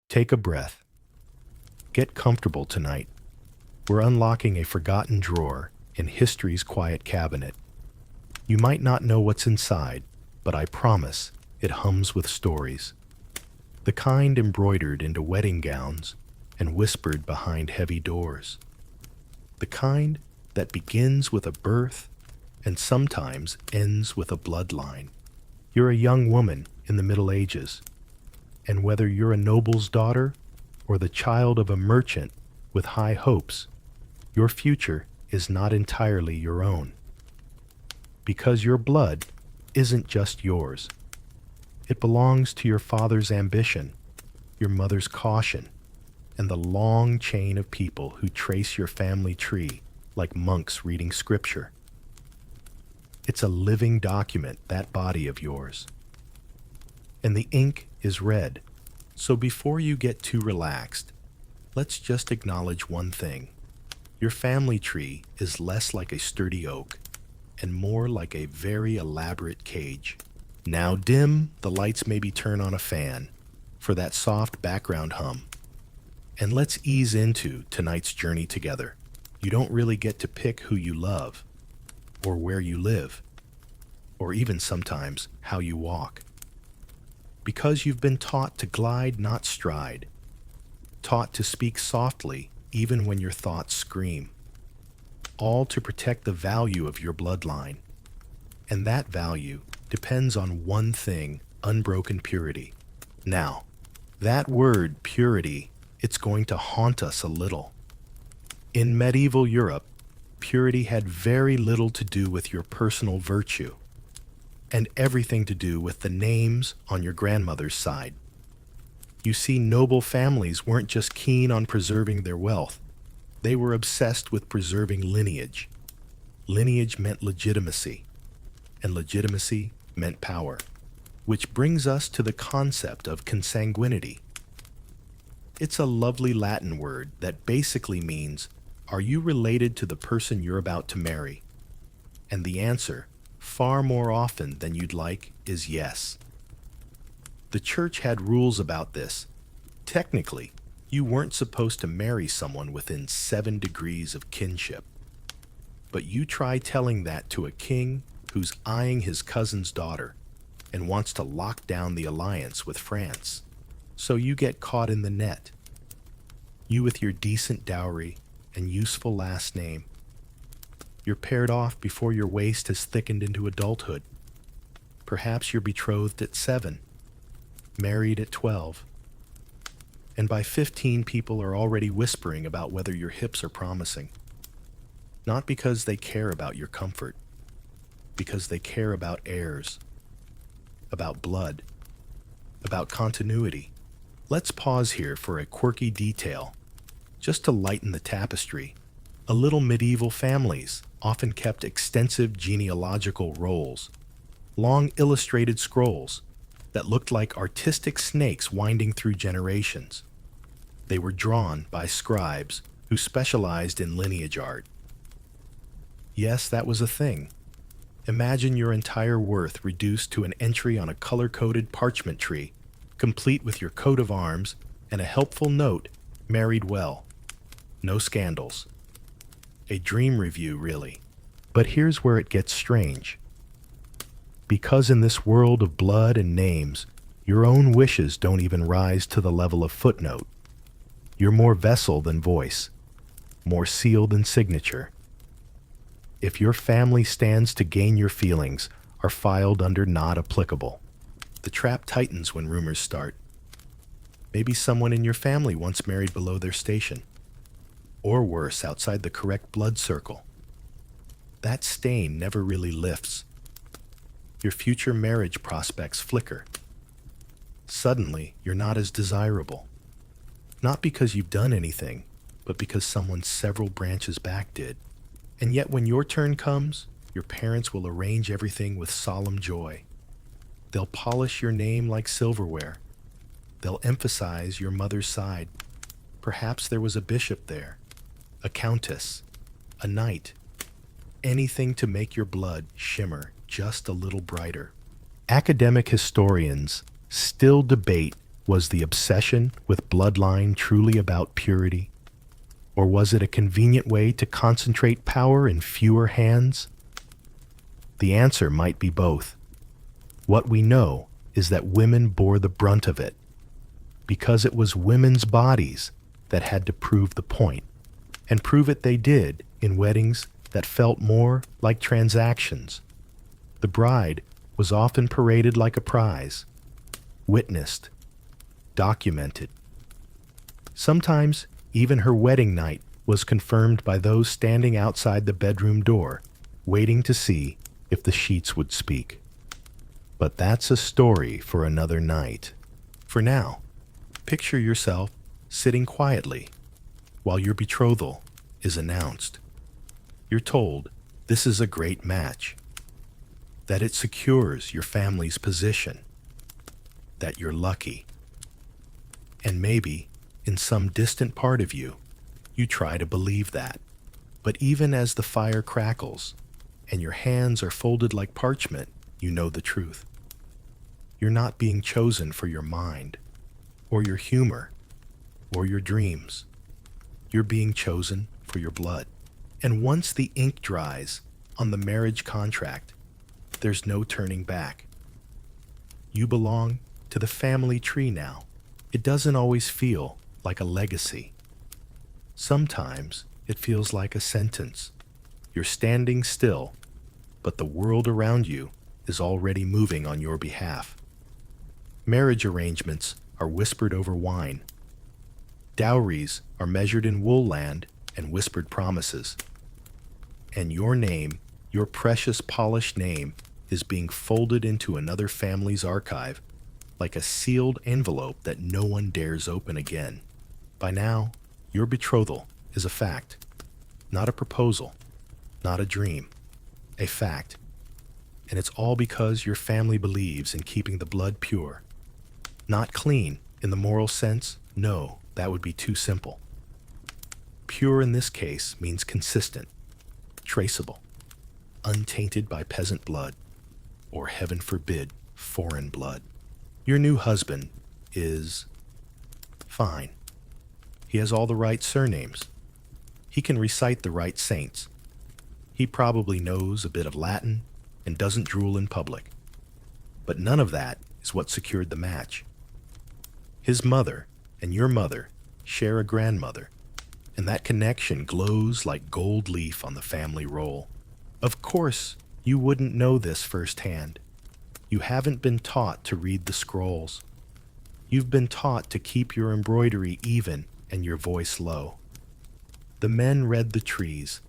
Take a breath. Get comfortable tonight. We're unlocking a forgotten drawer in history's quiet cabinet. You might not know what's inside, but I promise it hums with stories. The kind embroidered into wedding gowns and whispered behind heavy doors. The kind that begins with a birth and sometimes ends with a bloodline. You're a young woman in the Middle Ages, and whether you're a noble's daughter or the child of a merchant with high hopes, your future is not entirely your own. Because your blood isn't just yours. It belongs to your father's ambition, your mother's caution, and the long chain of people who trace your family tree like monks reading scripture. It's a living document, that body of yours. And the ink is red. So before you get too relaxed, let's just acknowledge one thing. Your family tree is less like a sturdy oak and more like a very elaborate cage. Now dim the lights, maybe turn on a fan for that soft background hum. And let's ease into tonight's journey together. You don't really get to pick who you love, or where you live, or even sometimes how you walk. Because you've been taught to glide, not stride, taught to speak softly even when your thoughts scream, all to protect the value of your bloodline. And that value depends on one thing: unbroken purity. Now, that word purity, it's going to haunt us a little. In medieval Europe, purity had very little to do with your personal virtue, and everything to do with the names on your grandmother's side. You see, noble families weren't just keen on preserving their wealth, they were obsessed with preserving lineage. Lineage meant legitimacy, and legitimacy meant power, which brings us to the concept of consanguinity. It's a lovely Latin word that basically means, are you related to the person you're about to marry? And the answer, far more often than you'd like, is yes. The church had rules about this. Technically, you weren't supposed to marry someone within 7 degrees of kinship. But you try telling that to a king who's eyeing his cousin's daughter and wants to lock down the alliance with France. So you get caught in the net. You with your decent dowry and useful last name. You're paired off before your waist has thickened into adulthood. Perhaps you're betrothed at 7, married at 12. And by 15, people are already whispering about whether your hips are promising. Not because they care about your comfort, because they care about heirs, about blood, about continuity. Let's pause here for a quirky detail, just to lighten the tapestry. A little medieval families often kept extensive genealogical rolls, long illustrated scrolls that looked like artistic snakes winding through generations. They were drawn by scribes who specialized in lineage art. Yes, that was a thing. Imagine your entire worth reduced to an entry on a color-coded parchment tree, complete with your coat of arms and a helpful note, married well. No scandals. A dream review, really. But here's where it gets strange. Because in this world of blood and names, your own wishes don't even rise to the level of footnote. You're more vessel than voice, more seal than signature. If your family stands to gain, your feelings are filed under not applicable. The trap tightens when rumors start. Maybe someone in your family once married below their station, or worse, outside the correct blood circle. That stain never really lifts. Your future marriage prospects flicker. Suddenly, you're not as desirable. Not because you've done anything, but because someone several branches back did. And yet when your turn comes, your parents will arrange everything with solemn joy. They'll polish your name like silverware. They'll emphasize your mother's side. Perhaps there was a bishop there, a countess, a knight. Anything to make your blood shimmer just a little brighter. Academic historians still debate Was the obsession with bloodline truly about purity? Or was it a convenient way to concentrate power in fewer hands? The answer might be both. What we know is that women bore the brunt of it, because it was women's bodies that had to prove the point, and prove it they did in weddings that felt more like transactions. The bride was often paraded like a prize, witnessed, documented. Sometimes even her wedding night was confirmed by those standing outside the bedroom door, waiting to see if the sheets would speak. But that's a story for another night. For now, picture yourself sitting quietly while your betrothal is announced. You're told this is a great match, that it secures your family's position, that you're lucky. And maybe, in some distant part of you, you try to believe that. But even as the fire crackles and your hands are folded like parchment, you know the truth. You're not being chosen for your mind, or your humor, or your dreams. You're being chosen for your blood. And once the ink dries on the marriage contract, there's no turning back. You belong to the family tree now. It doesn't always feel like a legacy. Sometimes it feels like a sentence. You're standing still, but the world around you is already moving on your behalf. Marriage arrangements are whispered over wine. Dowries are measured in wool land and whispered promises. And your name, your precious polished name, is being folded into another family's archive like a sealed envelope that no one dares open again. By now, your betrothal is a fact, not a proposal, not a dream, a fact. And it's all because your family believes in keeping the blood pure. Not clean in the moral sense, no, that would be too simple. Pure in this case means consistent, traceable, untainted by peasant blood, or heaven forbid, foreign blood. Your new husband is fine. He has all the right surnames. He can recite the right saints. He probably knows a bit of Latin and doesn't drool in public. But none of that is what secured the match. His mother and your mother share a grandmother, and that connection glows like gold leaf on the family roll. Of course, you wouldn't know this firsthand. You haven't been taught to read the scrolls. You've been taught to keep your embroidery even and your voice low. The men read the trees.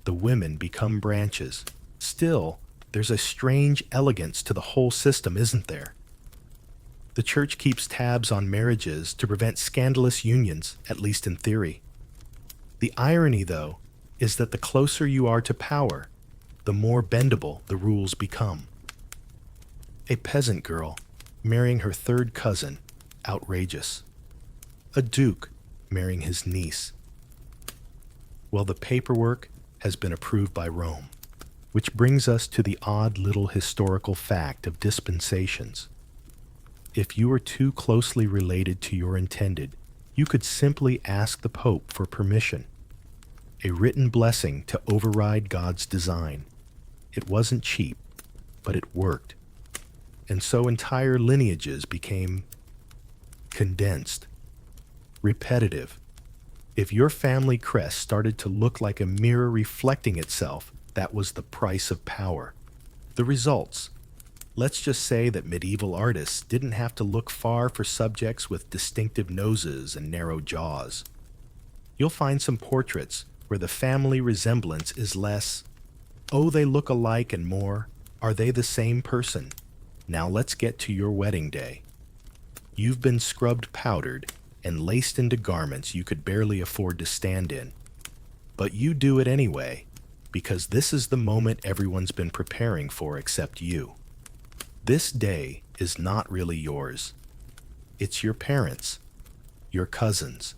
The women become branches. Still, there's a strange elegance to the whole system, isn't there? The church keeps tabs on marriages to prevent scandalous unions, at least in theory. The irony, though, is that the closer you are to power, the more bendable the rules become. A peasant girl marrying her third cousin, outrageous. A duke marrying his niece. Well, the paperwork has been approved by Rome, which brings us to the odd little historical fact of dispensations. If you are too closely related to your intended, you could simply ask the Pope for permission, a written blessing to override God's design. It wasn't cheap, but it worked. And so entire lineages became condensed, repetitive. If your family crest started to look like a mirror reflecting itself, that was the price of power. The results. Let's just say that medieval artists didn't have to look far for subjects with distinctive noses and narrow jaws. You'll find some portraits where the family resemblance is less, oh, they look alike, and more, are they the same person? Now let's get to your wedding day. You've been scrubbed powdered and laced into garments you could barely afford to stand in. But you do it anyway, because this is the moment everyone's been preparing for except you. This day is not really yours. It's your parents', your cousins',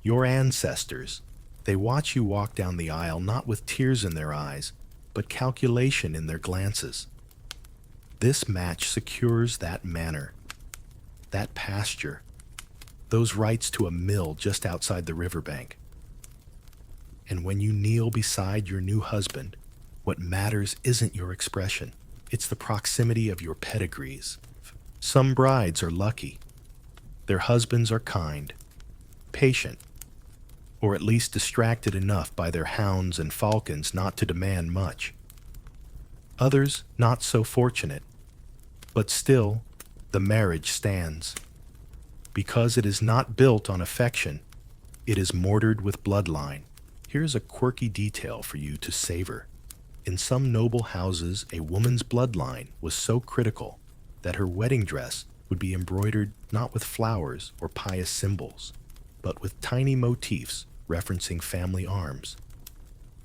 your ancestors'. They watch you walk down the aisle not with tears in their eyes, but calculation in their glances. This match secures that manner, that pasture, those rights to a mill just outside the riverbank. And when you kneel beside your new husband, what matters isn't your expression. It's the proximity of your pedigrees. Some brides are lucky. Their husbands are kind, patient, or at least distracted enough by their hounds and falcons not to demand much. Others not so fortunate, but still, the marriage stands. Because it is not built on affection, it is mortared with bloodline. Here's a quirky detail for you to savor. In some noble houses, a woman's bloodline was so critical that her wedding dress would be embroidered not with flowers or pious symbols, but with tiny motifs referencing family arms.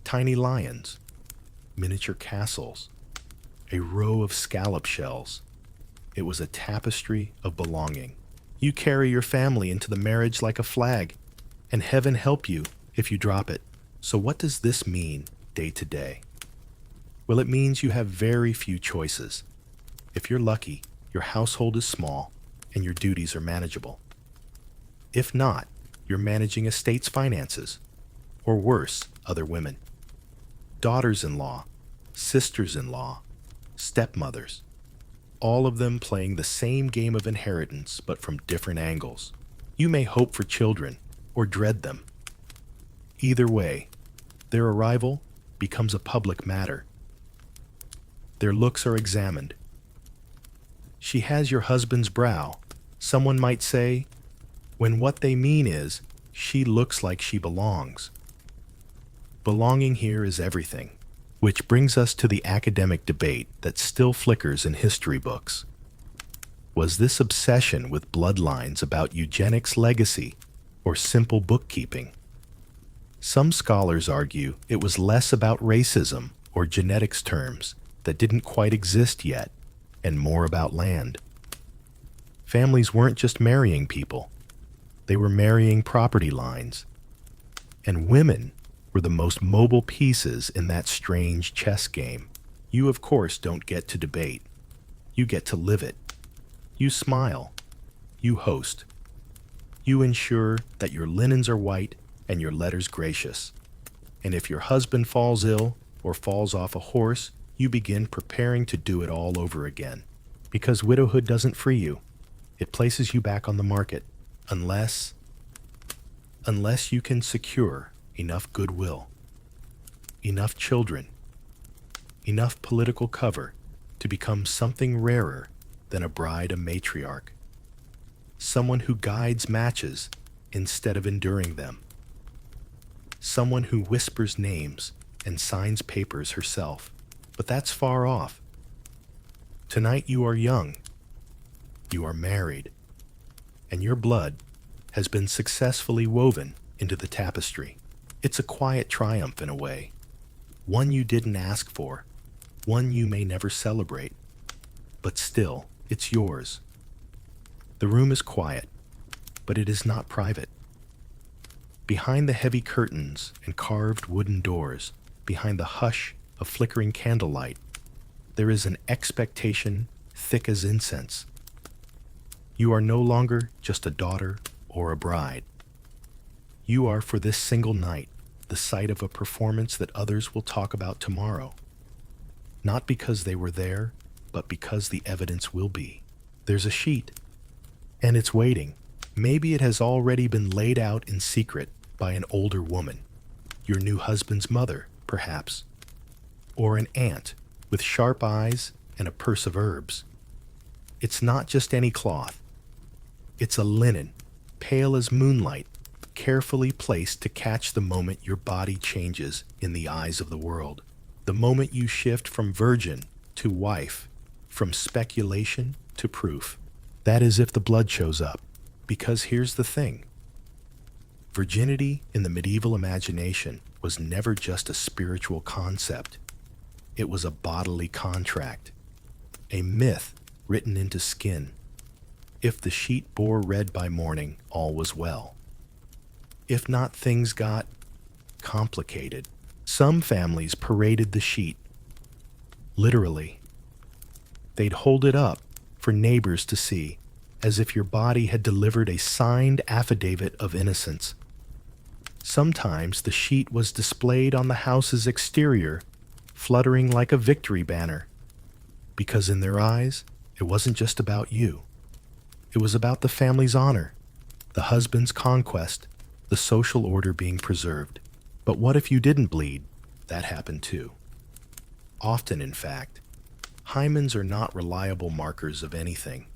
Tiny lions, miniature castles, a row of scallop shells. It was a tapestry of belonging. You carry your family into the marriage like a flag, and heaven help you if you drop it. So what does this mean day to day? Well, it means you have very few choices. If you're lucky, your household is small and your duties are manageable. If not, you're managing a state's finances, or worse, other women. Daughters-in-law, sisters-in-law, stepmothers, all of them playing the same game of inheritance but from different angles. You may hope for children or dread them. Either way, their arrival becomes a public matter. Their looks are examined. She has your husband's brow. Someone might say, when what they mean is, she looks like she belongs. Belonging here is everything, which brings us to the academic debate that still flickers in history books. Was this obsession with bloodlines about eugenics legacy or simple bookkeeping? Some scholars argue it was less about racism or genetics terms that didn't quite exist yet, and more about land. Families weren't just marrying people, they were marrying property lines. And women were the most mobile pieces in that strange chess game. You, of course, don't get to debate. You get to live it. You smile. You host. You ensure that your linens are white and your letters gracious. And if your husband falls ill or falls off a horse, you begin preparing to do it all over again. Because widowhood doesn't free you. It places you back on the market, unless you can secure enough goodwill, enough children, enough political cover to become something rarer than a bride, a matriarch. Someone who guides matches instead of enduring them. Someone who whispers names and signs papers herself. But that's far off. Tonight you are young, you are married, and your blood has been successfully woven into the tapestry. It's a quiet triumph in a way, one you didn't ask for, one you may never celebrate, but still, it's yours. The room is quiet, but it is not private. Behind the heavy curtains and carved wooden doors, behind the hush of flickering candlelight, there is an expectation thick as incense. You are no longer just a daughter or a bride. You are, for this single night, the site of a performance that others will talk about tomorrow. Not because they were there, but because the evidence will be. There's a sheet, and it's waiting. Maybe it has already been laid out in secret by an older woman, your new husband's mother, perhaps, or an aunt with sharp eyes and a purse of herbs. It's not just any cloth. It's a linen, pale as moonlight, carefully placed to catch the moment your body changes in the eyes of the world. The moment you shift from virgin to wife, from speculation to proof. That is if the blood shows up. Because here's the thing. Virginity in the medieval imagination was never just a spiritual concept. It was a bodily contract, a myth written into skin. If the sheet bore red by morning, all was well. If not, things got complicated. Some families paraded the sheet. Literally. They'd hold it up for neighbors to see, as if your body had delivered a signed affidavit of innocence. Sometimes the sheet was displayed on the house's exterior, fluttering like a victory banner, because in their eyes, it wasn't just about you. It was about the family's honor, the husband's conquest, the social order being preserved. But what if you didn't bleed? That happened too. Often, in fact, hymens are not reliable markers of anything.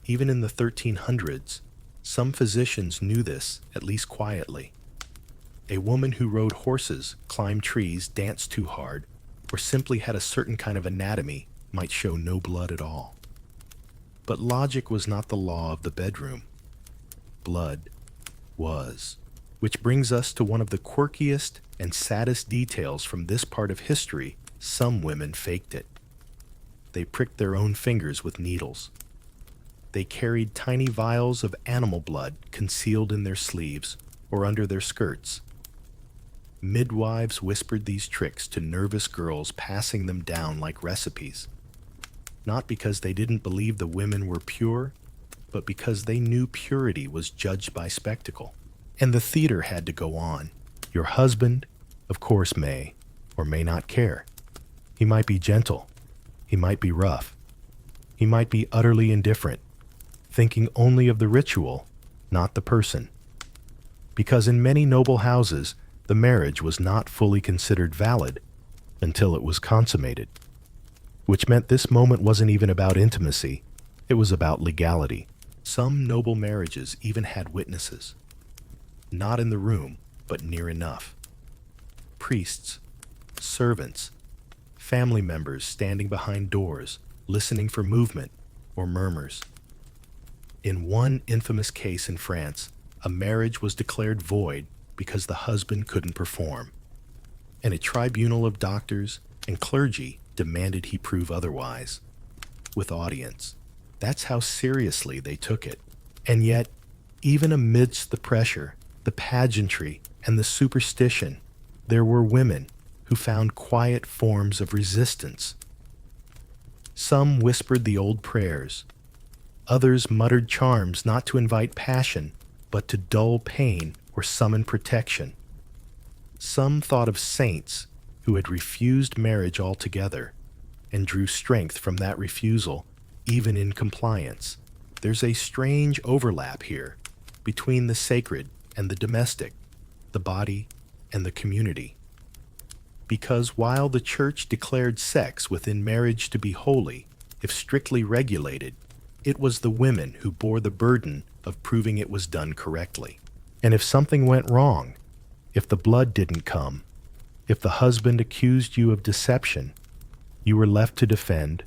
Even in the 1300s, some physicians knew this, at least quietly. A woman who rode horses, climbed trees, danced too hard, or simply had a certain kind of anatomy might show no blood at all. But logic was not the law of the bedroom. Blood was. Which brings us to one of the quirkiest and saddest details from this part of history. Some women faked it. They pricked their own fingers with needles. They carried tiny vials of animal blood concealed in their sleeves or under their skirts. Midwives whispered these tricks to nervous girls, passing them down like recipes. Not because they didn't believe the women were pure, but because they knew purity was judged by spectacle. And the theater had to go on. Your husband, of course, may or may not care. He might be gentle. He might be rough. He might be utterly indifferent, thinking only of the ritual, not the person. Because in many noble houses, the marriage was not fully considered valid until it was consummated, which meant this moment wasn't even about intimacy, it was about legality. Some noble marriages even had witnesses. Not in the room, but near enough. Priests, servants, family members standing behind doors, listening for movement or murmurs. In one infamous case in France, a marriage was declared void because the husband couldn't perform, and a tribunal of doctors and clergy demanded he prove otherwise, with audience. That's how seriously they took it. And yet, even amidst the pressure, the pageantry, and the superstition, there were women who found quiet forms of resistance. Some whispered the old prayers. Others muttered charms not to invite passion, but to dull pain or summon protection. Some thought of saints who had refused marriage altogether and drew strength from that refusal, even in compliance. There's a strange overlap here between the sacred and the domestic, the body and the community. Because while the church declared sex within marriage to be holy, if strictly regulated, it was the women who bore the burden of proving it was done correctly. And if something went wrong, if the blood didn't come, if the husband accused you of deception, you were left to defend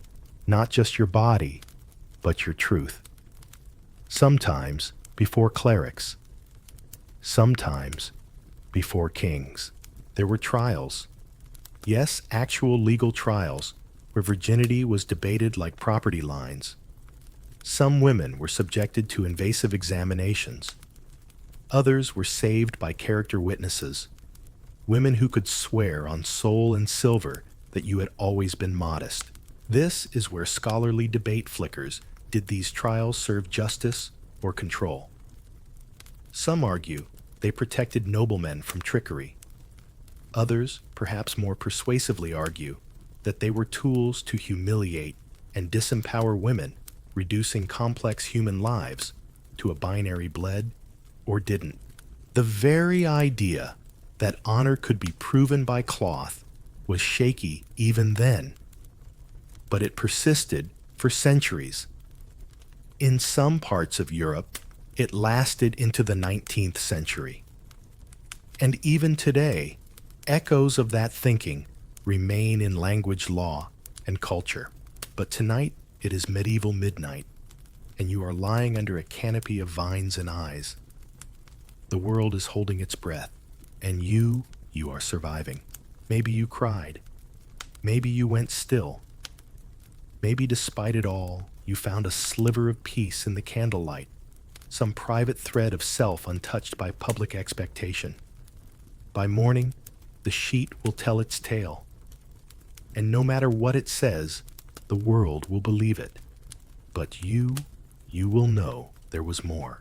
not just your body, but your truth. Sometimes before clerics, sometimes before kings. There were trials. Yes, actual legal trials, where virginity was debated like property lines. Some women were subjected to invasive examinations. Others were saved by character witnesses, women who could swear on soul and silver that you had always been modest. This is where scholarly debate flickers. Did these trials serve justice or control? Some argue they protected noblemen from trickery. Others, perhaps more persuasively, argue that they were tools to humiliate and disempower women, reducing complex human lives to a binary bled or didn't. The very idea that honor could be proven by cloth was shaky even then, but it persisted for centuries. In some parts of Europe, it lasted into the 19th century. And even today, echoes of that thinking remain in language, law, and culture. But tonight, it is medieval midnight, and you are lying under a canopy of vines and eyes. The world is holding its breath, and you are surviving. Maybe you cried. Maybe you went still. Maybe despite it all, you found a sliver of peace in the candlelight, some private thread of self untouched by public expectation. By morning, the sheet will tell its tale, and no matter what it says, the world will believe it. But you you will know there was more.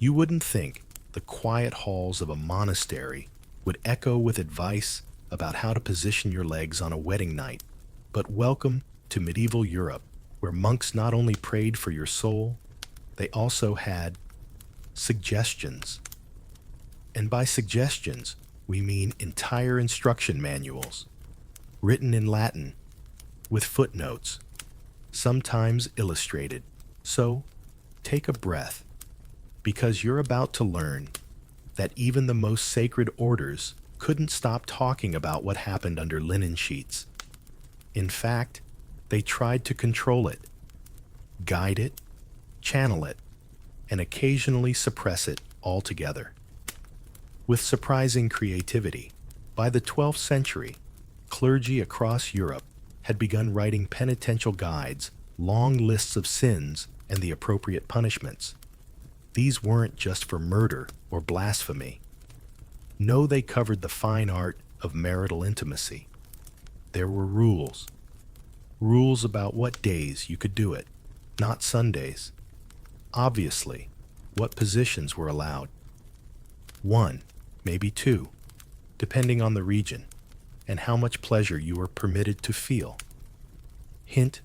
You wouldn't think the quiet halls of a monastery would echo with advice about how to position your legs on a wedding night, but welcome to medieval Europe, where monks not only prayed for your soul, they also had suggestions. And by suggestions, we mean entire instruction manuals, written in Latin, with footnotes, sometimes illustrated. So, take a breath, because you're about to learn that even the most sacred orders couldn't stop talking about what happened under linen sheets. In fact, they tried to control it, guide it, channel it, and occasionally suppress it altogether. With surprising creativity, by the 12th century, clergy across Europe had begun writing penitential guides, long lists of sins, and the appropriate punishments. These weren't just for murder or blasphemy. No, they covered the fine art of marital intimacy. There were rules. Rules about what days you could do it, not Sundays. Obviously, what positions were allowed. 1, maybe 2, depending on the region, and how much pleasure you were permitted to feel. Hint,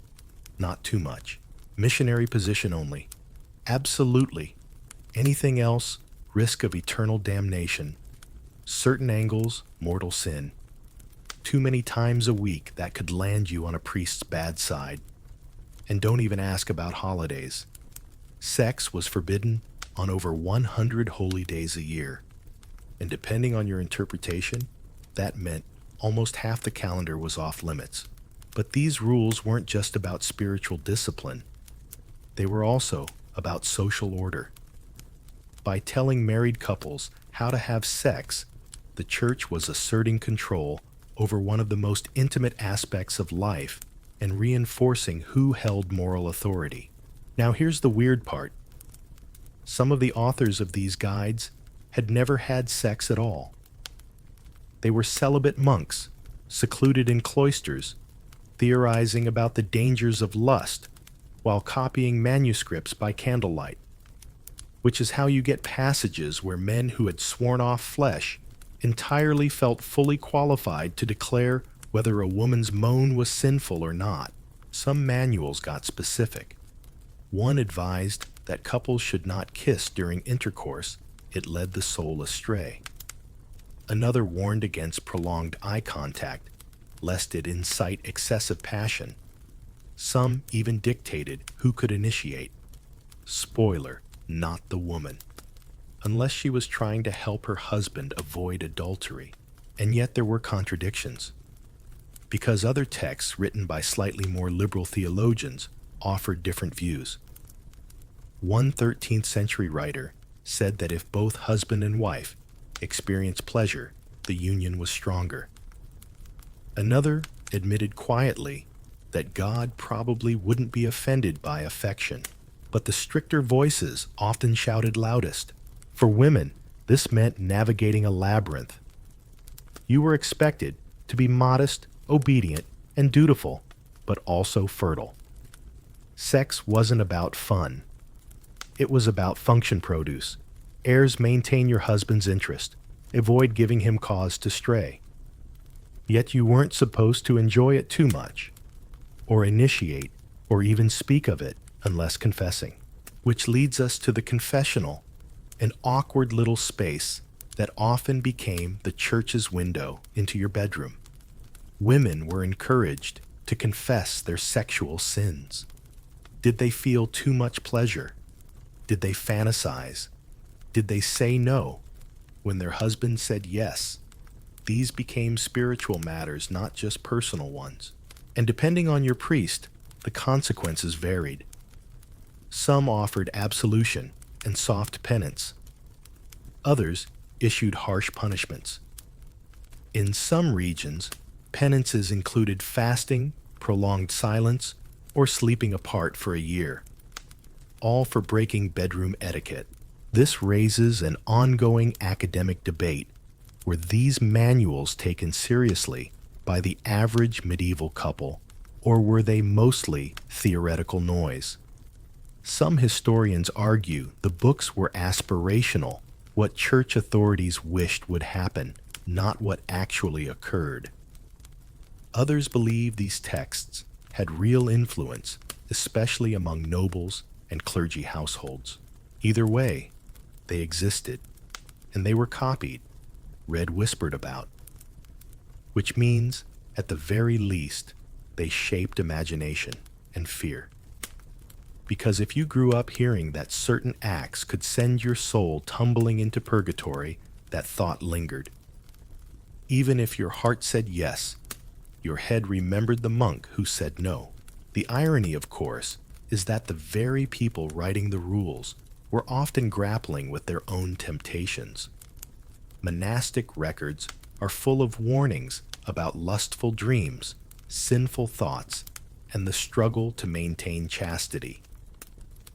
not too much. Missionary position only. Absolutely. Anything else, risk of eternal damnation. Certain angles, mortal sin. Too many times a week that could land you on a priest's bad side. And don't even ask about holidays. Sex was forbidden on over 100 holy days a year. And depending on your interpretation, that meant almost half the calendar was off limits. But these rules weren't just about spiritual discipline. They were also about social order. By telling married couples how to have sex, the church was asserting control over one of the most intimate aspects of life and reinforcing who held moral authority. Now here's the weird part. Some of the authors of these guides had never had sex at all. They were celibate monks, secluded in cloisters, theorizing about the dangers of lust while copying manuscripts by candlelight, which is how you get passages where men who had sworn off flesh entirely felt fully qualified to declare whether a woman's moan was sinful or not. Some manuals got specific. One advised that couples should not kiss during intercourse; it led the soul astray. Another warned against prolonged eye contact, lest it incite excessive passion. Some even dictated who could initiate. Spoiler, not the woman, unless she was trying to help her husband avoid adultery. And yet there were contradictions, because other texts written by slightly more liberal theologians offered different views. One 13th century writer said that if both husband and wife experienced pleasure, the union was stronger. Another admitted quietly that God probably wouldn't be offended by affection, but the stricter voices often shouted loudest. For women, this meant navigating a labyrinth. You were expected to be modest, obedient, and dutiful, but also fertile. Sex wasn't about fun. It was about function produce. Heirs, maintain your husband's interest. Avoid giving him cause to stray. Yet you weren't supposed to enjoy it too much, or initiate, or even speak of it unless confessing. Which leads us to the confessional, an awkward little space that often became the church's window into your bedroom. Women were encouraged to confess their sexual sins. Did they feel too much pleasure? Did they fantasize? Did they say no when their husband said yes? These became spiritual matters, not just personal ones. And depending on your priest, the consequences varied. Some offered absolution and soft penance. Others issued harsh punishments. In some regions, penances included fasting, prolonged silence, or sleeping apart for a year, all for breaking bedroom etiquette. This raises an ongoing academic debate. Were these manuals taken seriously by the average medieval couple, or were they mostly theoretical noise? Some historians argue the books were aspirational, what church authorities wished would happen, not what actually occurred. Others believe these texts had real influence, especially among nobles and clergy households. Either way, they existed, and they were copied, read, whispered about. Which means, at the very least, they shaped imagination and fear. Because if you grew up hearing that certain acts could send your soul tumbling into purgatory, that thought lingered. Even if your heart said yes, your head remembered the monk who said no. The irony, of course, is that the very people writing the rules were often grappling with their own temptations. Monastic records are full of warnings about lustful dreams, sinful thoughts, and the struggle to maintain chastity.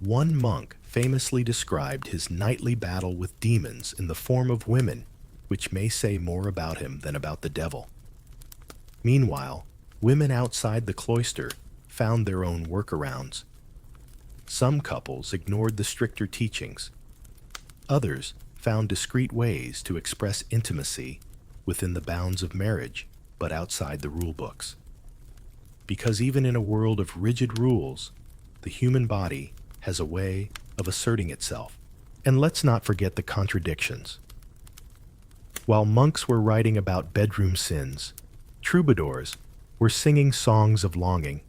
One monk famously described his nightly battle with demons in the form of women, which may say more about him than about the devil. Meanwhile, women outside the cloister found their own workarounds. Some couples ignored the stricter teachings. Others found discreet ways to express intimacy within the bounds of marriage, but outside the rule books. Because even in a world of rigid rules, the human body has a way of asserting itself. And let's not forget the contradictions. While monks were writing about bedroom sins, troubadours were singing songs of longing.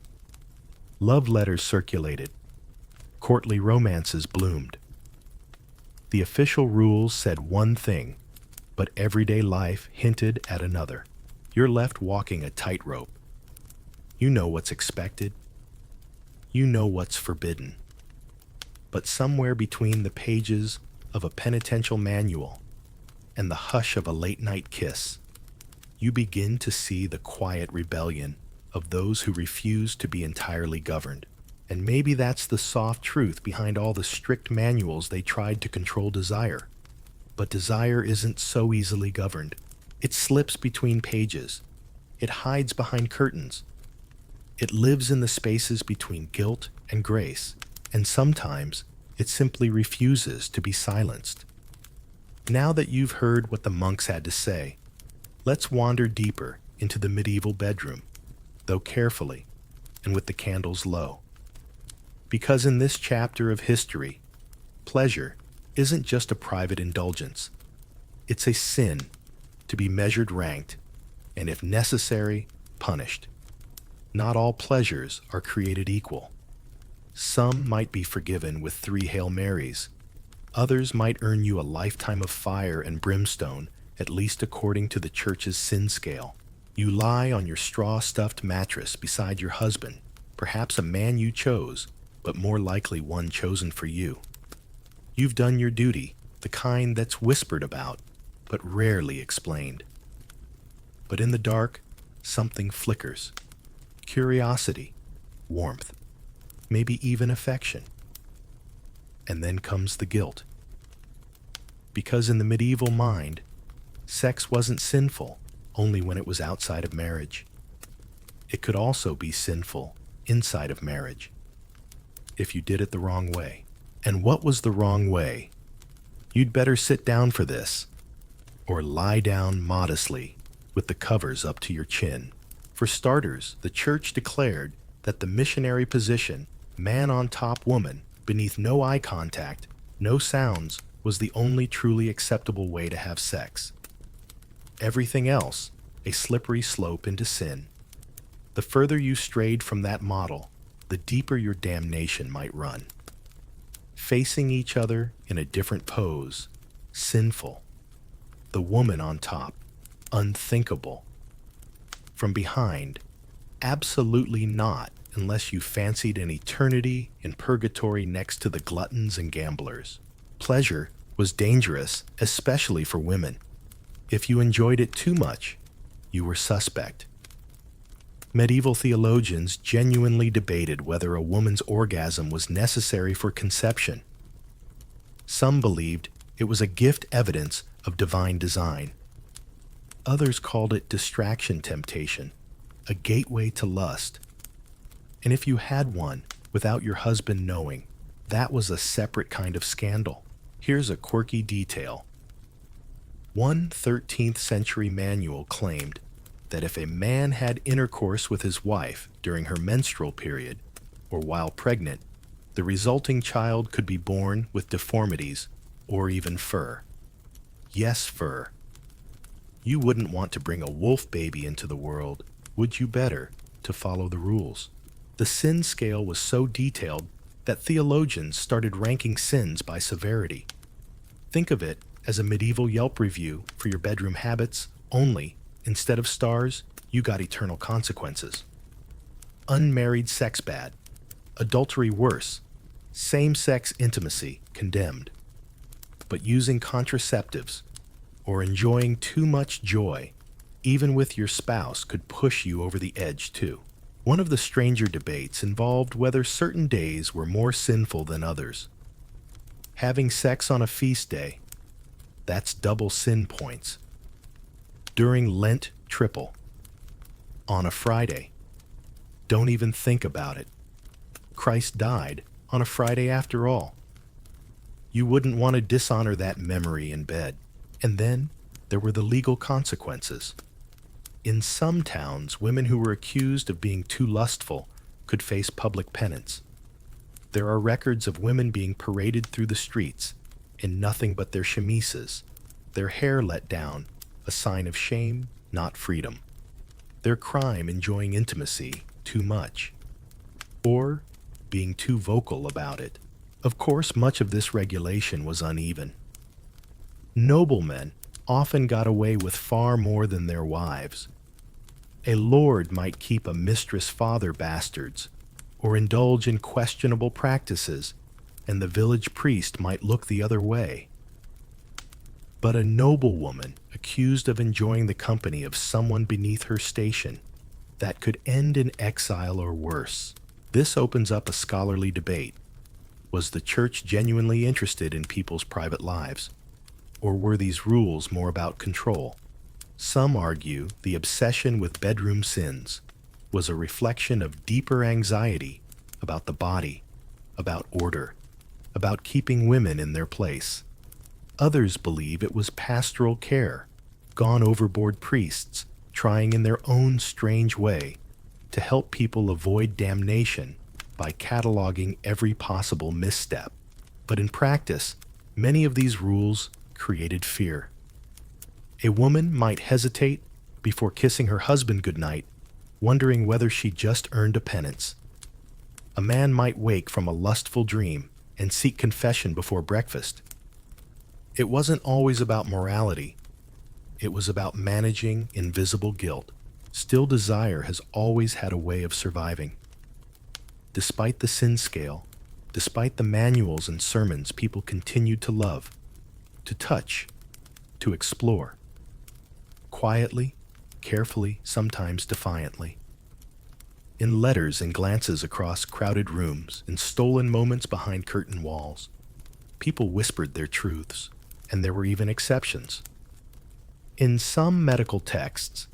Love letters circulated. Courtly romances bloomed. The official rules said one thing, but everyday life hinted at another. You're left walking a tightrope. You know what's expected. You know what's forbidden. But somewhere between the pages of a penitential manual and the hush of a late-night kiss, you begin to see the quiet rebellion of those who refuse to be entirely governed. And maybe that's the soft truth behind all the strict manuals they tried to control desire. But desire isn't so easily governed. It slips between pages. It hides behind curtains. It lives in the spaces between guilt and grace, and sometimes it simply refuses to be silenced. Now that you've heard what the monks had to say, let's wander deeper into the medieval bedroom, though carefully and with the candles low. Because in this chapter of history, pleasure isn't just a private indulgence. It's a sin to be measured, ranked, and if necessary, punished. Not all pleasures are created equal. Some might be forgiven with 3 Hail Marys. Others might earn you a lifetime of fire and brimstone, at least according to the church's sin scale. You lie on your straw-stuffed mattress beside your husband, perhaps a man you chose, but more likely one chosen for you. You've done your duty, the kind that's whispered about, but rarely explained. But in the dark, something flickers. Curiosity, warmth, maybe even affection. And then comes the guilt. Because in the medieval mind, sex wasn't sinful only when it was outside of marriage. It could also be sinful inside of marriage, if you did it the wrong way. And what was the wrong way? You'd better sit down for this, or lie down modestly with the covers up to your chin. For starters, the church declared that the missionary position, man on top, woman beneath, no eye contact, no sounds, was the only truly acceptable way to have sex. Everything else, a slippery slope into sin. The further you strayed from that model, the deeper your damnation might run. Facing each other in a different pose, sinful. The woman on top, unthinkable. From behind, absolutely not, unless you fancied an eternity in purgatory next to the gluttons and gamblers. Pleasure was dangerous, especially for women. If you enjoyed it too much, you were suspect. Medieval theologians genuinely debated whether a woman's orgasm was necessary for conception. Some believed it was a gift evidence of divine design. Others called it distraction temptation, a gateway to lust. And if you had one without your husband knowing, That was a separate kind of scandal. Here's a quirky detail. One 13th century manual claimed that if a man had intercourse with his wife during her menstrual period or while pregnant, the resulting child could be born with deformities or even fur. Yes, fur. You wouldn't want to bring a wolf baby into the world, would you? Better to follow the rules. The sin scale was so detailed that theologians started ranking sins by severity. Think of it as a medieval Yelp review for your bedroom habits, only instead of stars, you got eternal consequences. Unmarried sex bad, adultery worse, same-sex intimacy condemned. But using contraceptives or enjoying too much joy, even with your spouse, could push you over the edge too. One of the stranger debates involved whether certain days were more sinful than others. Having sex on a feast day, that's double sin points. During Lent, triple. On a Friday, don't even think about it. Christ died on a Friday after all. You wouldn't want to dishonor that memory in bed. And then there were the legal consequences. In some towns, women who were accused of being too lustful could face public penance. There are records of women being paraded through the streets in nothing but their chemises, their hair let down, a sign of shame, not freedom. Their crime enjoying intimacy too much, or being too vocal about it. Of course, much of this regulation was uneven. Noblemen often got away with far more than their wives. A lord might keep a mistress-father bastards, or indulge in questionable practices, and the village priest might look the other way. But a noblewoman accused of enjoying the company of someone beneath her station, that could end in exile or worse. This opens up a scholarly debate. Was the church genuinely interested in people's private lives? Or were these rules more about control? Some argue the obsession with bedroom sins was a reflection of deeper anxiety about the body, about order, about keeping women in their place. Others believe it was pastoral care, gone overboard priests trying in their own strange way to help people avoid damnation by cataloging every possible misstep. But in practice, many of these rules created fear. A woman might hesitate before kissing her husband goodnight, wondering whether she just earned a penance. A man might wake from a lustful dream and seek confession before breakfast. It wasn't always about morality. It was about managing invisible guilt. Still, desire has always had a way of surviving. Despite the sin scale, despite the manuals and sermons people continued to love, to touch, to explore. Quietly, carefully, sometimes defiantly. In letters and glances across crowded rooms, in stolen moments behind curtain walls, people whispered their truths, and there were even exceptions. In some medical texts,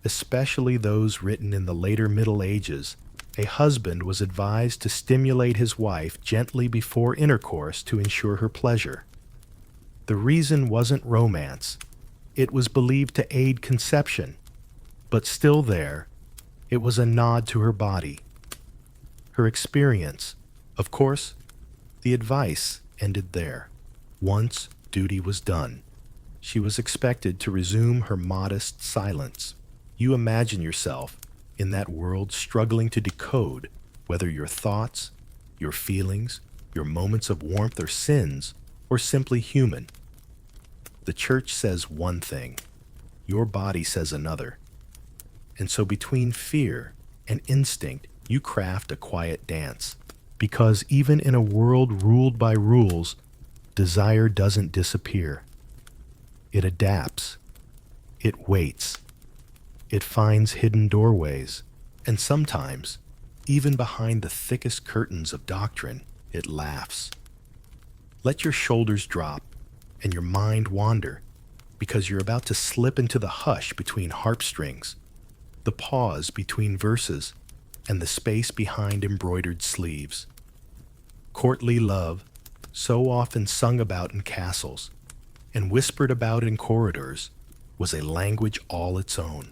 especially those written in the later Middle Ages, a husband was advised to stimulate his wife gently before intercourse to ensure her pleasure. The reason wasn't romance. It was believed to aid conception, but still there, it was a nod to her body, her experience. Of course, the advice ended there. Once duty was done, she was expected to resume her modest silence. You imagine yourself in that world struggling to decode whether your thoughts, your feelings, your moments of warmth are sins or simply human. The church says one thing, your body says another. And so between fear and instinct, you craft a quiet dance. Because even in a world ruled by rules, desire doesn't disappear. It adapts. It waits. It finds hidden doorways. And sometimes, even behind the thickest curtains of doctrine, it laughs. Let your shoulders drop and your mind wander, because you're about to slip into the hush between harp strings, the pause between verses, and the space behind embroidered sleeves. Courtly love, so often sung about in castles and whispered about in corridors, was a language all its own.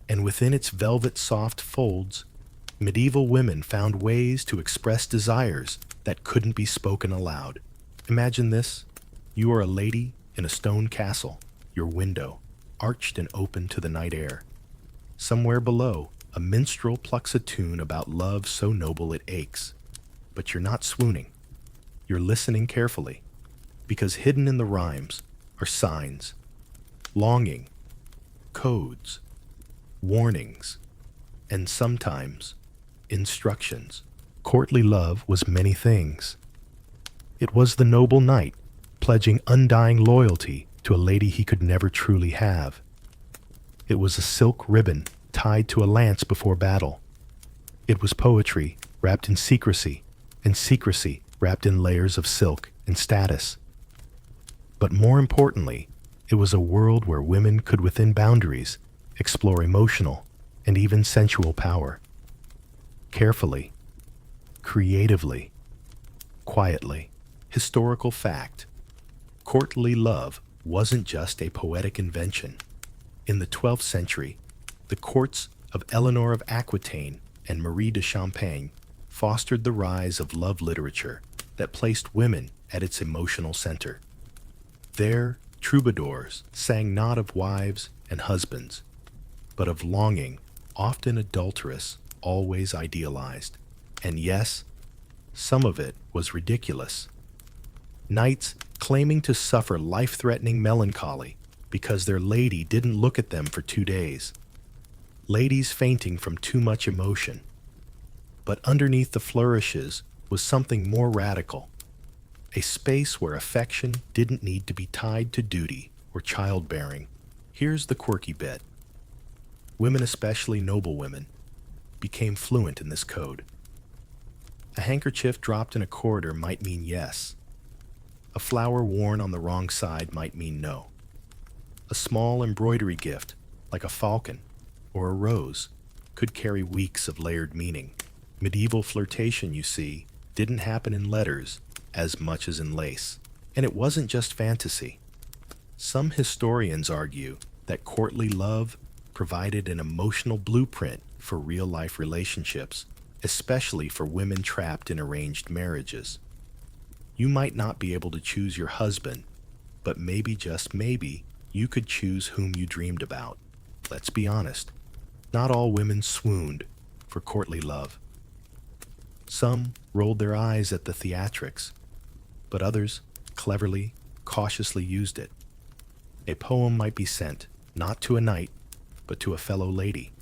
And within its velvet soft folds, medieval women found ways to express desires that couldn't be spoken aloud. Imagine this. You are a lady in a stone castle, your window arched and open to the night air. Somewhere below, a minstrel plucks a tune about love so noble it aches. But you're not swooning. You're listening carefully, because hidden in the rhymes are signs, longing, codes, warnings, and sometimes instructions. Courtly love was many things. It was the noble knight pledging undying loyalty to a lady he could never truly have. It was a silk ribbon tied to a lance before battle. It was poetry wrapped in secrecy, and secrecy wrapped in layers of silk and status. But more importantly, it was a world where women could, within boundaries, explore emotional and even sensual power. Carefully, creatively, quietly. Historical fact: courtly love wasn't just a poetic invention. In the 12th century, the courts of Eleanor of Aquitaine and Marie de Champagne fostered the rise of love literature that placed women at its emotional center. There, troubadours sang not of wives and husbands, but of longing, often adulterous, always idealized. And yes, some of it was ridiculous. Knights claiming to suffer life-threatening melancholy because their lady didn't look at them for 2 days. Ladies fainting from too much emotion. But underneath the flourishes was something more radical. A space where affection didn't need to be tied to duty or childbearing. Here's the quirky bit. Women, especially noble women, became fluent in this code. A handkerchief dropped in a corridor might mean yes. A flower worn on the wrong side might mean no. A small embroidery gift, like a falcon or a rose, could carry weeks of layered meaning. Medieval flirtation, you see, didn't happen in letters as much as in lace. And it wasn't just fantasy. Some historians argue that courtly love provided an emotional blueprint for real-life relationships, especially for women trapped in arranged marriages. You might not be able to choose your husband, but maybe, just maybe, you could choose whom you dreamed about. Let's be honest, not all women swooned for courtly love. Some rolled their eyes at the theatrics, but others cleverly, cautiously used it. A poem might be sent, not to a knight, but to a fellow lady.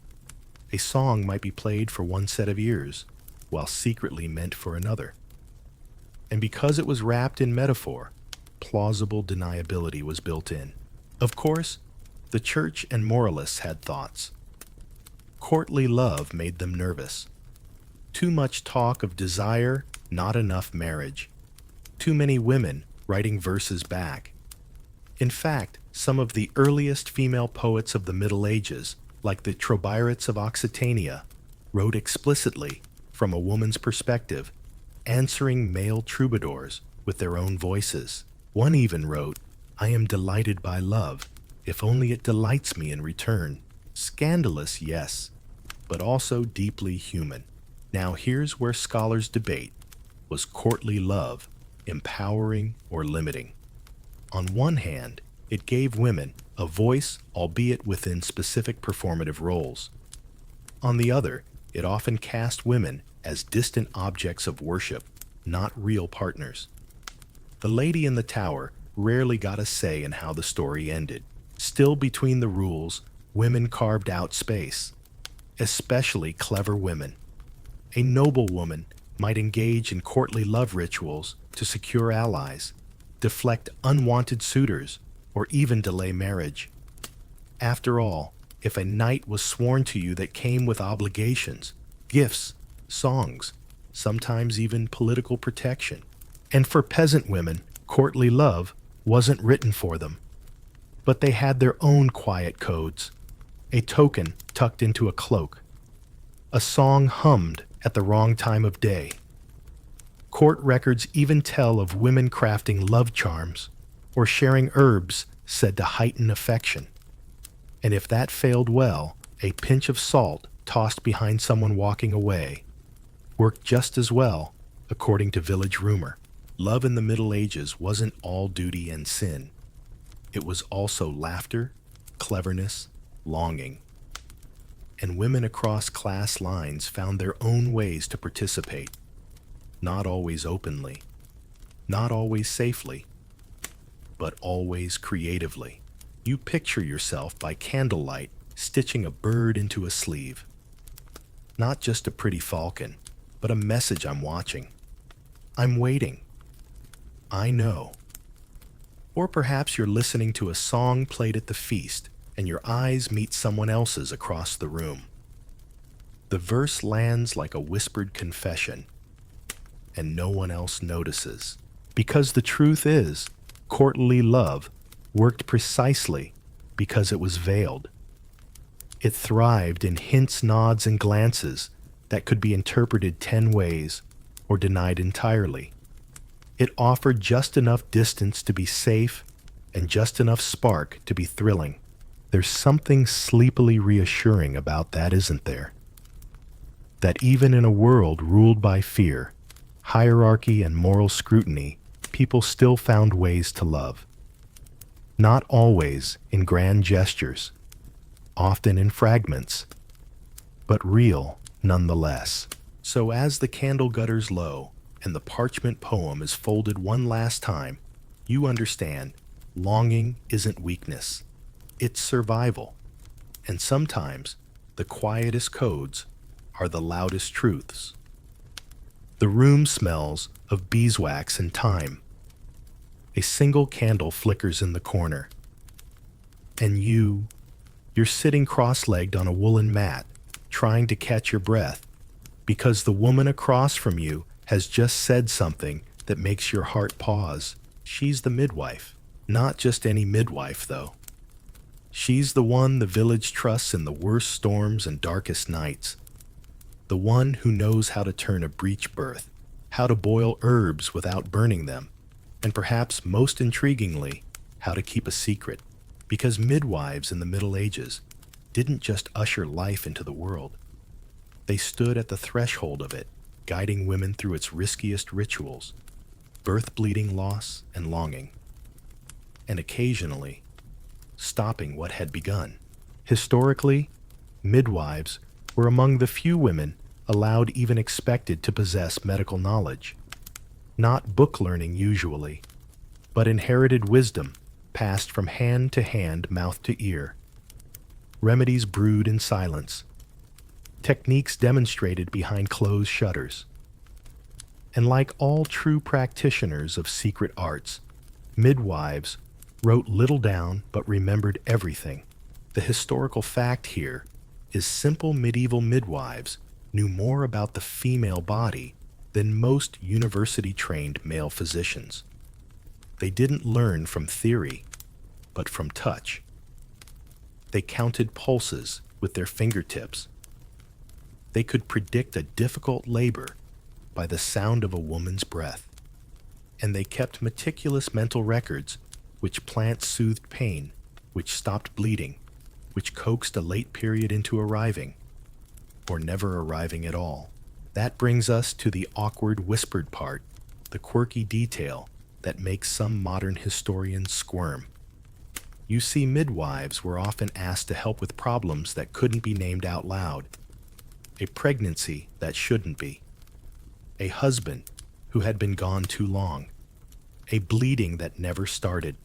A song might be played for one set of ears, while secretly meant for another. And because it was wrapped in metaphor, plausible deniability was built in. Of course, the church and moralists had thoughts. Courtly love made them nervous. Too much talk of desire, not enough marriage. Too many women writing verses back. In fact, some of the earliest female poets of the Middle Ages, like the Trobairettes of Occitania, wrote explicitly from a woman's perspective, answering male troubadours with their own voices. One even wrote, "I am delighted by love, if only it delights me in return." Scandalous, yes, but also deeply human. Now here's where scholars debate. Was courtly love empowering or limiting? On one hand, it gave women a voice, albeit within specific performative roles. On the other, it often cast women as distant objects of worship, not real partners. The lady in the tower rarely got a say in how the story ended. Still, between the rules, women carved out space, especially clever women. A noble woman might engage in courtly love rituals to secure allies, deflect unwanted suitors, or even delay marriage. After all, if a knight was sworn to you that came with obligations, gifts, songs, sometimes even political protection. And for peasant women, courtly love wasn't written for them. But they had their own quiet codes, a token tucked into a cloak, a song hummed at the wrong time of day. Court records even tell of women crafting love charms or sharing herbs said to heighten affection. And if that failed well, a pinch of salt tossed behind someone walking away worked just as well, according to village rumor. Love in the Middle Ages wasn't all duty and sin. It was also laughter, cleverness, longing. And women across class lines found their own ways to participate, not always openly, not always safely, but always creatively. You picture yourself by candlelight stitching a bird into a sleeve. Not just a pretty falcon, but a message I'm watching. I'm waiting. I know. Or perhaps you're listening to a song played at the feast and your eyes meet someone else's across the room. The verse lands like a whispered confession, and no one else notices. Because the truth is, courtly love worked precisely because it was veiled. It thrived in hints, nods, and glances that could be interpreted 10 ways or denied entirely. It offered just enough distance to be safe and just enough spark to be thrilling. There's something sleepily reassuring about that, isn't there? That even in a world ruled by fear, hierarchy, and moral scrutiny, people still found ways to love. Not always in grand gestures, often in fragments, but real nonetheless. So as the candle gutters low and the parchment poem is folded one last time, you understand longing isn't weakness. It's survival. And sometimes the quietest codes are the loudest truths. The room smells of beeswax and thyme. A single candle flickers in the corner. And you're sitting cross-legged on a woolen mat, trying to catch your breath, because the woman across from you has just said something that makes your heart pause. She's the midwife. Not just any midwife, though. She's the one the village trusts in the worst storms and darkest nights. The one who knows how to turn a breech birth, how to boil herbs without burning them, and perhaps most intriguingly, how to keep a secret. Because midwives in the Middle Ages didn't just usher life into the world. They stood at the threshold of it, guiding women through its riskiest rituals, birth, bleeding, loss, and longing. And occasionally, stopping what had begun. Historically, midwives were among the few women allowed, even expected, to possess medical knowledge. Not book learning usually, but inherited wisdom passed from hand to hand, mouth to ear. Remedies brewed in silence. Techniques demonstrated behind closed shutters. And like all true practitioners of secret arts, midwives wrote little down but remembered everything. The historical fact here is simple medieval midwives knew more about the female body than most university-trained male physicians. They didn't learn from theory, but from touch. They counted pulses with their fingertips. They could predict a difficult labor by the sound of a woman's breath. And they kept meticulous mental records which plants soothed pain, which stopped bleeding, which coaxed a late period into arriving, or never arriving at all. That brings us to the awkward whispered part, the quirky detail that makes some modern historians squirm. You see, midwives were often asked to help with problems that couldn't be named out loud. A pregnancy that shouldn't be. A husband who had been gone too long. A bleeding that never started.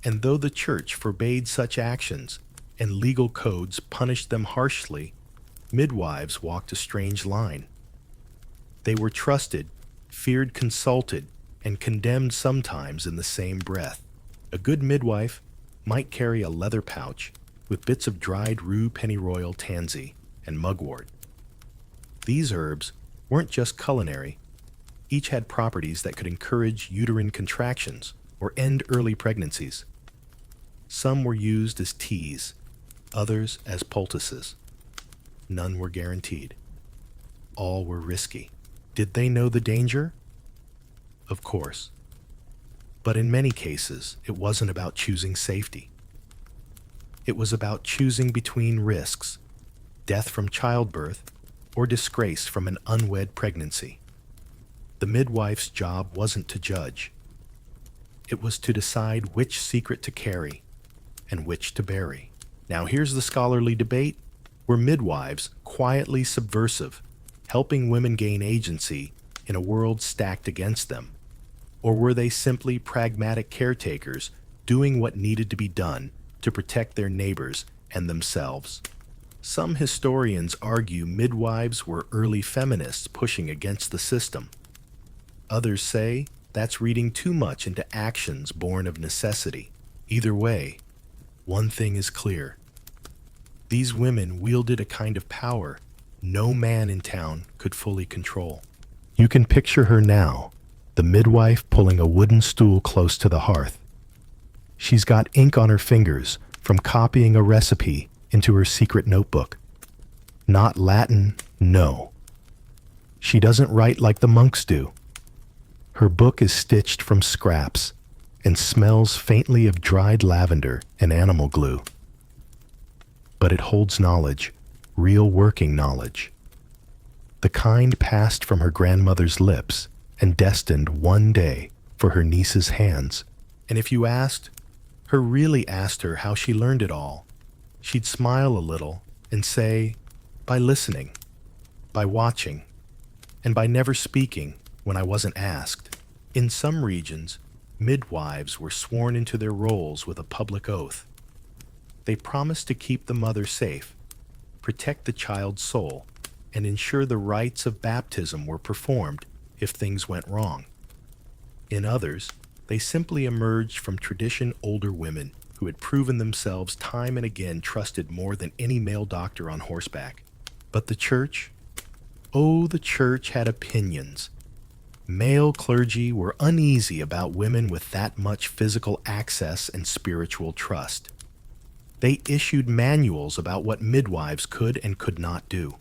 And though the church forbade such actions and legal codes punished them harshly, midwives walked a strange line. They were trusted, feared, consulted, and condemned sometimes in the same breath. A good midwife might carry a leather pouch with bits of dried rue, pennyroyal, tansy, and mugwort. These herbs weren't just culinary. Each had properties that could encourage uterine contractions or end early pregnancies. Some were used as teas, others as poultices. None were guaranteed. All were risky. Did they know the danger? of course. But in many cases, it wasn't about choosing safety. It was about choosing between risks, death from childbirth, or disgrace from an unwed pregnancy. The midwife's job wasn't to judge. It was to decide which secret to carry and which to bury. Now here's the scholarly debate. Were midwives quietly subversive, helping women gain agency in a world stacked against them? Or were they simply pragmatic caretakers doing what needed to be done to protect their neighbors and themselves? Some historians argue midwives were early feminists pushing against the system. Others say that's reading too much into actions born of necessity. Either way, one thing is clear. These women wielded a kind of power no man in town could fully control. You can picture her now, the midwife pulling a wooden stool close to the hearth. She's got ink on her fingers from copying a recipe into her secret notebook. Not Latin, no. She doesn't write like the monks do. Her book is stitched from scraps and smells faintly of dried lavender and animal glue. But it holds knowledge, real working knowledge. The kind passed from her grandmother's lips and destined one day for her niece's hands. And if you really asked her how she learned it all, she'd smile a little and say, by listening, by watching, and by never speaking when I wasn't asked. In some regions, midwives were sworn into their roles with a public oath. They promised to keep the mother safe, protect the child's soul, and ensure the rites of baptism were performed if things went wrong. In others, they simply emerged from tradition older women who had proven themselves time and again trusted more than any male doctor on horseback. But the church? Oh, the church had opinions. Male clergy were uneasy about women with that much physical access and spiritual trust. They issued manuals about what midwives could and could not do.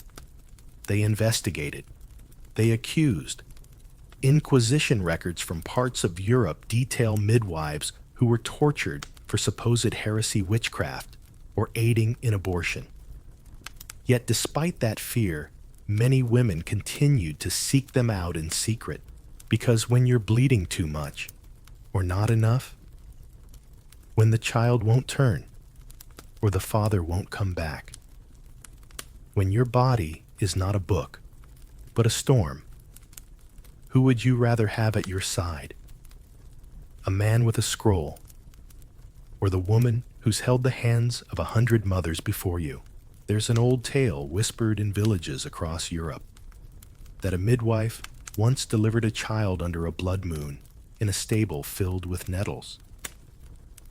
They investigated. They accused. Inquisition records from parts of Europe detail midwives who were tortured for supposed heresy witchcraft or aiding in abortion. Yet despite that fear, many women continued to seek them out in secret, because when you're bleeding too much or not enough, when the child won't turn or the father won't come back, when your body is not a book but a storm, who would you rather have at your side? A man with a scroll, or the woman who's held the hands of 100 mothers before you? There's an old tale whispered in villages across Europe that a midwife once delivered a child under a blood moon in a stable filled with nettles,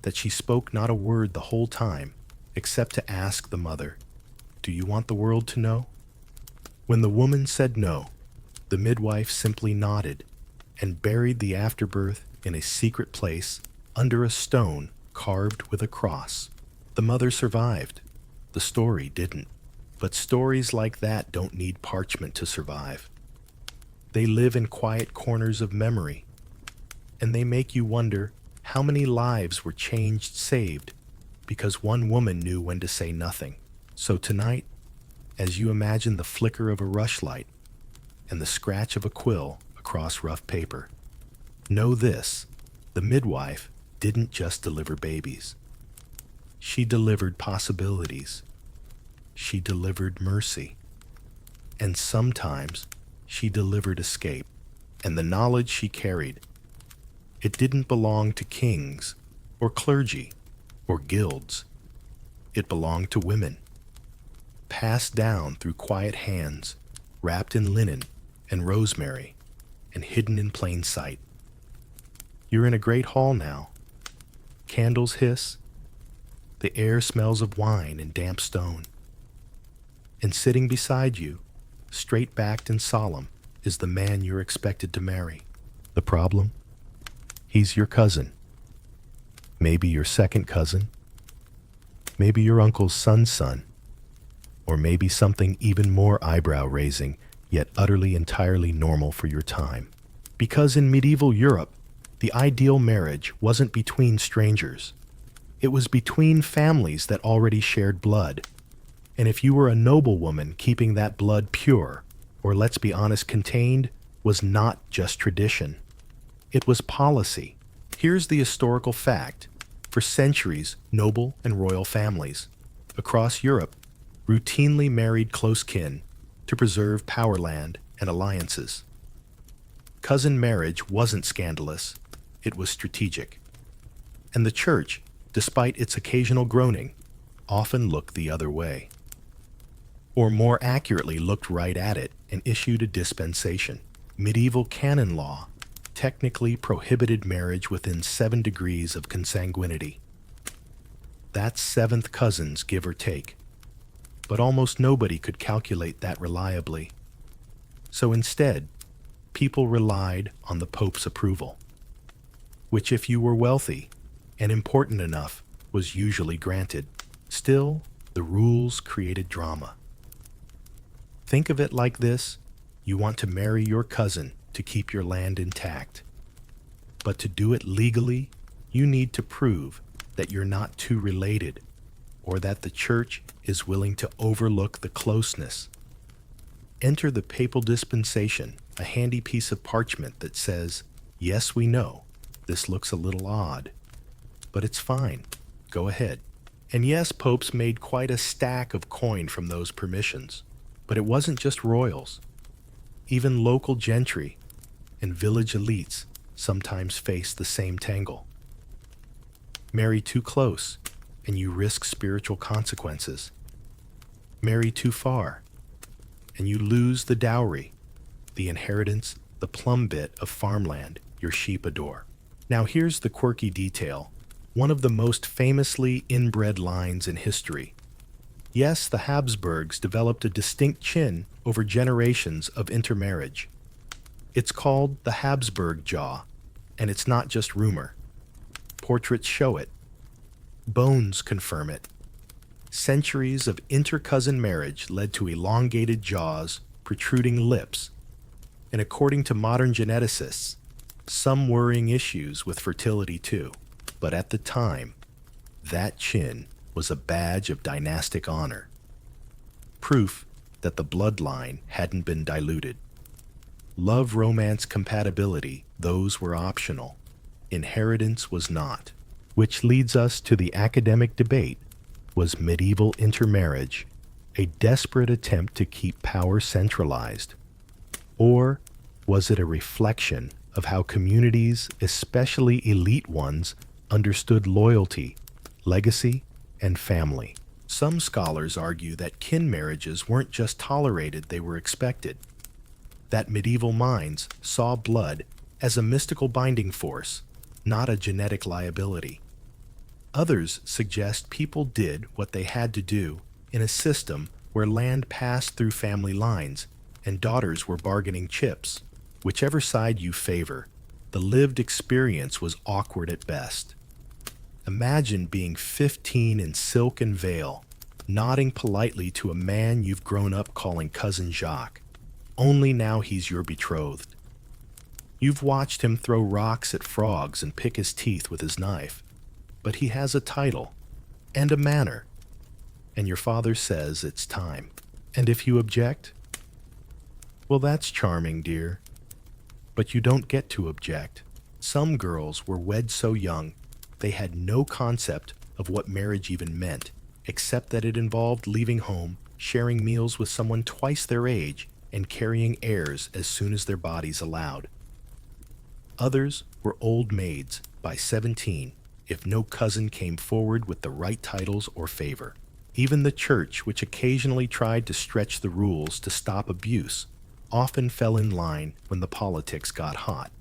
that she spoke not a word the whole time except to ask the mother, "Do you want the world to know?" When the woman said no, the midwife simply nodded and buried the afterbirth in a secret place under a stone carved with a cross. The mother survived. The story didn't. But stories like that don't need parchment to survive. They live in quiet corners of memory, and they make you wonder how many lives were changed, saved, because one woman knew when to say nothing. So tonight, as you imagine the flicker of a rushlight and the scratch of a quill across rough paper, know this: the midwife didn't just deliver babies. She delivered possibilities. She delivered mercy. And sometimes she delivered escape. And the knowledge she carried, it didn't belong to kings or clergy or guilds. It belonged to women, passed down through quiet hands, wrapped in linen and rosemary, and hidden in plain sight. You're in a great hall now. Candles hiss. The air smells of wine and damp stone. And sitting beside you, straight-backed and solemn, is the man you're expected to marry. The problem? He's your cousin. Maybe your second cousin. Maybe your uncle's son's son. Or maybe something even more eyebrow-raising, yet utterly entirely normal for your time. Because in medieval Europe, the ideal marriage wasn't between strangers. It was between families that already shared blood. And if you were a noblewoman, keeping that blood pure, or let's be honest, contained, was not just tradition. It was policy. Here's the historical fact. For centuries, noble and royal families across Europe routinely married close kin to preserve powerland and alliances. Cousin marriage wasn't scandalous, it was strategic. And the church, despite its occasional groaning, often looked the other way. Or more accurately, looked right at it and issued a dispensation. Medieval canon law technically prohibited marriage within 7 degrees of consanguinity. That's 7th cousins, give or take. But almost nobody could calculate that reliably. So instead, people relied on the Pope's approval, which, if you were wealthy and important enough, was usually granted. Still, the rules created drama. Think of it like this: you want to marry your cousin to keep your land intact. But to do it legally, you need to prove that you're not too related, or that the church is willing to overlook the closeness. Enter the papal dispensation, a handy piece of parchment that says, "Yes, we know, this looks a little odd, but it's fine, go ahead." And yes, popes made quite a stack of coin from those permissions. But it wasn't just royals. Even local gentry and village elites sometimes faced the same tangle. Marry too close, and you risk spiritual consequences. Marry too far, and you lose the dowry, the inheritance, the plum bit of farmland your sheep adore. Now here's the quirky detail, one of the most famously inbred lines in history. Yes, the Habsburgs developed a distinct chin over generations of intermarriage. It's called the Habsburg jaw, and it's not just rumor. Portraits show it. Bones confirm it. Centuries of inter-cousin marriage led to elongated jaws, protruding lips, and according to modern geneticists, some worrying issues with fertility too. But at the time, that chin was a badge of dynastic honor, proof that the bloodline hadn't been diluted. Love-romance compatibility, those were optional. Inheritance was not. Which leads us to the academic debate. Was medieval intermarriage a desperate attempt to keep power centralized? Or was it a reflection of how communities, especially elite ones, understood loyalty, legacy, and family? Some scholars argue that kin marriages weren't just tolerated, they were expected. That medieval minds saw blood as a mystical binding force, not a genetic liability. Others suggest people did what they had to do in a system where land passed through family lines and daughters were bargaining chips. Whichever side you favor, the lived experience was awkward at best. Imagine being 15 in silk and veil, nodding politely to a man you've grown up calling Cousin Jacques, only now he's your betrothed. You've watched him throw rocks at frogs and pick his teeth with his knife, but he has a title and a manner, and your father says it's time. And if you object, well, that's charming, dear, but you don't get to object. Some girls were wed so young they had no concept of what marriage even meant, except that it involved leaving home, sharing meals with someone twice their age, and carrying heirs as soon as their bodies allowed. Others were old maids by 17 if no cousin came forward with the right titles or favor. Even the church, which occasionally tried to stretch the rules to stop abuse, often fell in line when the politics got hot.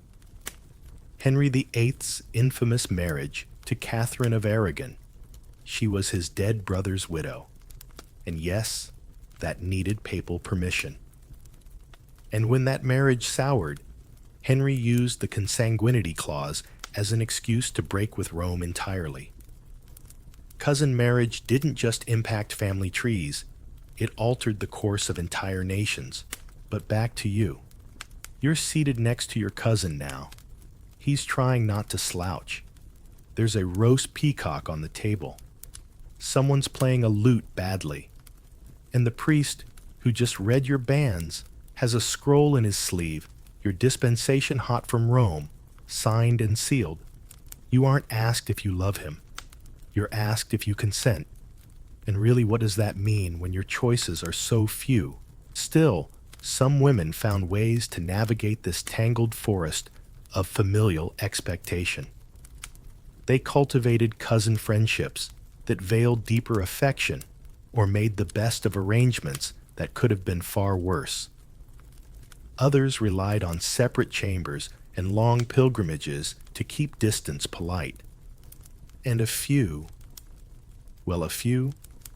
Henry VIII's infamous marriage to Catherine of Aragon. She was his dead brother's widow. And yes, that needed papal permission. And when that marriage soured, Henry used the consanguinity clause as an excuse to break with Rome entirely. Cousin marriage didn't just impact family trees, it altered the course of entire nations. But back to you. You're seated next to your cousin now. He's trying not to slouch. There's a roast peacock on the table. Someone's playing a lute badly. And the priest, who just read your bans, has a scroll in his sleeve, your dispensation hot from Rome, signed and sealed. You aren't asked if you love him. You're asked if you consent. And really, what does that mean when your choices are so few? Still, some women found ways to navigate this tangled forest of familial expectation. They cultivated cousin friendships that veiled deeper affection or made the best of arrangements that could have been far worse. Others relied on separate chambers and long pilgrimages to keep distance polite. And a few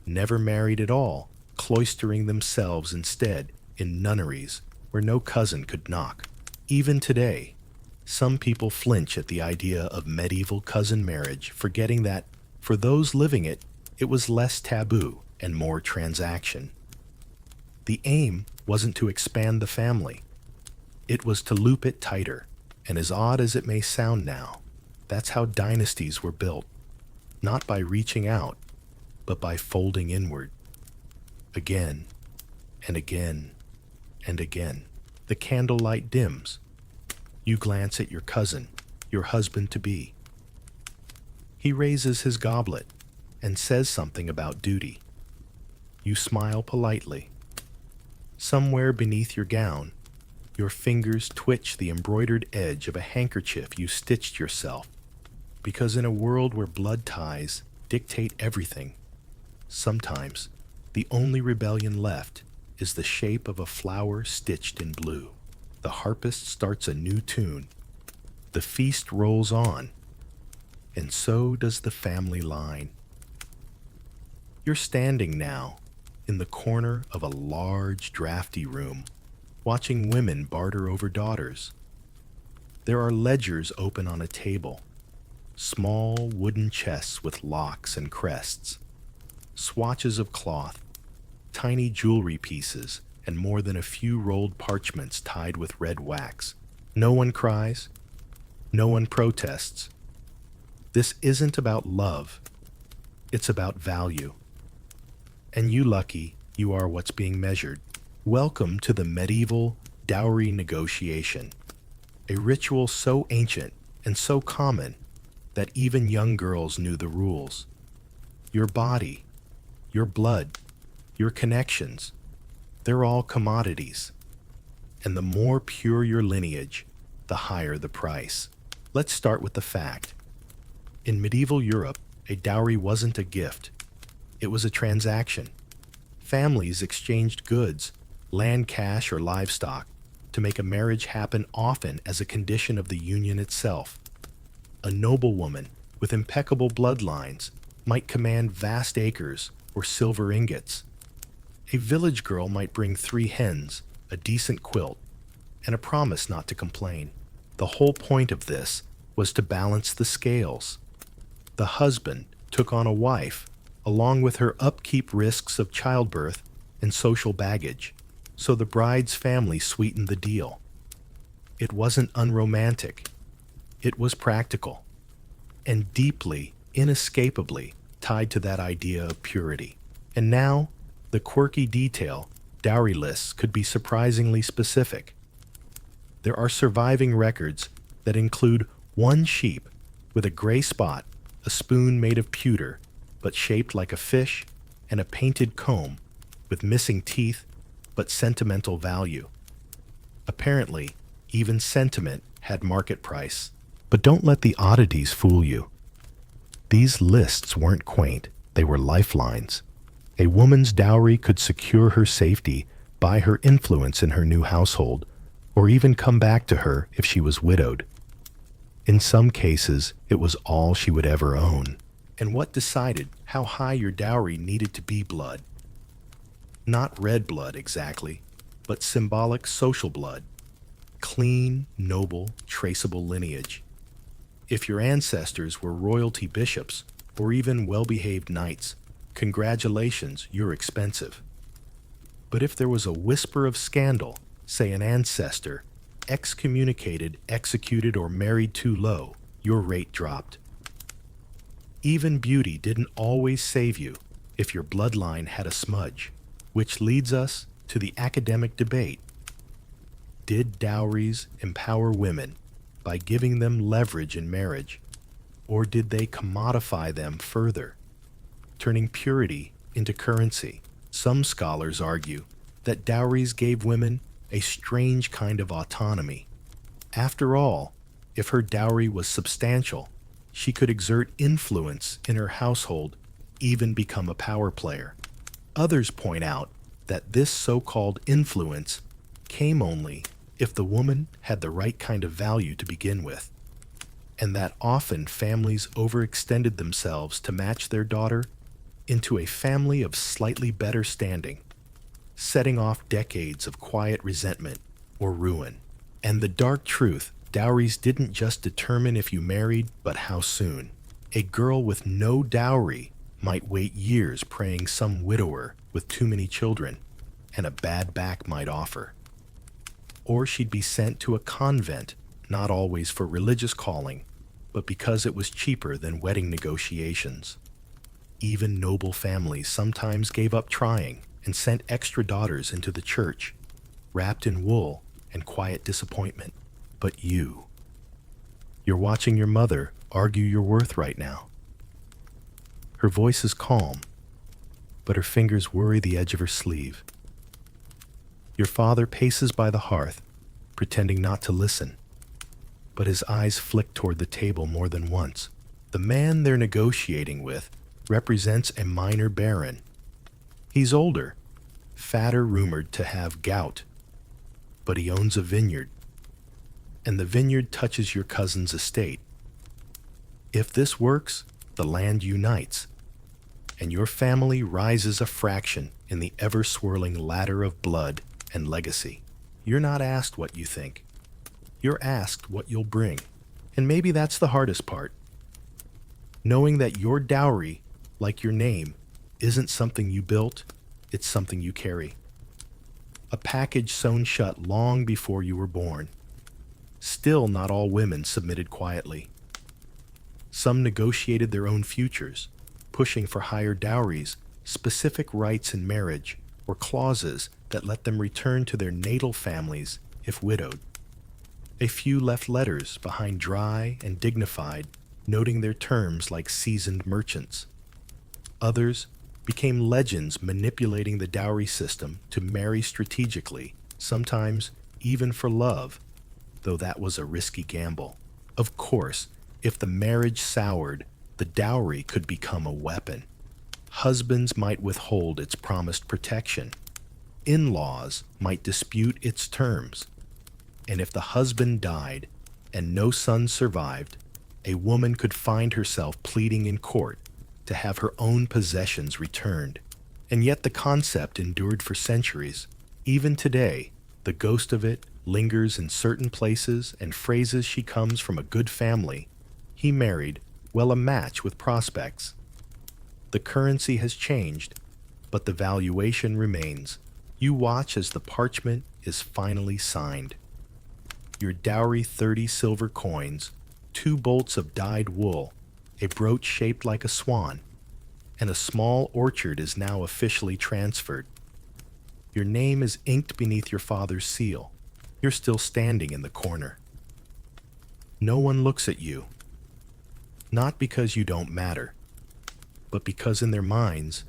never married at all, cloistering themselves instead in nunneries where no cousin could knock. Even today, some people flinch at the idea of medieval cousin marriage, forgetting that, for those living it, it was less taboo and more transaction. The aim wasn't to expand the family. It was to loop it tighter, and as odd as it may sound now, that's how dynasties were built, not by reaching out, but by folding inward. Again, and again, and again. The candlelight dims. You glance at your cousin, your husband-to-be. He raises his goblet and says something about duty. You smile politely. Somewhere beneath your gown, your fingers twitch the embroidered edge of a handkerchief you stitched yourself, because in a world where blood ties dictate everything, sometimes the only rebellion left is the shape of a flower stitched in blue. The harpist starts a new tune. The feast rolls on, and so does the family line. You're standing now in the corner of a large, drafty room, watching women barter over daughters. There are ledgers open on a table, small wooden chests with locks and crests, swatches of cloth, tiny jewelry pieces, and more than a few rolled parchments tied with red wax. No one cries. No one protests. This isn't about love. It's about value. And you lucky, you are what's being measured. Welcome to the medieval dowry negotiation, a ritual so ancient and so common that even young girls knew the rules. Your body, your blood, your connections, they're all commodities. And the more pure your lineage, the higher the price. Let's start with the fact. In medieval Europe, a dowry wasn't a gift. It was a transaction. Families exchanged goods, land, cash, or livestock, to make a marriage happen, often as a condition of the union itself. A noblewoman with impeccable bloodlines might command vast acres or silver ingots. A village girl might bring 3 hens, a decent quilt, and a promise not to complain. The whole point of this was to balance the scales. The husband took on a wife, along with her upkeep risks of childbirth and social baggage, so the bride's family sweetened the deal. It wasn't unromantic. It was practical, and deeply, inescapably tied to that idea of purity. And now, the quirky detail, dowry lists could be surprisingly specific. There are surviving records that include 1 sheep with a gray spot, a spoon made of pewter but shaped like a fish, and a painted comb with missing teeth but sentimental value. Apparently, even sentiment had market price. But don't let the oddities fool you. These lists weren't quaint, they were lifelines. A woman's dowry could secure her safety, buy her influence in her new household, or even come back to her if she was widowed. In some cases, it was all she would ever own. And what decided how high your dowry needed to be? Blood. Not red blood exactly, but symbolic social blood. Clean, noble, traceable lineage. If your ancestors were royalty bishops, or even well-behaved knights, congratulations, you're expensive. But if there was a whisper of scandal, say an ancestor excommunicated, executed, or married too low, your rate dropped. Even beauty didn't always save you if your bloodline had a smudge, which leads us to the academic debate. Did dowries empower women by giving them leverage in marriage, or did they commodify them further, turning purity into currency? Some scholars argue that dowries gave women a strange kind of autonomy. After all, if her dowry was substantial, she could exert influence in her household, even become a power player. Others point out that this so-called influence came only if the woman had the right kind of value to begin with, and that often families overextended themselves to match their daughter into a family of slightly better standing, setting off decades of quiet resentment or ruin. And the dark truth, dowries didn't just determine if you married, but how soon. A girl with no dowry might wait years praying some widower with too many children and a bad back might offer. Or she'd be sent to a convent, not always for religious calling, but because it was cheaper than wedding negotiations. Even noble families sometimes gave up trying and sent extra daughters into the church, wrapped in wool and quiet disappointment. But you're watching your mother argue your worth right now. Her voice is calm, but her fingers worry the edge of her sleeve. Your father paces by the hearth, pretending not to listen, but his eyes flick toward the table more than once. The man they're negotiating with represents a minor baron. He's older, fatter, rumored to have gout, but he owns a vineyard, and the vineyard touches your cousin's estate. If this works, the land unites, and your family rises a fraction in the ever-swirling ladder of blood and legacy. You're not asked what you think. You're asked what you'll bring. And maybe that's the hardest part. Knowing that your dowry, like your name, isn't something you built, it's something you carry. A package sewn shut long before you were born. Still, not all women submitted quietly. Some negotiated their own futures, pushing for higher dowries, specific rights in marriage, or clauses that let them return to their natal families if widowed. A few left letters behind, dry and dignified, noting their terms like seasoned merchants. Others became legends, manipulating the dowry system to marry strategically, sometimes even for love, though that was a risky gamble. Of course, if the marriage soured, the dowry could become a weapon. Husbands might withhold its promised protection. In-laws might dispute its terms. And if the husband died and no son survived, a woman could find herself pleading in court to have her own possessions returned. And yet the concept endured for centuries. Even today, the ghost of it lingers in certain places and phrases. She comes from a good family. He married, well, a match with prospects. The currency has changed, but the valuation remains. You watch as the parchment is finally signed. Your dowry: 30 silver coins, 2 bolts of dyed wool, a brooch shaped like a swan, and a small orchard is now officially transferred. Your name is inked beneath your father's seal. You're still standing in the corner. No one looks at you, not because you don't matter, but because in their minds,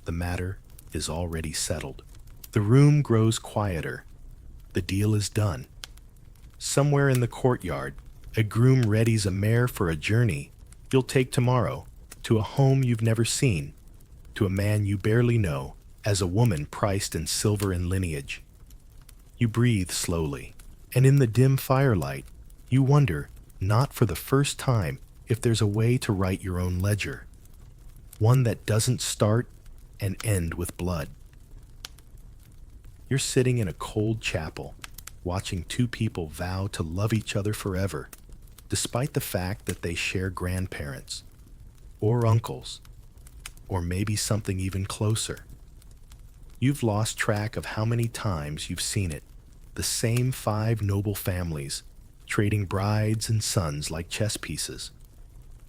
the matter is already settled. The room grows quieter. The deal is done. Somewhere in the courtyard, a groom readies a mare for a journey you'll take tomorrow, to a home you've never seen, to a man you barely know, as a woman priced in silver and lineage. You breathe slowly, and in the dim firelight, you wonder, not for the first time, if there's a way to write your own ledger, one that doesn't start and end with blood. You're sitting in a cold chapel, watching 2 people vow to love each other forever, despite the fact that they share grandparents, or uncles, or maybe something even closer. You've lost track of how many times you've seen it, the same 5 noble families, trading brides and sons like chess pieces.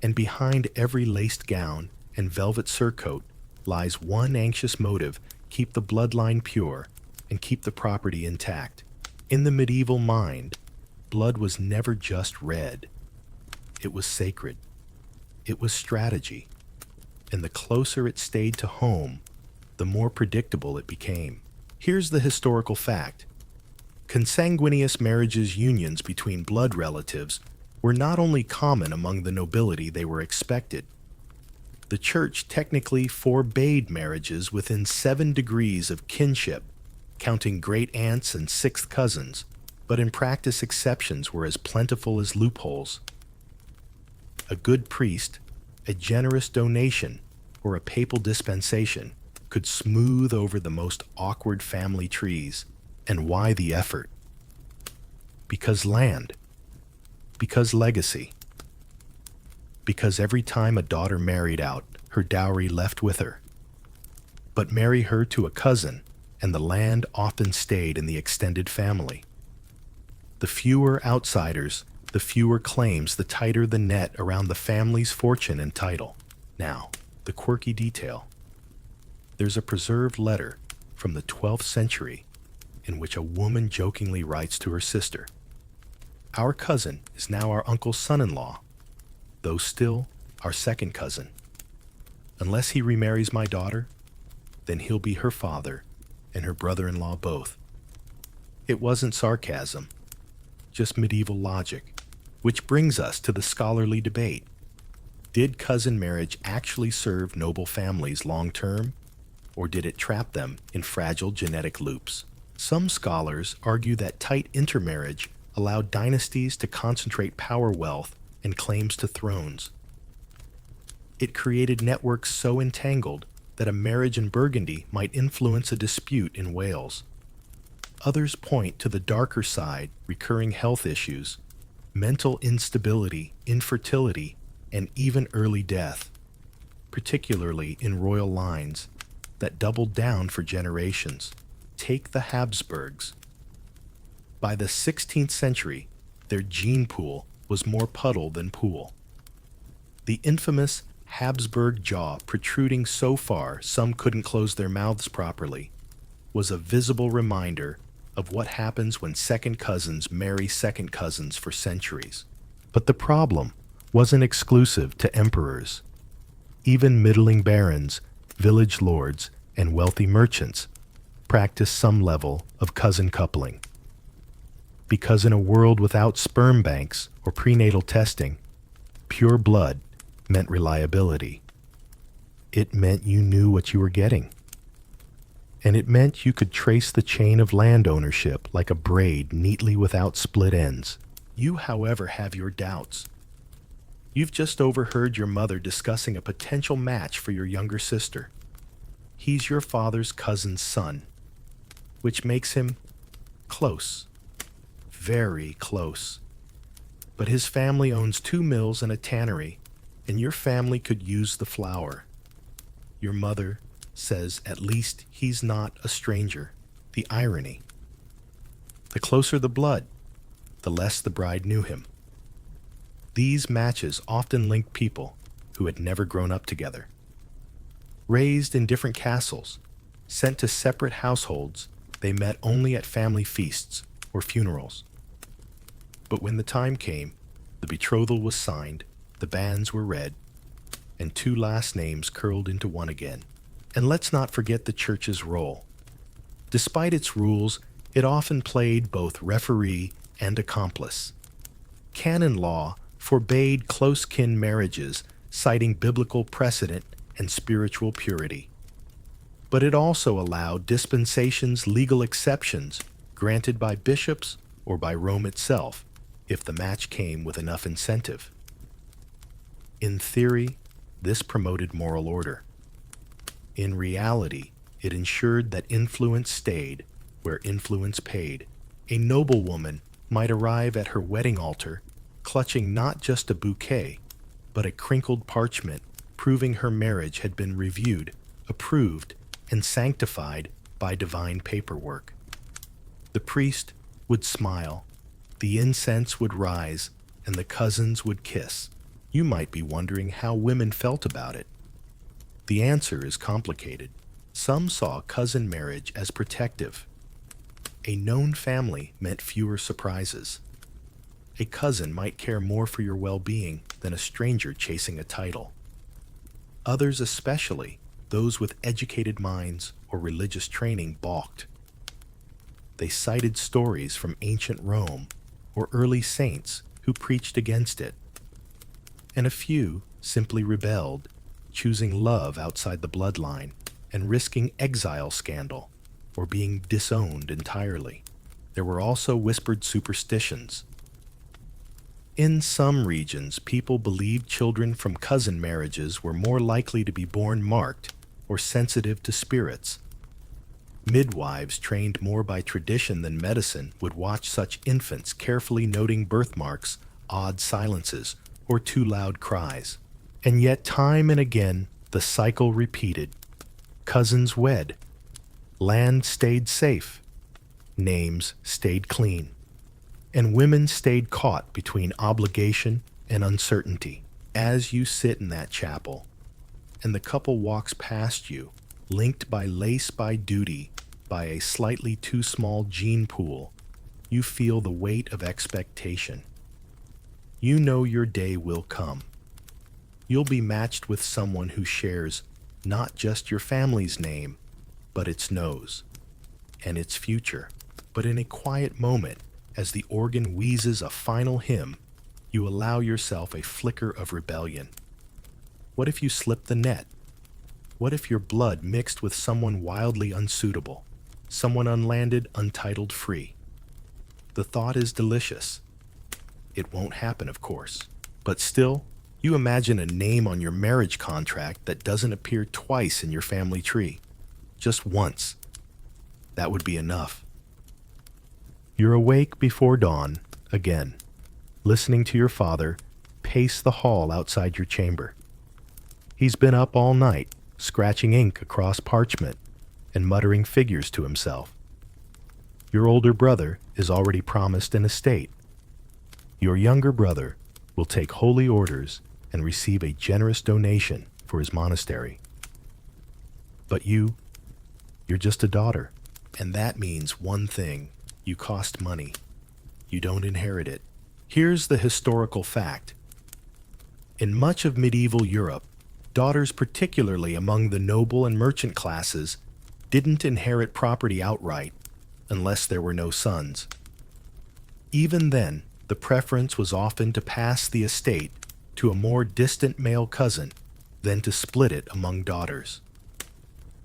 And behind every laced gown and velvet surcoat lies one anxious motive: keep the bloodline pure and keep the property intact. In the medieval mind, blood was never just red. It was sacred. It was strategy. And the closer it stayed to home, the more predictable it became. Here's the historical fact. Consanguineous marriages, unions between blood relatives, were not only common among the nobility, they were expected. The church technically forbade marriages within 7 degrees of kinship, counting great aunts and 6th cousins, but in practice exceptions were as plentiful as loopholes. A good priest, a generous donation, or a papal dispensation could smooth over the most awkward family trees. And why the effort? Because land. Because legacy. Because every time a daughter married out, her dowry left with her. But marry her to a cousin, and the land often stayed in the extended family. The fewer outsiders, the fewer claims, the tighter the net around the family's fortune and title. Now, the quirky detail. There's a preserved letter from the 12th century in which a woman jokingly writes to her sister, "Our cousin is now our uncle's son-in-law, though still our second cousin. Unless he remarries my daughter, then he'll be her father and her brother-in-law both." It wasn't sarcasm, just medieval logic, which brings us to the scholarly debate. Did cousin marriage actually serve noble families long-term, or did it trap them in fragile genetic loops? Some scholars argue that tight intermarriage allowed dynasties to concentrate power, wealth, and claims to thrones. It created networks so entangled that a marriage in Burgundy might influence a dispute in Wales. Others point to the darker side: recurring health issues, mental instability, infertility, and even early death, particularly in royal lines that doubled down for generations. Take the Habsburgs. By the 16th century, their gene pool was more puddle than pool. The infamous Habsburg jaw, protruding so far some couldn't close their mouths properly, was a visible reminder of what happens when second cousins marry second cousins for centuries. But the problem wasn't exclusive to emperors. Even middling barons, village lords, and wealthy merchants practiced some level of cousin coupling. Because in a world without sperm banks or prenatal testing, pure blood meant reliability. It meant you knew what you were getting. And it meant you could trace the chain of land ownership like a braid neatly without split ends. You, however, have your doubts. You've just overheard your mother discussing a potential match for your younger sister. He's your father's cousin's son, which makes him close, very close. But his family owns 2 mills and a tannery, and your family could use the flour. Your mother says at least he's not a stranger. The irony. The closer the blood, the less the bride knew him. These matches often linked people who had never grown up together. Raised in different castles, sent to separate households, they met only at family feasts or funerals. But when the time came, the betrothal was signed, the banns were read, and 2 last names curled into one again. And let's not forget the church's role. Despite its rules, it often played both referee and accomplice. Canon law forbade close-kin marriages, citing biblical precedent and spiritual purity. But it also allowed dispensations, legal exceptions, granted by bishops or by Rome itself, if the match came with enough incentive. In theory, this promoted moral order. In reality, it ensured that influence stayed where influence paid. A noblewoman might arrive at her wedding altar clutching not just a bouquet, but a crinkled parchment proving her marriage had been reviewed, approved, and sanctified by divine paperwork. The priest would smile, the incense would rise, and the cousins would kiss. You might be wondering how women felt about it. The answer is complicated. Some saw cousin marriage as protective. A known family meant fewer surprises. A cousin might care more for your well-being than a stranger chasing a title. Others, especially those with educated minds or religious training, balked. They cited stories from ancient Rome or early saints who preached against it. And a few simply rebelled, choosing love outside the bloodline and risking exile scandal or being disowned entirely. There were also whispered superstitions. In some regions, people believed children from cousin marriages were more likely to be born marked or sensitive to spirits. Midwives, trained more by tradition than medicine, would watch such infants, carefully noting birthmarks, odd silences, or too loud cries. And yet, time and again, the cycle repeated. Cousins wed. Land stayed safe. Names stayed clean. And women stayed caught between obligation and uncertainty. As you sit in that chapel, and the couple walks past you, linked by lace by duty, by a slightly too small gene pool, you feel the weight of expectation. You know your day will come. You'll be matched with someone who shares not just your family's name, but its nose and its future. But in a quiet moment, as the organ wheezes a final hymn, you allow yourself a flicker of rebellion. What if you slipped the net? What if your blood mixed with someone wildly unsuitable, someone unlanded, untitled, free? The thought is delicious. It won't happen, of course. But still, you imagine a name on your marriage contract that doesn't appear twice in your family tree. Just once. That would be enough. You're awake before dawn, again, listening to your father pace the hall outside your chamber. He's been up all night, scratching ink across parchment and muttering figures to himself. Your older brother is already promised an estate. Your younger brother will take holy orders and receive a generous donation for his monastery. But you're just a daughter, and that means one thing. You cost money. You don't inherit it. Here's the historical fact. In much of medieval Europe, daughters, particularly among the noble and merchant classes, didn't inherit property outright unless there were no sons. Even then, the preference was often to pass the estate to a more distant male cousin than to split it among daughters.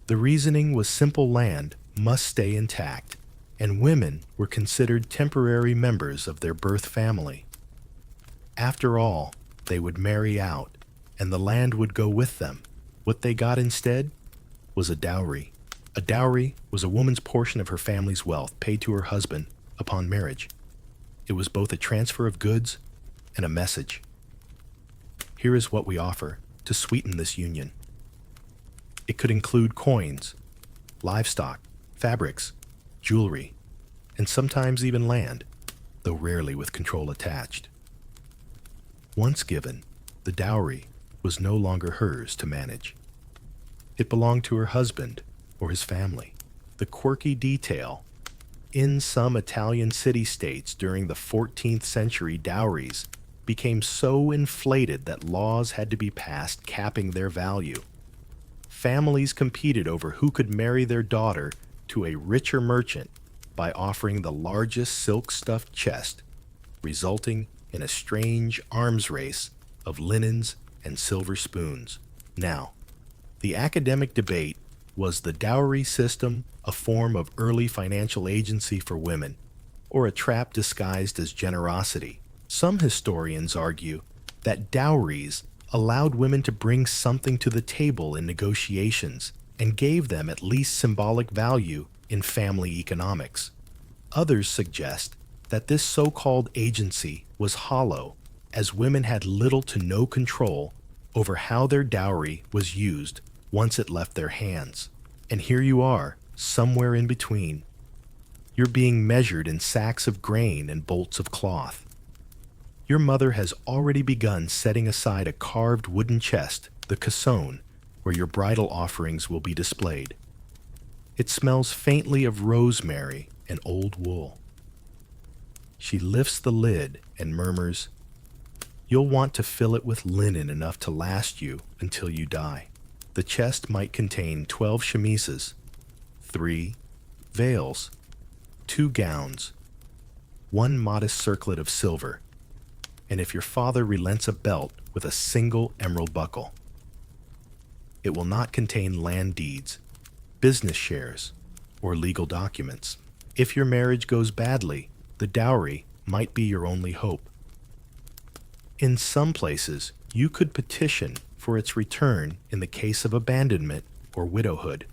The reasoning was simple: land must stay intact, and women were considered temporary members of their birth family. After all, they would marry out, and the land would go with them. What they got instead was a dowry. A dowry was a woman's portion of her family's wealth paid to her husband upon marriage. It was both a transfer of goods and a message. Here is what we offer to sweeten this union. It could include coins, livestock, fabrics, jewelry, and sometimes even land, though rarely with control attached. Once given, the dowry was no longer hers to manage. It belonged to her husband or his family. The quirky detail: in some Italian city-states during the 14th century, dowries became so inflated that laws had to be passed capping their value. Families competed over who could marry their daughter to a richer merchant by offering the largest silk-stuffed chest, resulting in a strange arms race of linens and silver spoons. Now, the academic debate: was the dowry system a form of early financial agency for women, or a trap disguised as generosity? Some historians argue that dowries allowed women to bring something to the table in negotiations and gave them at least symbolic value in family economics. Others suggest that this so-called agency was hollow, as women had little to no control over how their dowry was used once it left their hands. And here you are, somewhere in between. You're being measured in sacks of grain and bolts of cloth. Your mother has already begun setting aside a carved wooden chest, the cassone, where your bridal offerings will be displayed. It smells faintly of rosemary and old wool. She lifts the lid and murmurs, "You'll want to fill it with linen enough to last you until you die." The chest might contain 12 chemises, 3 veils, 2 gowns, 1 modest circlet of silver, and if your father relents, a belt with a single emerald buckle. It will not contain land deeds, business shares, or legal documents. If your marriage goes badly, the dowry might be your only hope. In some places, you could petition for its return in the case of abandonment or widowhood.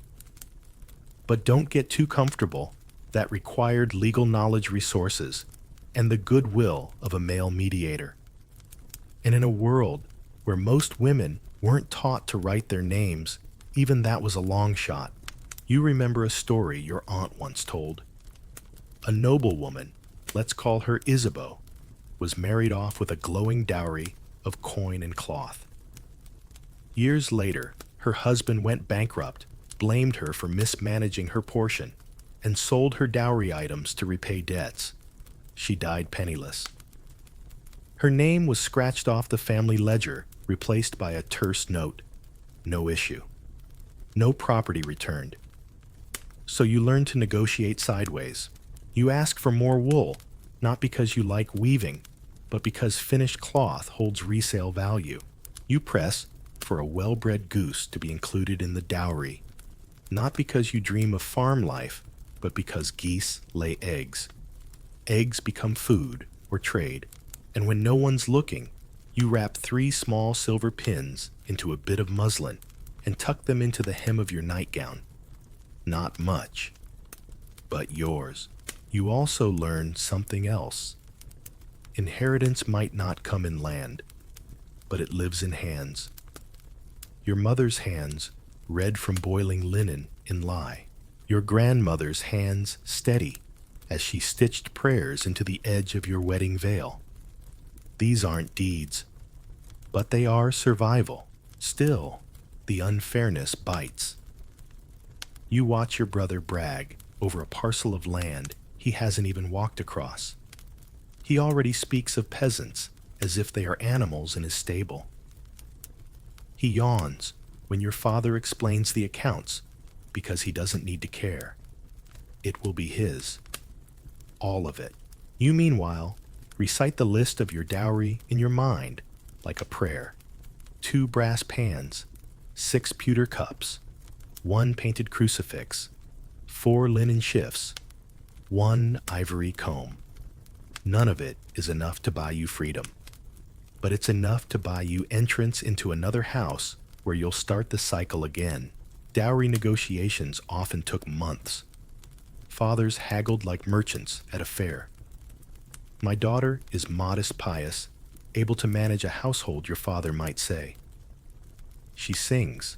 But don't get too comfortable. That required legal knowledge, resources, and the goodwill of a male mediator. And in a world where most women weren't taught to write their names, even that was a long shot. You remember a story your aunt once told. A noblewoman, let's call her Isabeau, was married off with a glowing dowry of coin and cloth. Years later, her husband went bankrupt, blamed her for mismanaging her portion, and sold her dowry items to repay debts. She died penniless. Her name was scratched off the family ledger, replaced by a terse note. No issue. No property returned. So you learn to negotiate sideways. You ask for more wool, not because you like weaving, but because finished cloth holds resale value. You press for a well-bred goose to be included in the dowry, not because you dream of farm life, but because geese lay eggs. Eggs become food or trade, and when no one's looking, you wrap 3 small silver pins into a bit of muslin and tuck them into the hem of your nightgown. Not much, but yours. You also learn something else. Inheritance might not come in land, but it lives in hands. Your mother's hands, red from boiling linen in lye. Your grandmother's hands steady as she stitched prayers into the edge of your wedding veil. These aren't deeds, but they are survival. Still, the unfairness bites. You watch your brother brag over a parcel of land he hasn't even walked across. He already speaks of peasants as if they are animals in his stable. He yawns when your father explains the accounts because he doesn't need to care. It will be his. All of it. You, meanwhile, recite the list of your dowry in your mind like a prayer. 2 brass pans, 6 pewter cups, 1 painted crucifix, 4 linen shifts, 1 ivory comb. None of it is enough to buy you freedom, but it's enough to buy you entrance into another house where you'll start the cycle again. Dowry negotiations often took months. Fathers haggled like merchants at a fair. My daughter is modest, pious, able to manage a household, your father might say. She sings.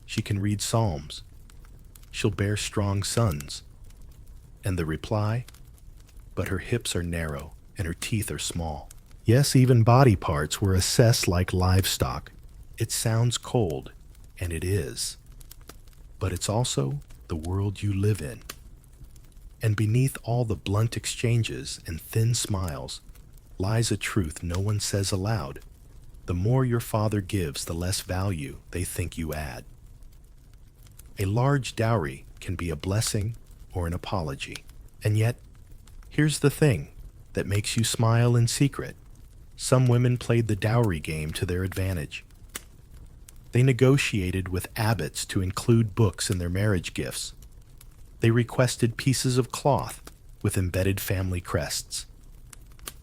She can read psalms. She'll bear strong sons. And the reply? But her hips are narrow and her teeth are small. Yes, even body parts were assessed like livestock. It sounds cold, and it is. But it's also the world you live in. And beneath all the blunt exchanges and thin smiles lies a truth no one says aloud. The more your father gives, the less value they think you add. A large dowry can be a blessing or an apology. And yet, here's the thing that makes you smile in secret. Some women played the dowry game to their advantage. They negotiated with abbots to include books in their marriage gifts. They requested pieces of cloth with embedded family crests.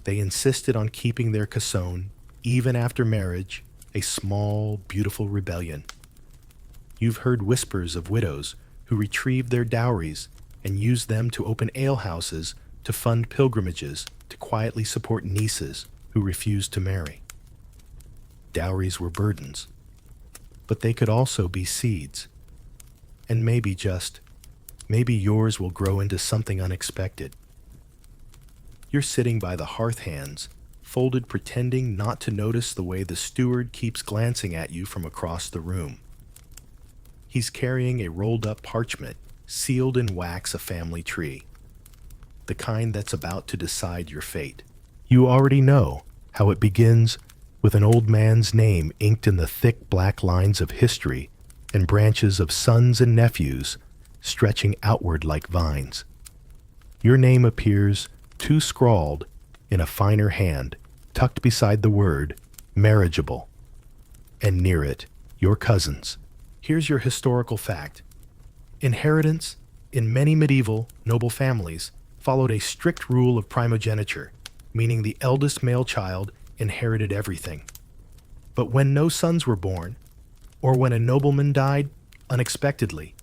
They insisted on keeping their cassone, even after marriage, a small, beautiful rebellion. You've heard whispers of widows who retrieved their dowries and used them to open alehouses to fund pilgrimages to quietly support nieces who refused to marry. Dowries were burdens, but they could also be seeds, and maybe just Maybe yours will grow into something unexpected. You're sitting by the hearth hands, folded, pretending not to notice the way the steward keeps glancing at you from across the room. He's carrying a rolled-up parchment, sealed in wax, a family tree, the kind that's about to decide your fate. You already know how it begins with an old man's name inked in the thick black lines of history and branches of sons and nephews stretching outward like vines. Your name appears too scrawled in a finer hand, tucked beside the word marriageable, and near it, your cousins. Here's your historical fact. Inheritance in many medieval noble families followed a strict rule of primogeniture, meaning the eldest male child inherited everything. But when no sons were born, or when a nobleman died unexpectedly,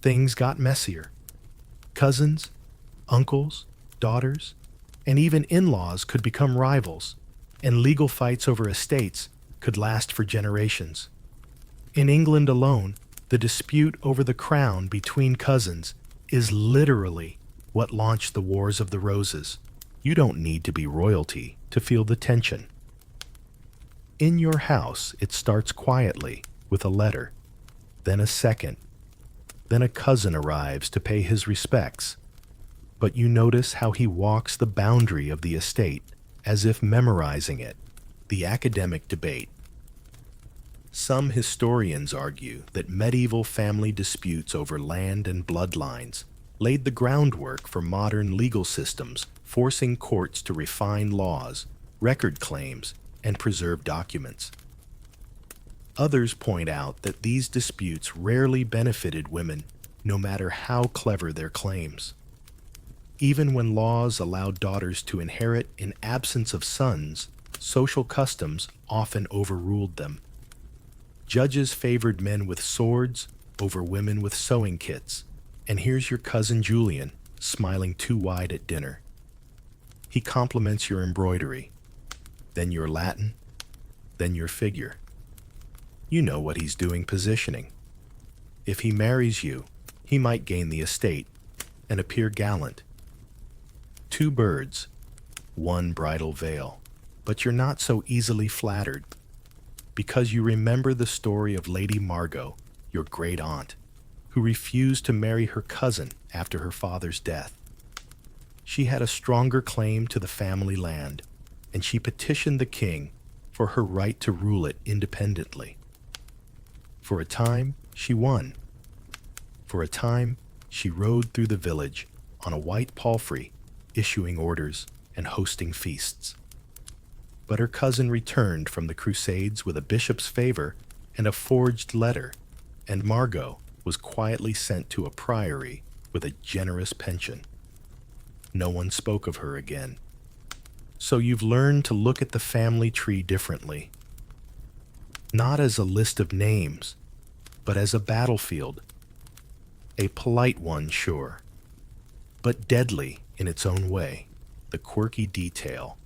things got messier. Cousins, uncles, daughters, and even in-laws could become rivals, and legal fights over estates could last for generations. In England alone, the dispute over the crown between cousins is literally what launched the Wars of the Roses. You don't need to be royalty to feel the tension. In your house, it starts quietly with a letter, then a second, then a cousin arrives to pay his respects. But you notice how he walks the boundary of the estate as if memorizing it. The academic debate. Some historians argue that medieval family disputes over land and bloodlines laid the groundwork for modern legal systems, forcing courts to refine laws, record claims, and preserve documents. Others point out that these disputes rarely benefited women, no matter how clever their claims. Even when laws allowed daughters to inherit in absence of sons, social customs often overruled them. Judges favored men with swords over women with sewing kits. And here's your cousin Julian, smiling too wide at dinner. He compliments your embroidery, then your Latin, then your figure. You know what he's doing positioning. If he marries you, he might gain the estate and appear gallant. Two birds, one bridal veil. But you're not so easily flattered, because you remember the story of Lady Margot, your great aunt, who refused to marry her cousin after her father's death. She had a stronger claim to the family land, and she petitioned the king for her right to rule it independently. For a time, she won. For a time, she rode through the village on a white palfrey, issuing orders and hosting feasts. But her cousin returned from the Crusades with a bishop's favor and a forged letter, and Margot was quietly sent to a priory with a generous pension. No one spoke of her again. So you've learned to look at the family tree differently. Not as a list of names, but as a battlefield. A polite one, sure, but deadly in its own way. The quirky detail.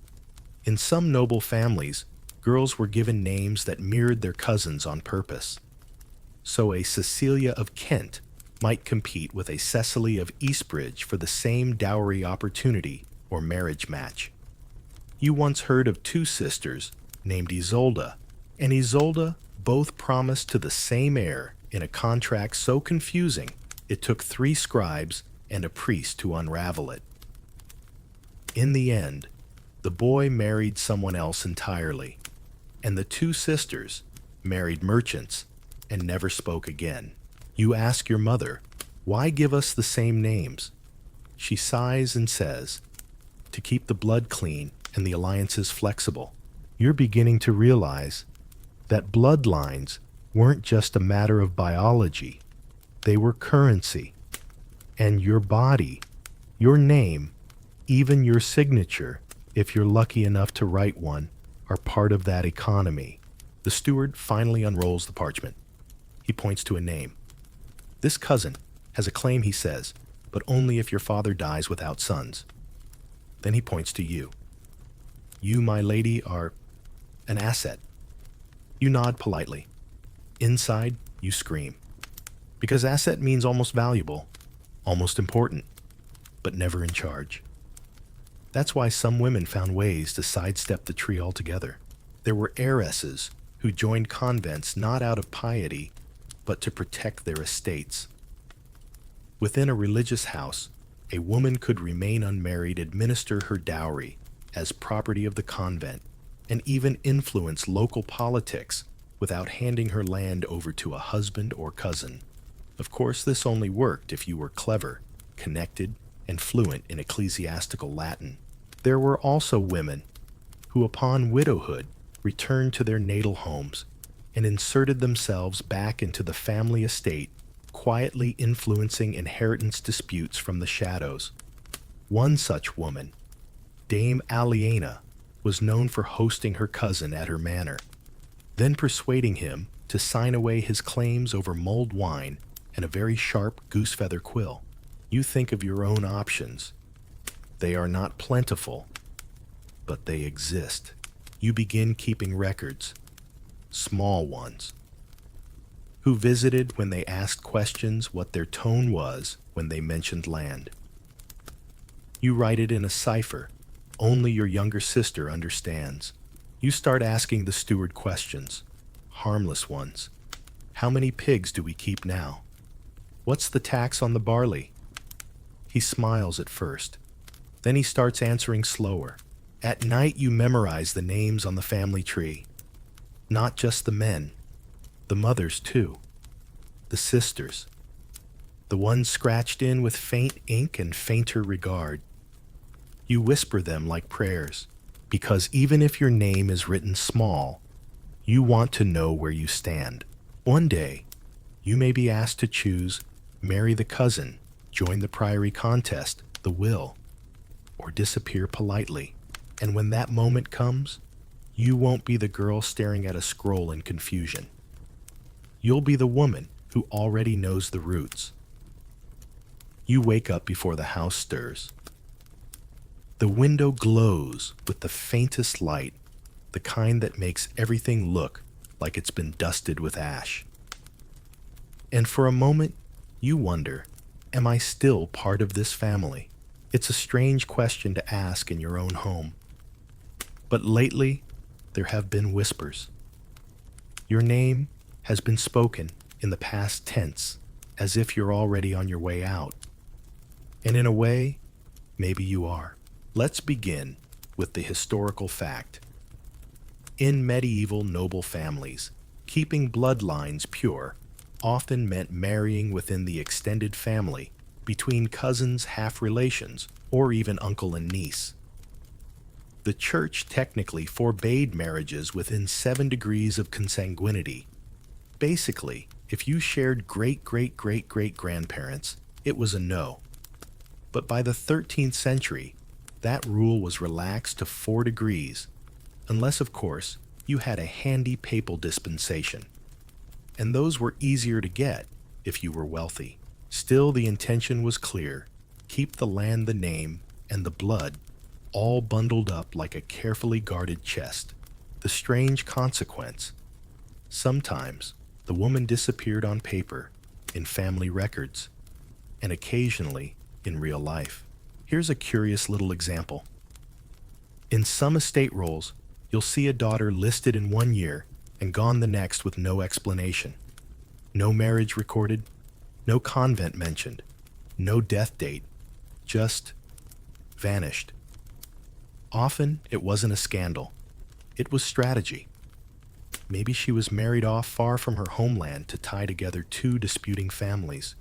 In some noble families, girls were given names that mirrored their cousins on purpose. So a Cecilia of Kent might compete with a Cecily of Eastbridge for the same dowry opportunity or marriage match. You once heard of two sisters named Isolde and Isolde, both promised to the same heir in a contract so confusing it took 3 scribes and a priest to unravel it. In the end, the boy married someone else entirely, and the 2 sisters married merchants and never spoke again. You ask your mother, why give us the same names? She sighs and says, to keep the blood clean and the alliances flexible. You're beginning to realize that bloodlines weren't just a matter of biology, they were currency. And your body, your name, even your signature, if you're lucky enough to write one, are part of that economy. The steward finally unrolls the parchment. He points to a name. This cousin has a claim, he says, but only if your father dies without sons. Then he points to you. You, my lady, are an asset. You nod politely. Inside, you scream. Because asset means almost valuable, almost important, but never in charge. That's why some women found ways to sidestep the tree altogether. There were heiresses who joined convents not out of piety, but to protect their estates. Within a religious house, a woman could remain unmarried, administer her dowry as property of the convent, and even influence local politics without handing her land over to a husband or cousin. Of course, this only worked if you were clever, connected, and fluent in ecclesiastical Latin. There were also women who, upon widowhood, returned to their natal homes and inserted themselves back into the family estate, quietly influencing inheritance disputes from the shadows. One such woman, Dame Aliena, was known for hosting her cousin at her manor, then persuading him to sign away his claims over mulled wine and a very sharp goosefeather quill. You think of your own options. They are not plentiful, but they exist. You begin keeping records, small ones. Who visited when they asked questions, what their tone was when they mentioned land. You write it in a cipher. Only your younger sister understands. You start asking the steward questions, harmless ones. How many pigs do we keep now? What's the tax on the barley? He smiles at first. Then he starts answering slower. At night you memorize the names on the family tree. Not just the men, the mothers too. The sisters. The ones scratched in with faint ink and fainter regard. You whisper them like prayers, because even if your name is written small, you want to know where you stand. One day, you may be asked to choose marry the cousin, join the priory contest, the will, or disappear politely. And when that moment comes, you won't be the girl staring at a scroll in confusion. You'll be the woman who already knows the roots. You wake up before the house stirs. The window glows with the faintest light, the kind that makes everything look like it's been dusted with ash. And for a moment, you wonder, am I still part of this family? It's a strange question to ask in your own home. But lately, there have been whispers. Your name has been spoken in the past tense, as if you're already on your way out. And in a way, maybe you are. Let's begin with the historical fact. In medieval noble families, keeping bloodlines pure often meant marrying within the extended family, between cousins, half-relations, or even uncle and niece. The church technically forbade marriages within 7 degrees of consanguinity. Basically, if you shared great-great-great-great-grandparents, it was a no. But by the 13th century, that rule was relaxed to 4 degrees, unless, of course, you had a handy papal dispensation. And those were easier to get if you were wealthy. Still, the intention was clear. Keep the land, the name, and the blood all bundled up like a carefully guarded chest. The strange consequence. Sometimes, the woman disappeared on paper, in family records, and occasionally in real life. Here's a curious little example. In some estate rolls, you'll see a daughter listed in one year and gone the next with no explanation. No marriage recorded, no convent mentioned, no death date, just vanished. Often, it wasn't a scandal. It was strategy. Maybe she was married off far from her homeland to tie together 2 disputing families.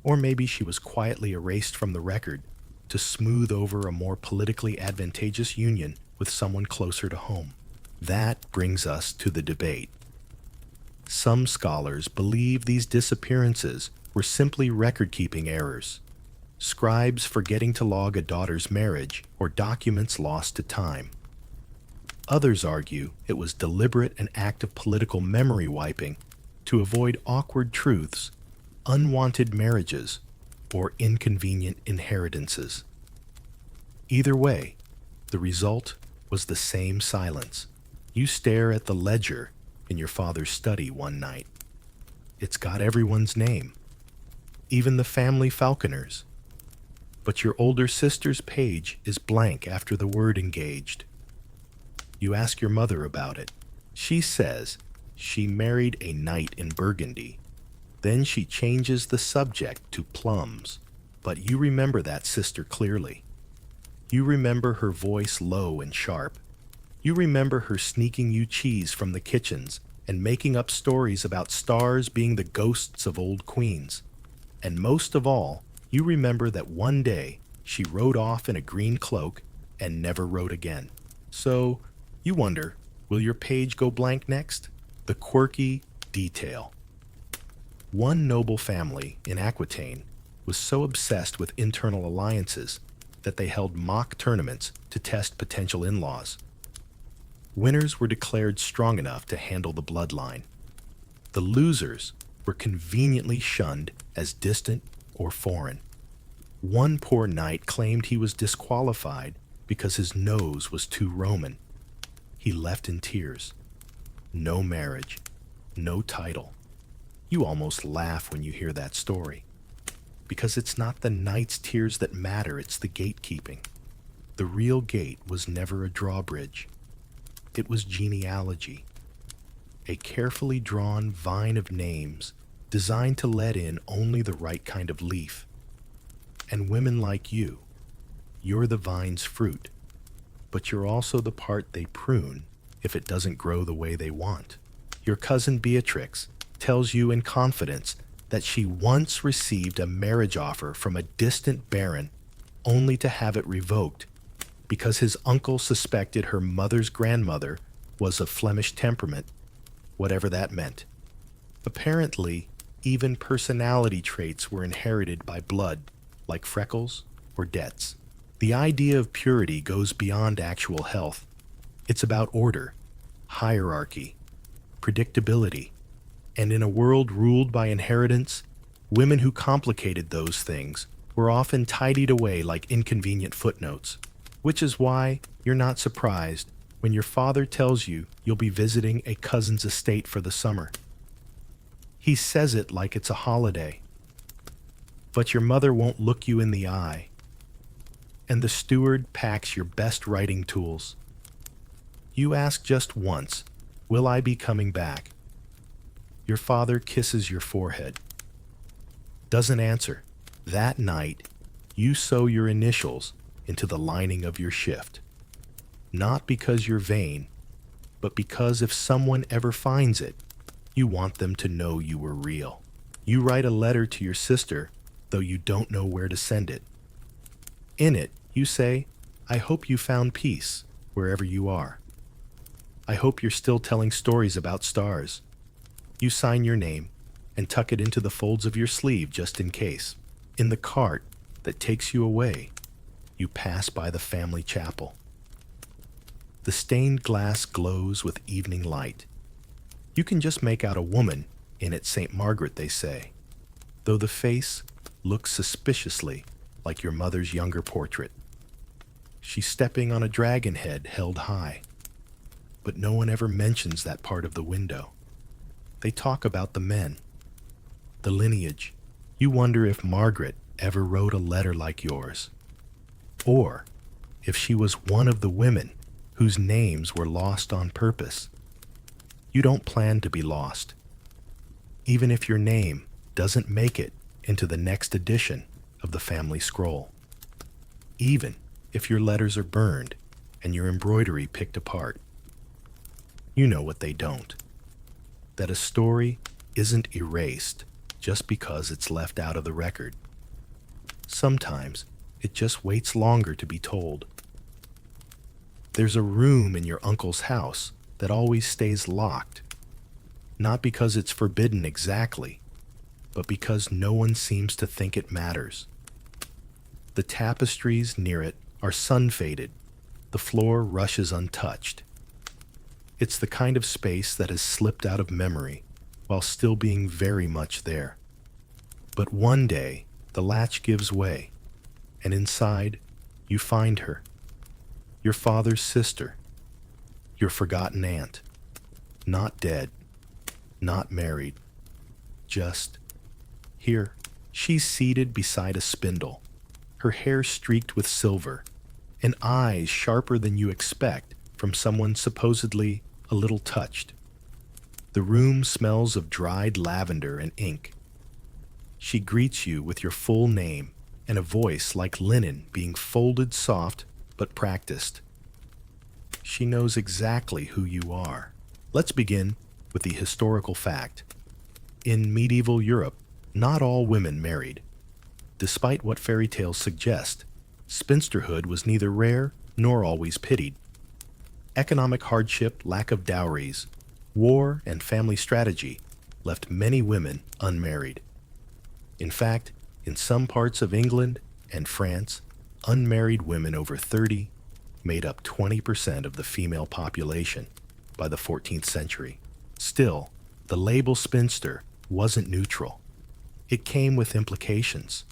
Or maybe she was quietly erased from the record to smooth over a more politically advantageous union with someone closer to home. That brings us to the debate. Some scholars believe these disappearances were simply record-keeping errors, scribes forgetting to log a daughter's marriage or documents lost to time. Others argue it was deliberate an act of political memory wiping to avoid awkward truths, unwanted marriages, or inconvenient inheritances. Either way, the result was the same silence. You stare at the ledger in your father's study one night. It's got everyone's name. even the family falconers. But your older sister's page is blank after the word engaged. You ask your mother about it. She says she married a knight in Burgundy. Then she changes the subject to plums. But you remember that sister clearly. You remember her voice low and sharp. You remember her sneaking you cheese from the kitchens and making up stories about stars being the ghosts of old queens. And most of all, you remember that one day she rode off in a green cloak and never wrote again. So, you wonder, will your page go blank next? The quirky detail. One noble family in Aquitaine was so obsessed with internal alliances that they held mock tournaments to test potential in-laws. Winners were declared strong enough to handle the bloodline. The losers were conveniently shunned as distant or foreign. One poor knight claimed he was disqualified because his nose was too Roman. He left in tears. No marriage, no title. You almost laugh when you hear that story. Because it's not the knight's tears that matter, it's the gatekeeping. The real gate was never a drawbridge. It was genealogy. A carefully drawn vine of names designed to let in only the right kind of leaf. And women like you, you're the vine's fruit, but you're also the part they prune if it doesn't grow the way they want. Your cousin Beatrix tells you in confidence that she once received a marriage offer from a distant baron only to have it revoked because his uncle suspected her mother's grandmother was of Flemish temperament, whatever that meant. Apparently, even personality traits were inherited by blood, like freckles or debts. The idea of purity goes beyond actual health. It's about order, hierarchy, predictability. And in a world ruled by inheritance, women who complicated those things were often tidied away like inconvenient footnotes, which is why you're not surprised when your father tells you you'll be visiting a cousin's estate for the summer. He says it like it's a holiday, but your mother won't look you in the eye, and the steward packs your best writing tools. You ask just once, "Will I be coming back?" Your father kisses your forehead. Doesn't answer. That night, you sew your initials into the lining of your shift. Not because you're vain, but because if someone ever finds it, you want them to know you were real. You write a letter to your sister, though you don't know where to send it. In it, you say, "I hope you found peace wherever you are. I hope you're still telling stories about stars." You sign your name and tuck it into the folds of your sleeve just in case. In the cart that takes you away, you pass by the family chapel. The stained glass glows with evening light. You can just make out a woman in it, St. Margaret, they say, though the face looks suspiciously like your mother's younger portrait. She's stepping on a dragon head held high, but no one ever mentions that part of the window. They talk about the men, the lineage. You wonder if Margaret ever wrote a letter like yours, or if she was one of the women whose names were lost on purpose. You don't plan to be lost, even if your name doesn't make it into the next edition of the family scroll, even if your letters are burned and your embroidery picked apart. You know what they don't. That a story isn't erased just because it's left out of the record. Sometimes it just waits longer to be told. There's a room in your uncle's house that always stays locked, not because it's forbidden exactly, but because no one seems to think it matters. The tapestries near it are sun-faded. The floor rushes untouched. It's the kind of space that has slipped out of memory while still being very much there. But one day, the latch gives way, and inside, you find her, your father's sister, your forgotten aunt, not dead, not married, just here, She's seated beside a spindle, her hair streaked with silver, and eyes sharper than you expect from someone supposedly a little touched. The room smells of dried lavender and ink. She greets you with your full name and a voice like linen being folded soft but practiced. She knows exactly who you are. Let's begin with the historical fact. In medieval Europe, not all women married. Despite what fairy tales suggest, spinsterhood was neither rare nor always pitied. Economic hardship, lack of dowries, war, and family strategy left many women unmarried. In fact, in some parts of England and France, unmarried women over 30 made up 20% of the female population by the 14th century. Still, the label spinster wasn't neutral. It came with implications.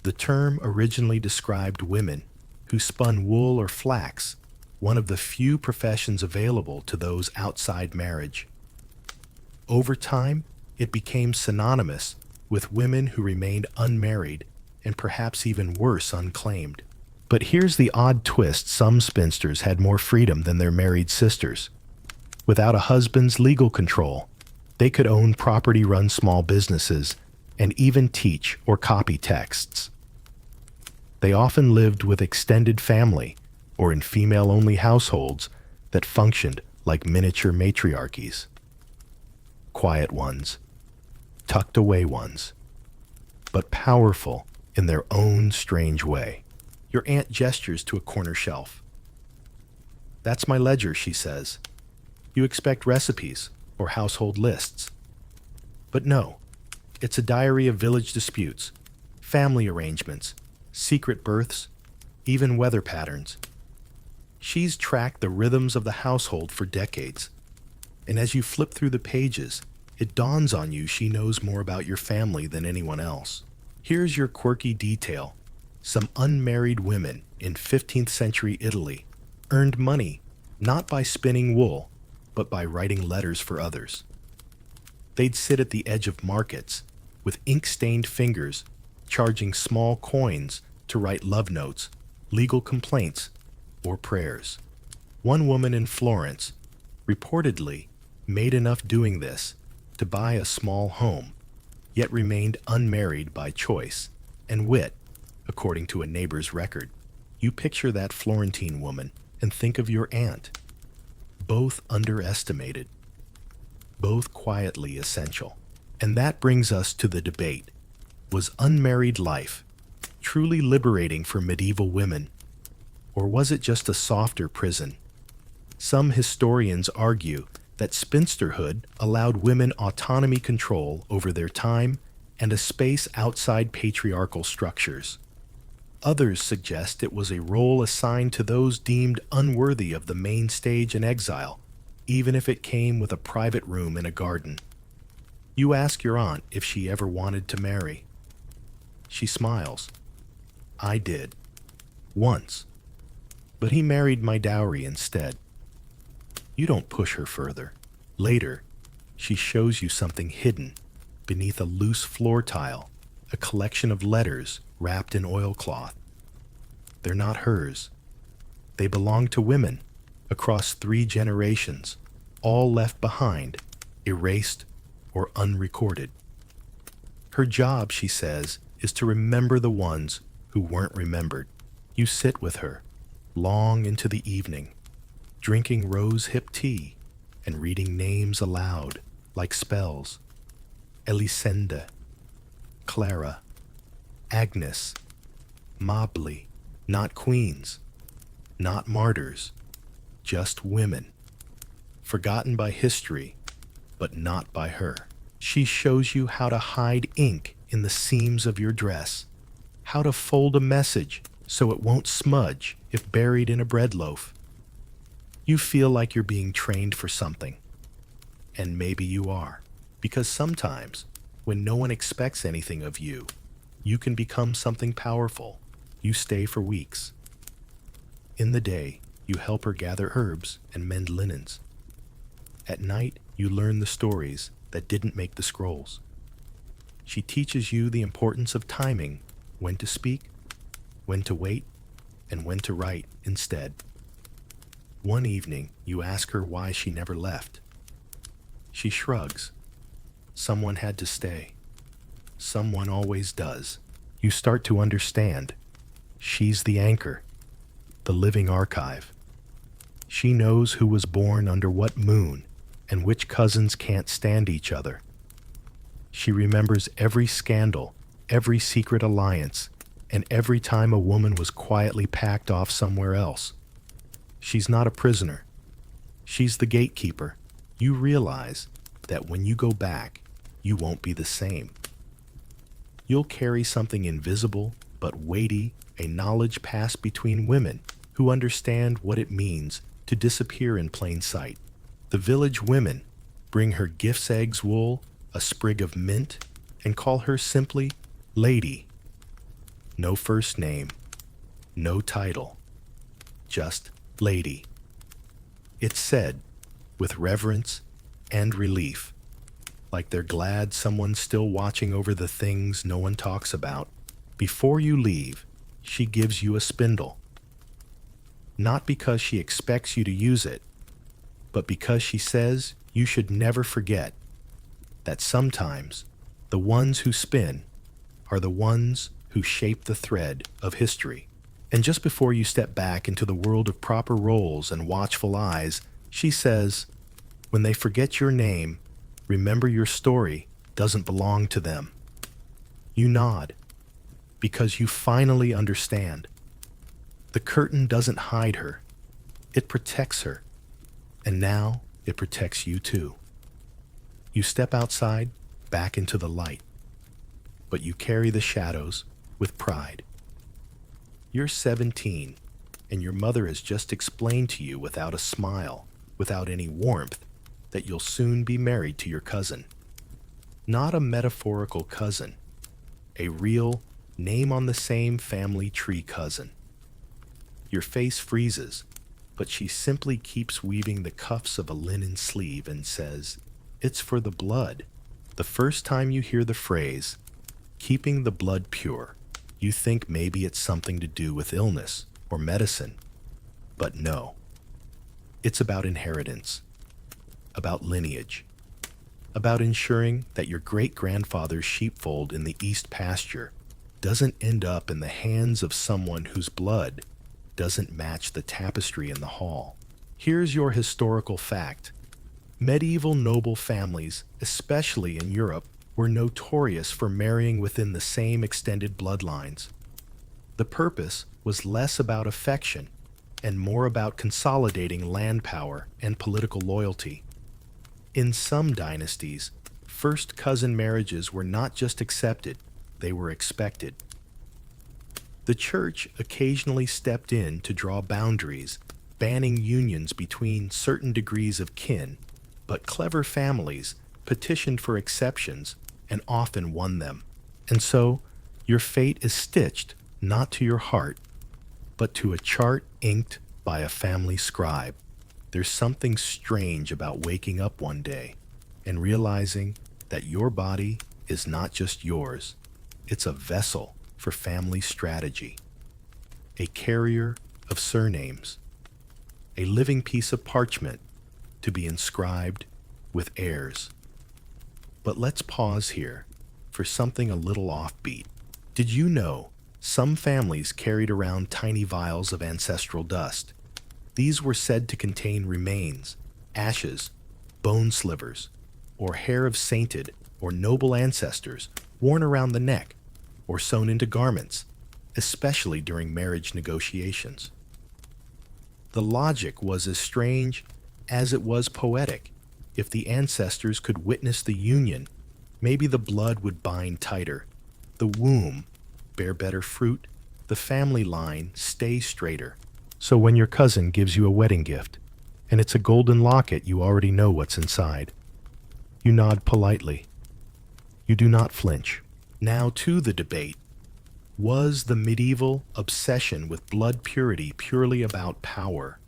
The term originally described women who spun wool or flax, one of the few professions available to those outside marriage. Over time, it became synonymous with women who remained unmarried and perhaps even worse, unclaimed. But here's the odd twist: some spinsters had more freedom than their married sisters. Without a husband's legal control, they could own property, run small businesses, and even teach or copy texts. They often lived with extended family or in female-only households that functioned like miniature matriarchies. Quiet ones, tucked away ones, but powerful in their own strange way. Your aunt gestures to a corner shelf. "That's my ledger," she says. "You expect recipes or household lists. But no, it's a diary of village disputes, family arrangements, secret births, even weather patterns. She's tracked the rhythms of the household for decades, and as you flip through the pages, it dawns on you she knows more about your family than anyone else. Here's your quirky detail. Some unmarried women in 15th century Italy earned money not by spinning wool, but by writing letters for others. They'd sit at the edge of markets with ink-stained fingers, charging small coins to write love notes, legal complaints, or prayers. One woman in Florence reportedly made enough doing this to buy a small home, yet remained unmarried by choice and wit, according to a neighbor's record. You picture that Florentine woman and think of your aunt. Both underestimated, both quietly essential. And that brings us to the debate. Was unmarried life truly liberating for medieval women, or was it just a softer prison? Some historians argue that spinsterhood allowed women autonomy, control over their time, and a space outside patriarchal structures. Others suggest it was a role assigned to those deemed unworthy of the main stage in exile, even if it came with a private room in a garden. You ask your aunt if she ever wanted to marry. She smiles. "I did. Once. But he married my dowry instead." You don't push her further. Later, she shows you something hidden beneath a loose floor tile, a collection of letters wrapped in oilcloth. They're not hers. They belong to women across 3 generations, all left behind, erased or unrecorded. Her job, she says, is to remember the ones who weren't remembered. You sit with her long into the evening, drinking rose-hip tea and reading names aloud like spells. Elisenda, Clara, Agnes, Mobley, not queens, not martyrs, just women. Forgotten by history, but not by her. She shows you how to hide ink in the seams of your dress, how to fold a message so it won't smudge if buried in a bread loaf. You feel like you're being trained for something. And maybe you are, because sometimes, when no one expects anything of you, you can become something powerful. You stay for weeks. In the day, you help her gather herbs and mend linens. At night, you learn the stories that didn't make the scrolls. She teaches you the importance of timing, when to speak, when to wait, and when to write instead. One evening, you ask her why she never left. She shrugs. Someone had to stay. Someone always does. You start to understand. She's the anchor, the living archive. She knows who was born under what moon and which cousins can't stand each other. She remembers every scandal, every secret alliance, and every time a woman was quietly packed off somewhere else. She's not a prisoner. She's the gatekeeper. You realize that when you go back, you won't be the same. You'll carry something invisible but weighty, a knowledge passed between women who understand what it means to disappear in plain sight. The village women bring her gifts, eggs, wool, a sprig of mint, and call her simply Lady. No first name, no title, just Lady. It's said with reverence and relief, like they're glad someone's still watching over the things no one talks about. Before you leave, she gives you a spindle. Not because she expects you to use it, but because she says you should never forget that sometimes the ones who spin are the ones who shape the thread of history. And just before you step back into the world of proper roles and watchful eyes, she says, when they forget your name, remember your story doesn't belong to them. You nod, because you finally understand. The curtain doesn't hide her, it protects her, and now it protects you too. You step outside, back into the light, but you carry the shadows with pride. You're 17, and your mother has just explained to you without a smile, without any warmth, that you'll soon be married to your cousin. Not a metaphorical cousin, a real, name-on-the-same-family tree cousin. Your face freezes, but she simply keeps weaving the cuffs of a linen sleeve and says, "It's for the blood." The first time you hear the phrase, "keeping the blood pure," you think maybe it's something to do with illness or medicine. But no. It's about inheritance, about lineage, about ensuring that your great-grandfather's sheepfold in the east pasture doesn't end up in the hands of someone whose blood doesn't match the tapestry in the hall. Here's your historical fact. Medieval noble families, especially in Europe, were notorious for marrying within the same extended bloodlines. The purpose was less about affection and more about consolidating land power and political loyalty. In some dynasties, first cousin marriages were not just accepted, they were expected. The church occasionally stepped in to draw boundaries, banning unions between certain degrees of kin, but clever families petitioned for exceptions and often won them. And so, your fate is stitched not to your heart, but to a chart inked by a family scribe. There's something strange about waking up one day and realizing that your body is not just yours, it's a vessel for family strategy, a carrier of surnames, a living piece of parchment to be inscribed with heirs. But let's pause here for something a little offbeat. Did you know some families carried around tiny vials of ancestral dust? These were said to contain remains, ashes, bone slivers, or hair of sainted or noble ancestors worn around the neck or sewn into garments, especially during marriage negotiations. The logic was as strange as it was poetic. If the ancestors could witness the union, maybe the blood would bind tighter, the womb bear better fruit, the family line stay straighter. So when your cousin gives you a wedding gift, and it's a golden locket, you already know what's inside. You nod politely. You do not flinch. Now to the debate. Was the medieval obsession with blood purity purely about power?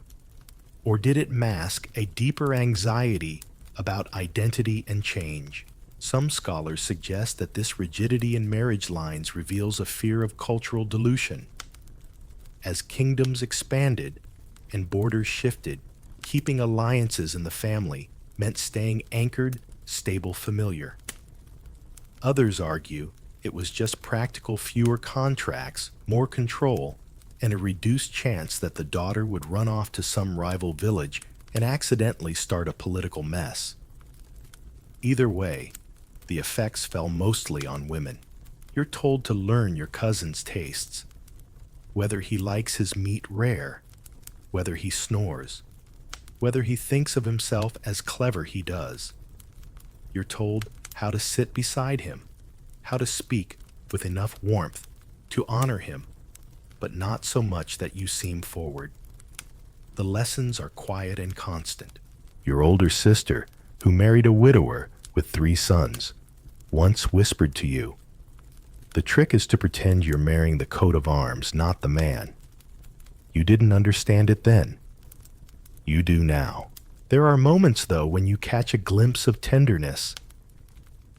Or did it mask a deeper anxiety about identity and change? Some scholars suggest that this rigidity in marriage lines reveals a fear of cultural dilution. As kingdoms expanded and borders shifted, keeping alliances in the family meant staying anchored, stable, familiar. Others argue it was just practical, fewer contracts, more control, and a reduced chance that the daughter would run off to some rival village and accidentally start a political mess. Either way, the effects fell mostly on women. You're told to learn your cousin's tastes, whether he likes his meat rare, whether he snores, whether he thinks of himself as clever he does. You're told how to sit beside him, how to speak with enough warmth to honor him, but not so much that you seem forward. The lessons are quiet and constant. Your older sister, who married a widower with 3 sons, once whispered to you, "The trick is to pretend you're marrying the coat of arms, not the man." You didn't understand it then. You do now. There are moments, though, when you catch a glimpse of tenderness.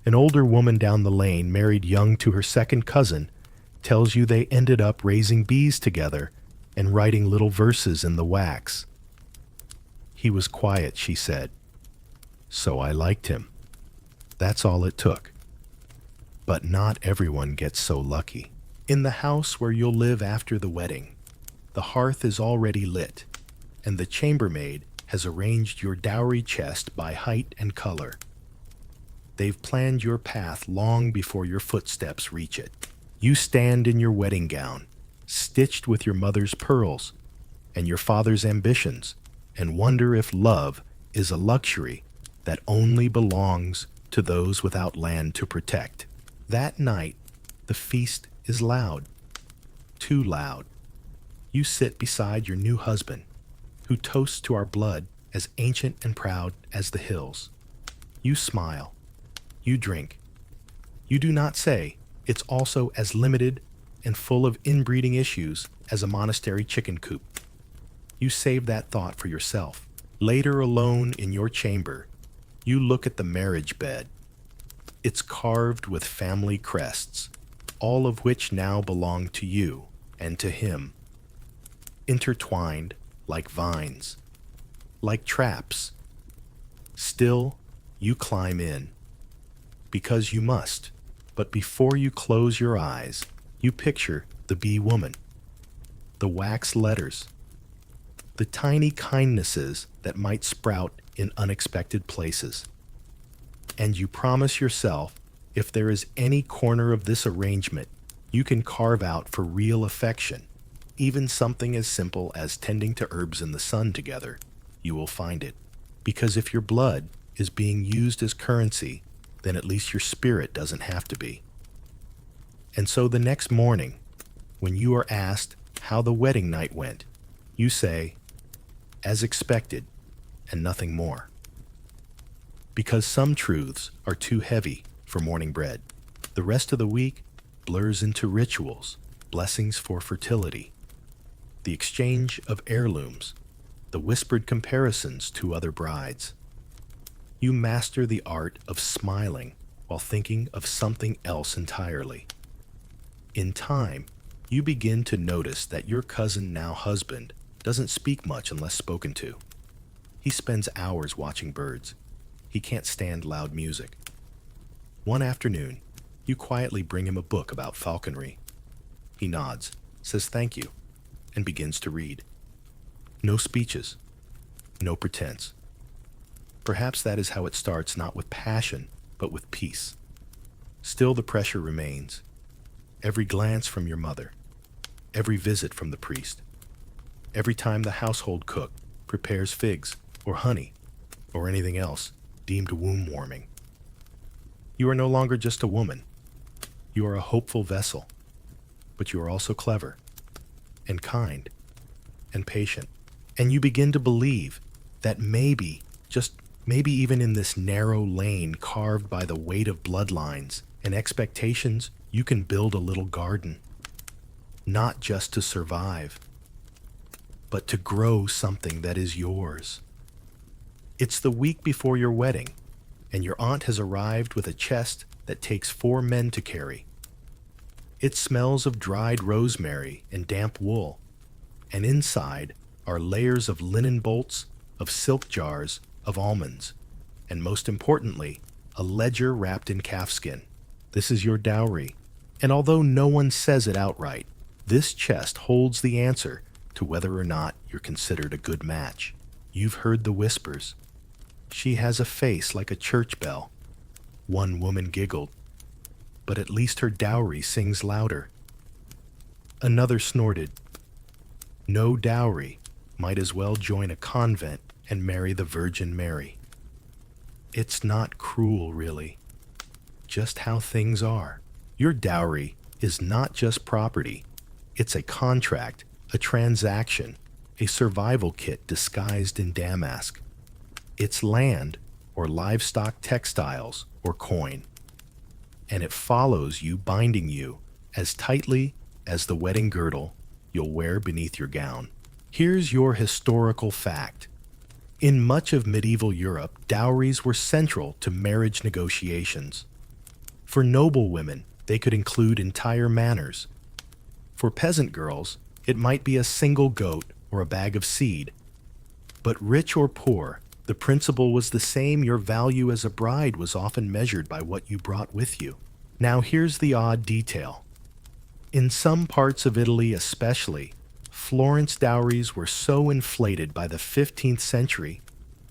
An older woman down the lane, married young to her second cousin, tells you they ended up raising bees together and writing little verses in the wax. "He was quiet," she said, "so I liked him." That's all it took. But not everyone gets so lucky. In the house where you'll live after the wedding, the hearth is already lit, and the chambermaid has arranged your dowry chest by height and color. They've planned your path long before your footsteps reach it. You stand in your wedding gown, stitched with your mother's pearls and your father's ambitions, and wonder if love is a luxury that only belongs to those without land to protect. That night, the feast is loud. Too loud. You sit beside your new husband, who toasts to our blood as ancient and proud as the hills. You smile. You drink. You do not say it's also as limited and full of inbreeding issues as a monastery chicken coop. You save that thought for yourself. Later, alone in your chamber, you look at the marriage bed. It's carved with family crests, all of which now belong to you and to him. Intertwined like vines, like traps. Still, you climb in. Because you must. But before you close your eyes, you picture the bee woman, the wax letters, the tiny kindnesses that might sprout in unexpected places. And you promise yourself, if there is any corner of this arrangement you can carve out for real affection, even something as simple as tending to herbs in the sun together, you will find it. Because if your blood is being used as currency, then at least your spirit doesn't have to be. And so the next morning, when you are asked how the wedding night went, you say, "As expected, and nothing more." Because some truths are too heavy for morning bread. The rest of the week blurs into rituals, blessings for fertility, the exchange of heirlooms, the whispered comparisons to other brides. You master the art of smiling while thinking of something else entirely. In time, you begin to notice that your cousin, now husband, doesn't speak much unless spoken to. He spends hours watching birds. He can't stand loud music. One afternoon, you quietly bring him a book about falconry. He nods, says thank you, and begins to read. No speeches, no pretense. Perhaps that is how it starts, not with passion, but with peace. Still, the pressure remains. Every glance from your mother, every visit from the priest, every time the household cook prepares figs or honey or anything else deemed womb-warming. You are no longer just a woman. You are a hopeful vessel, but you are also clever and kind and patient. And you begin to believe that maybe, just maybe even in this narrow lane carved by the weight of bloodlines and expectations, you can build a little garden, not just to survive, but to grow something that is yours. It's the week before your wedding, and your aunt has arrived with a chest that takes 4 men to carry. It smells of dried rosemary and damp wool, and inside are layers of linen bolts, of silk jars, of almonds, and most importantly, a ledger wrapped in calfskin. This is your dowry, and although no one says it outright, this chest holds the answer to whether or not you're considered a good match. You've heard the whispers. She has a face like a church bell. One woman giggled, but at least her dowry sings louder. Another snorted. No dowry, might as well join a convent and marry the Virgin Mary. It's not cruel, really. Just how things are. Your dowry is not just property. It's a contract, a transaction, a survival kit disguised in damask. It's land, or livestock, textiles, or coin. And it follows you, binding you as tightly as the wedding girdle you'll wear beneath your gown. Here's your historical fact. In much of medieval Europe, dowries were central to marriage negotiations. For noble women, they could include entire manors. For peasant girls, it might be a single goat or a bag of seed. But rich or poor, the principle was the same. Your value as a bride was often measured by what you brought with you. Now here's the odd detail. In some parts of Italy especially, Florence dowries were so inflated by the 15th century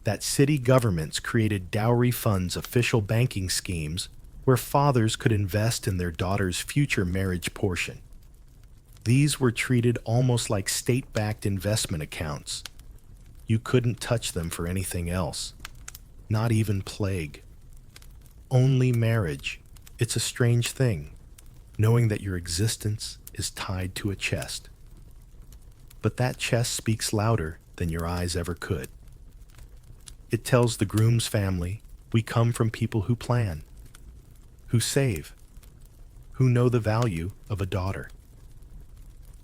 that city governments created dowry funds, official banking schemes, where fathers could invest in their daughter's future marriage portion. These were treated almost like state-backed investment accounts. You couldn't touch them for anything else, not even plague. Only marriage. It's a strange thing, knowing that your existence is tied to a chest. But that chest speaks louder than your eyes ever could. It tells the groom's family, we come from people who plan, who save, who know the value of a daughter.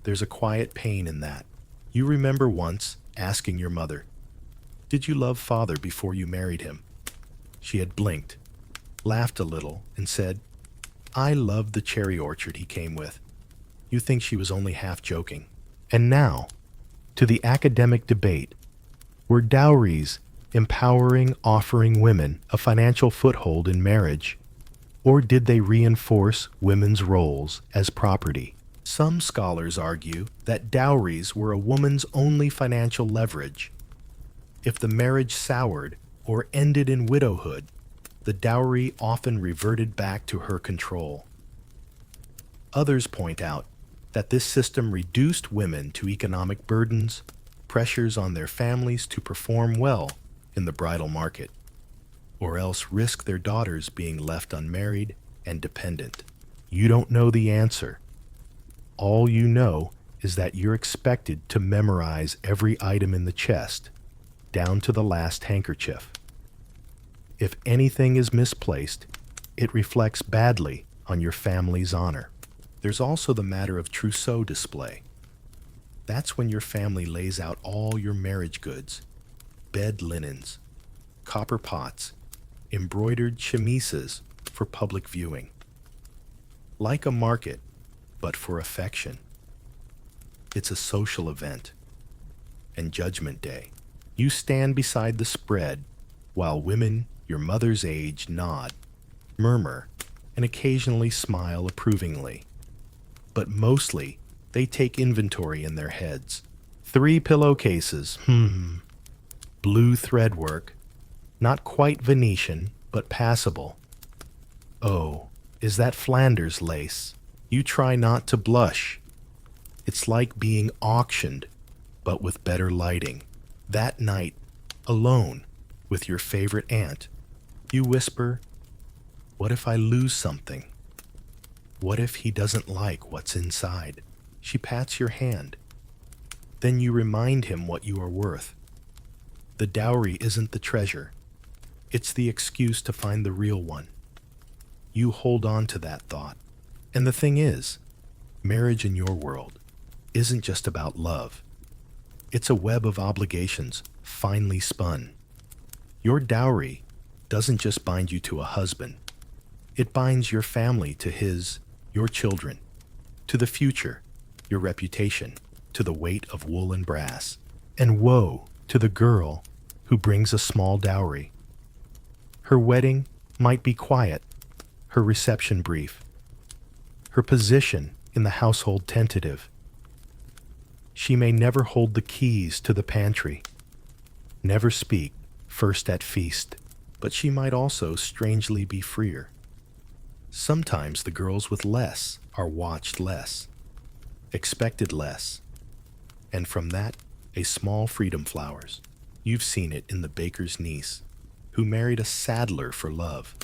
There's a quiet pain in that. You remember once asking your mother, "Did you love father before you married him?" She had blinked, laughed a little, and said, "I loved the cherry orchard he came with." You think she was only half joking. And now, to the academic debate. Were dowries empowering, offering women a financial foothold in marriage, or did they reinforce women's roles as property? Some scholars argue that dowries were a woman's only financial leverage. If the marriage soured or ended in widowhood, the dowry often reverted back to her control. Others point out that this system reduced women to economic burdens, pressures on their families to perform well in the bridal market, or else risk their daughters being left unmarried and dependent. You don't know the answer. All you know is that you're expected to memorize every item in the chest, down to the last handkerchief. If anything is misplaced, it reflects badly on your family's honor. There's also the matter of trousseau display. That's when your family lays out all your marriage goods, bed linens, copper pots, embroidered chemises for public viewing. Like a market, but for affection. It's a social event. And Judgment Day, you stand beside the spread while women your mother's age nod, murmur, and occasionally smile approvingly. But mostly, they take inventory in their heads. 3 pillowcases, blue threadwork, not quite Venetian, but passable. Oh, is that Flanders lace? You try not to blush. It's like being auctioned, but with better lighting. That night, alone, with your favorite aunt, you whisper, "What if I lose something? What if he doesn't like what's inside?" She pats your hand. Then you remind him what you are worth. The dowry isn't the treasure. It's the excuse to find the real one. You hold on to that thought. And the thing is, marriage in your world isn't just about love. It's a web of obligations finely spun. Your dowry doesn't just bind you to a husband. It binds your family to his, your children, to the future, your reputation, to the weight of wool and brass. And woe to the girl who brings a small dowry. Her wedding might be quiet, her reception brief, her position in the household tentative. She may never hold the keys to the pantry, never speak first at feast, but she might also strangely be freer. Sometimes the girls with less are watched less, expected less, and from that, a small freedom flowers. You've seen it in the baker's niece, who married a saddler for love.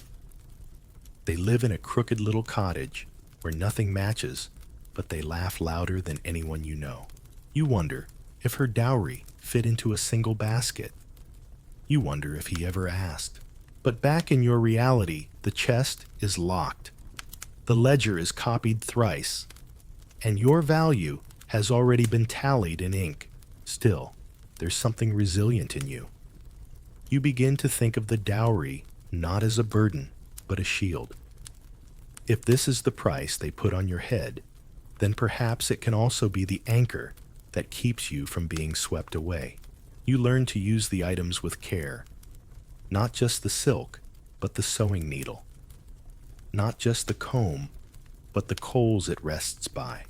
They live in a crooked little cottage where nothing matches, but they laugh louder than anyone you know. You wonder if her dowry fit into a single basket. You wonder if he ever asked. But back in your reality, the chest is locked. The ledger is copied thrice, and your value has already been tallied in ink. Still, there's something resilient in you. You begin to think of the dowry not as a burden, but a shield. If this is the price they put on your head, then perhaps it can also be the anchor that keeps you from being swept away. You learn to use the items with care. Not just the silk, but the sewing needle. Not just the comb, but the coals it rests by.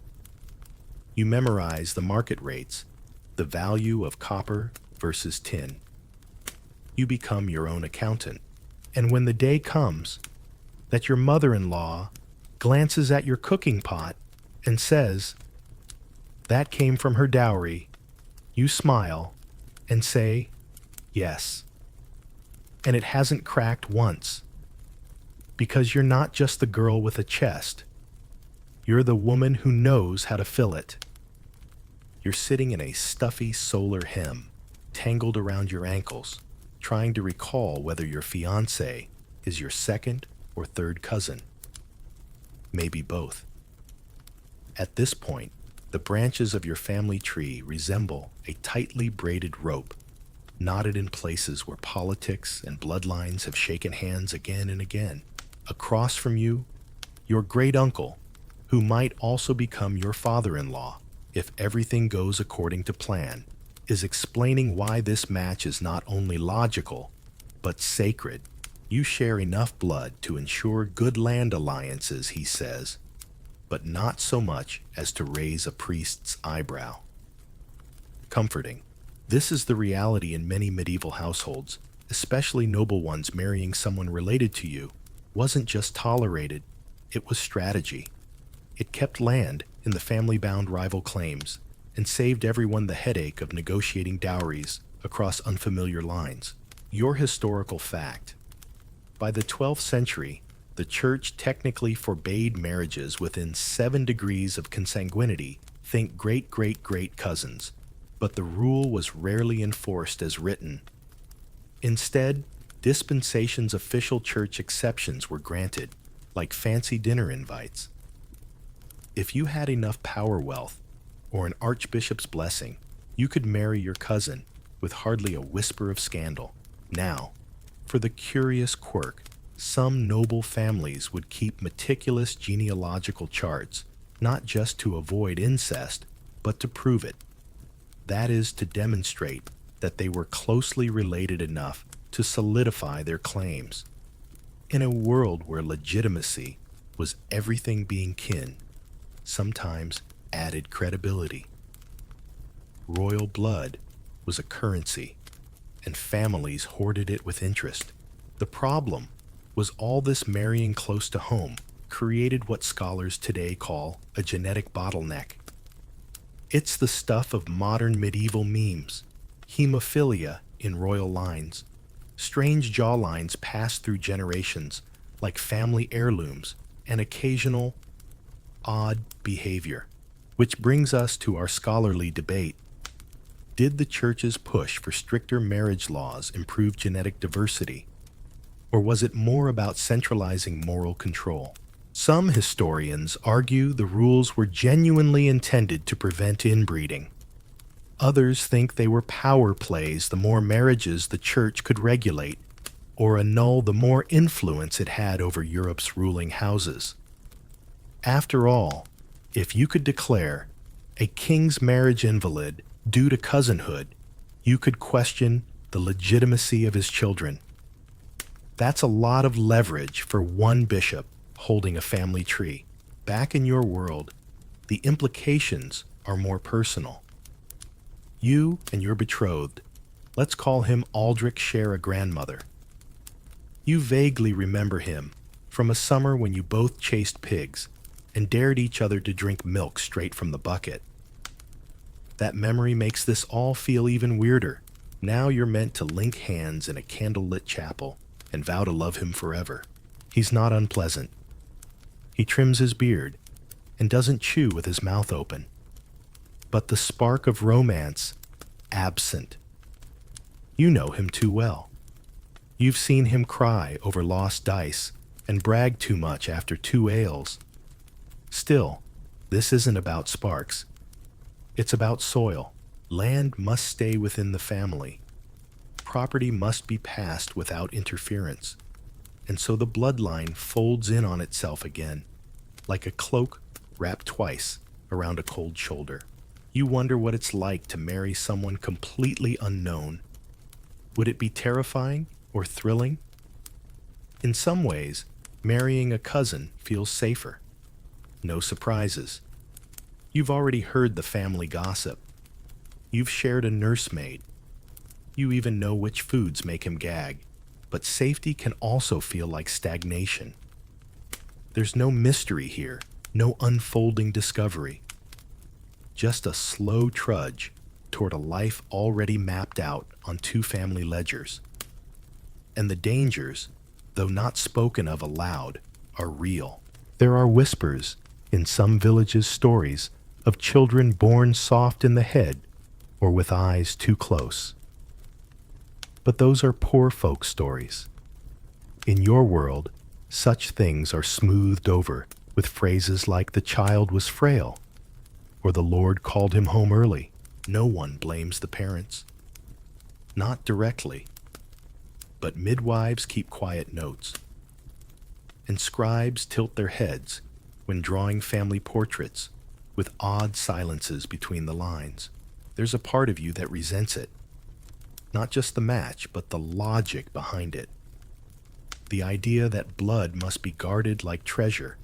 You memorize the market rates, the value of copper versus tin. You become your own accountant. And when the day comes that your mother-in-law glances at your cooking pot and says, "That came from her dowry," you smile and say, "Yes." And it hasn't cracked once, because you're not just the girl with a chest. You're the woman who knows how to fill it. You're sitting in a stuffy solar hem, tangled around your ankles, trying to recall whether your fiancé is your second or third cousin. Maybe both. At this point, the branches of your family tree resemble a tightly braided rope, knotted in places where politics and bloodlines have shaken hands again and again. Across from you, your great uncle, who might also become your father-in-law, if everything goes according to plan, is explaining why this match is not only logical, but sacred. You share enough blood to ensure good land alliances, he says, but not so much as to raise a priest's eyebrow. Comforting. This is the reality in many medieval households, especially noble ones. Marrying someone related to you wasn't just tolerated, it was strategy. It kept land in the family-bound rival claims and saved everyone the headache of negotiating dowries across unfamiliar lines. Your historical fact. By the 12th century, the church technically forbade marriages within 7 degrees of consanguinity, think great-great-great cousins, but the rule was rarely enforced as written. Instead, dispensations, official church exceptions were granted, like fancy dinner invites. If you had enough power, wealth, or an archbishop's blessing, you could marry your cousin with hardly a whisper of scandal. Now, for the curious quirk, some noble families would keep meticulous genealogical charts, not just to avoid incest, but to prove it. That is, to demonstrate that they were closely related enough to solidify their claims. In a world where legitimacy was everything, being kin sometimes added credibility. Royal blood was a currency, and families hoarded it with interest. The problem was all this marrying close to home created what scholars today call a genetic bottleneck. It's the stuff of modern medieval memes, hemophilia in royal lines, strange jawlines passed through generations like family heirlooms, and occasional odd behavior. Which brings us to our scholarly debate. Did the church's push for stricter marriage laws improve genetic diversity? Or was it more about centralizing moral control? Some historians argue the rules were genuinely intended to prevent inbreeding. Others think they were power plays. The more marriages the church could regulate, or annul the more influence it had over Europe's ruling houses. After all, if you could declare a king's marriage invalid due to cousinhood, you could question the legitimacy of his children. That's a lot of leverage for one bishop holding a family tree. Back in your world, the implications are more personal. You and your betrothed, let's call him Aldrich, share a grandmother. You vaguely remember him from a summer when you both chased pigs and dared each other to drink milk straight from the bucket. That memory makes this all feel even weirder. Now you're meant to link hands in a candlelit chapel and vow to love him forever. He's not unpleasant. He trims his beard and doesn't chew with his mouth open. But the spark of romance, absent. You know him too well. You've seen him cry over lost dice and brag too much after 2 ales. Still, this isn't about sparks. It's about soil. Land must stay within the family. Property must be passed without interference. And so the bloodline folds in on itself again, like a cloak wrapped twice around a cold shoulder. You wonder what it's like to marry someone completely unknown. Would it be terrifying or thrilling? In some ways, marrying a cousin feels safer. No surprises. You've already heard the family gossip. You've shared a nursemaid. You even know which foods make him gag. But safety can also feel like stagnation. There's no mystery here, no unfolding discovery. Just a slow trudge toward a life already mapped out on 2 family ledgers. And the dangers, though not spoken of aloud, are real. There are whispers in some villages' stories of children born soft in the head or with eyes too close. But those are poor folks' stories. In your world, such things are smoothed over with phrases like the child was frail or the Lord called him home early. No one blames the parents. Not directly, but midwives keep quiet notes, and scribes tilt their heads when drawing family portraits with odd silences between the lines. There's a part of you that resents it. Not just the match, but the logic behind it. The idea that blood must be guarded like treasure,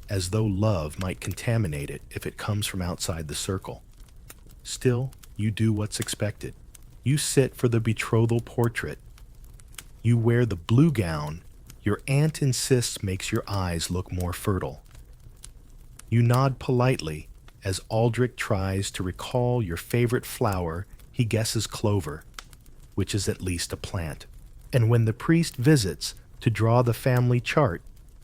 as though love might contaminate it if it comes from outside the circle. Still, you do what's expected. You sit for the betrothal portrait. You wear the blue gown your aunt insists makes your eyes look more fertile. You nod politely as Aldrich tries to recall your favorite flower he guesses clover, which is at least a plant. And when the priest visits to draw the family chart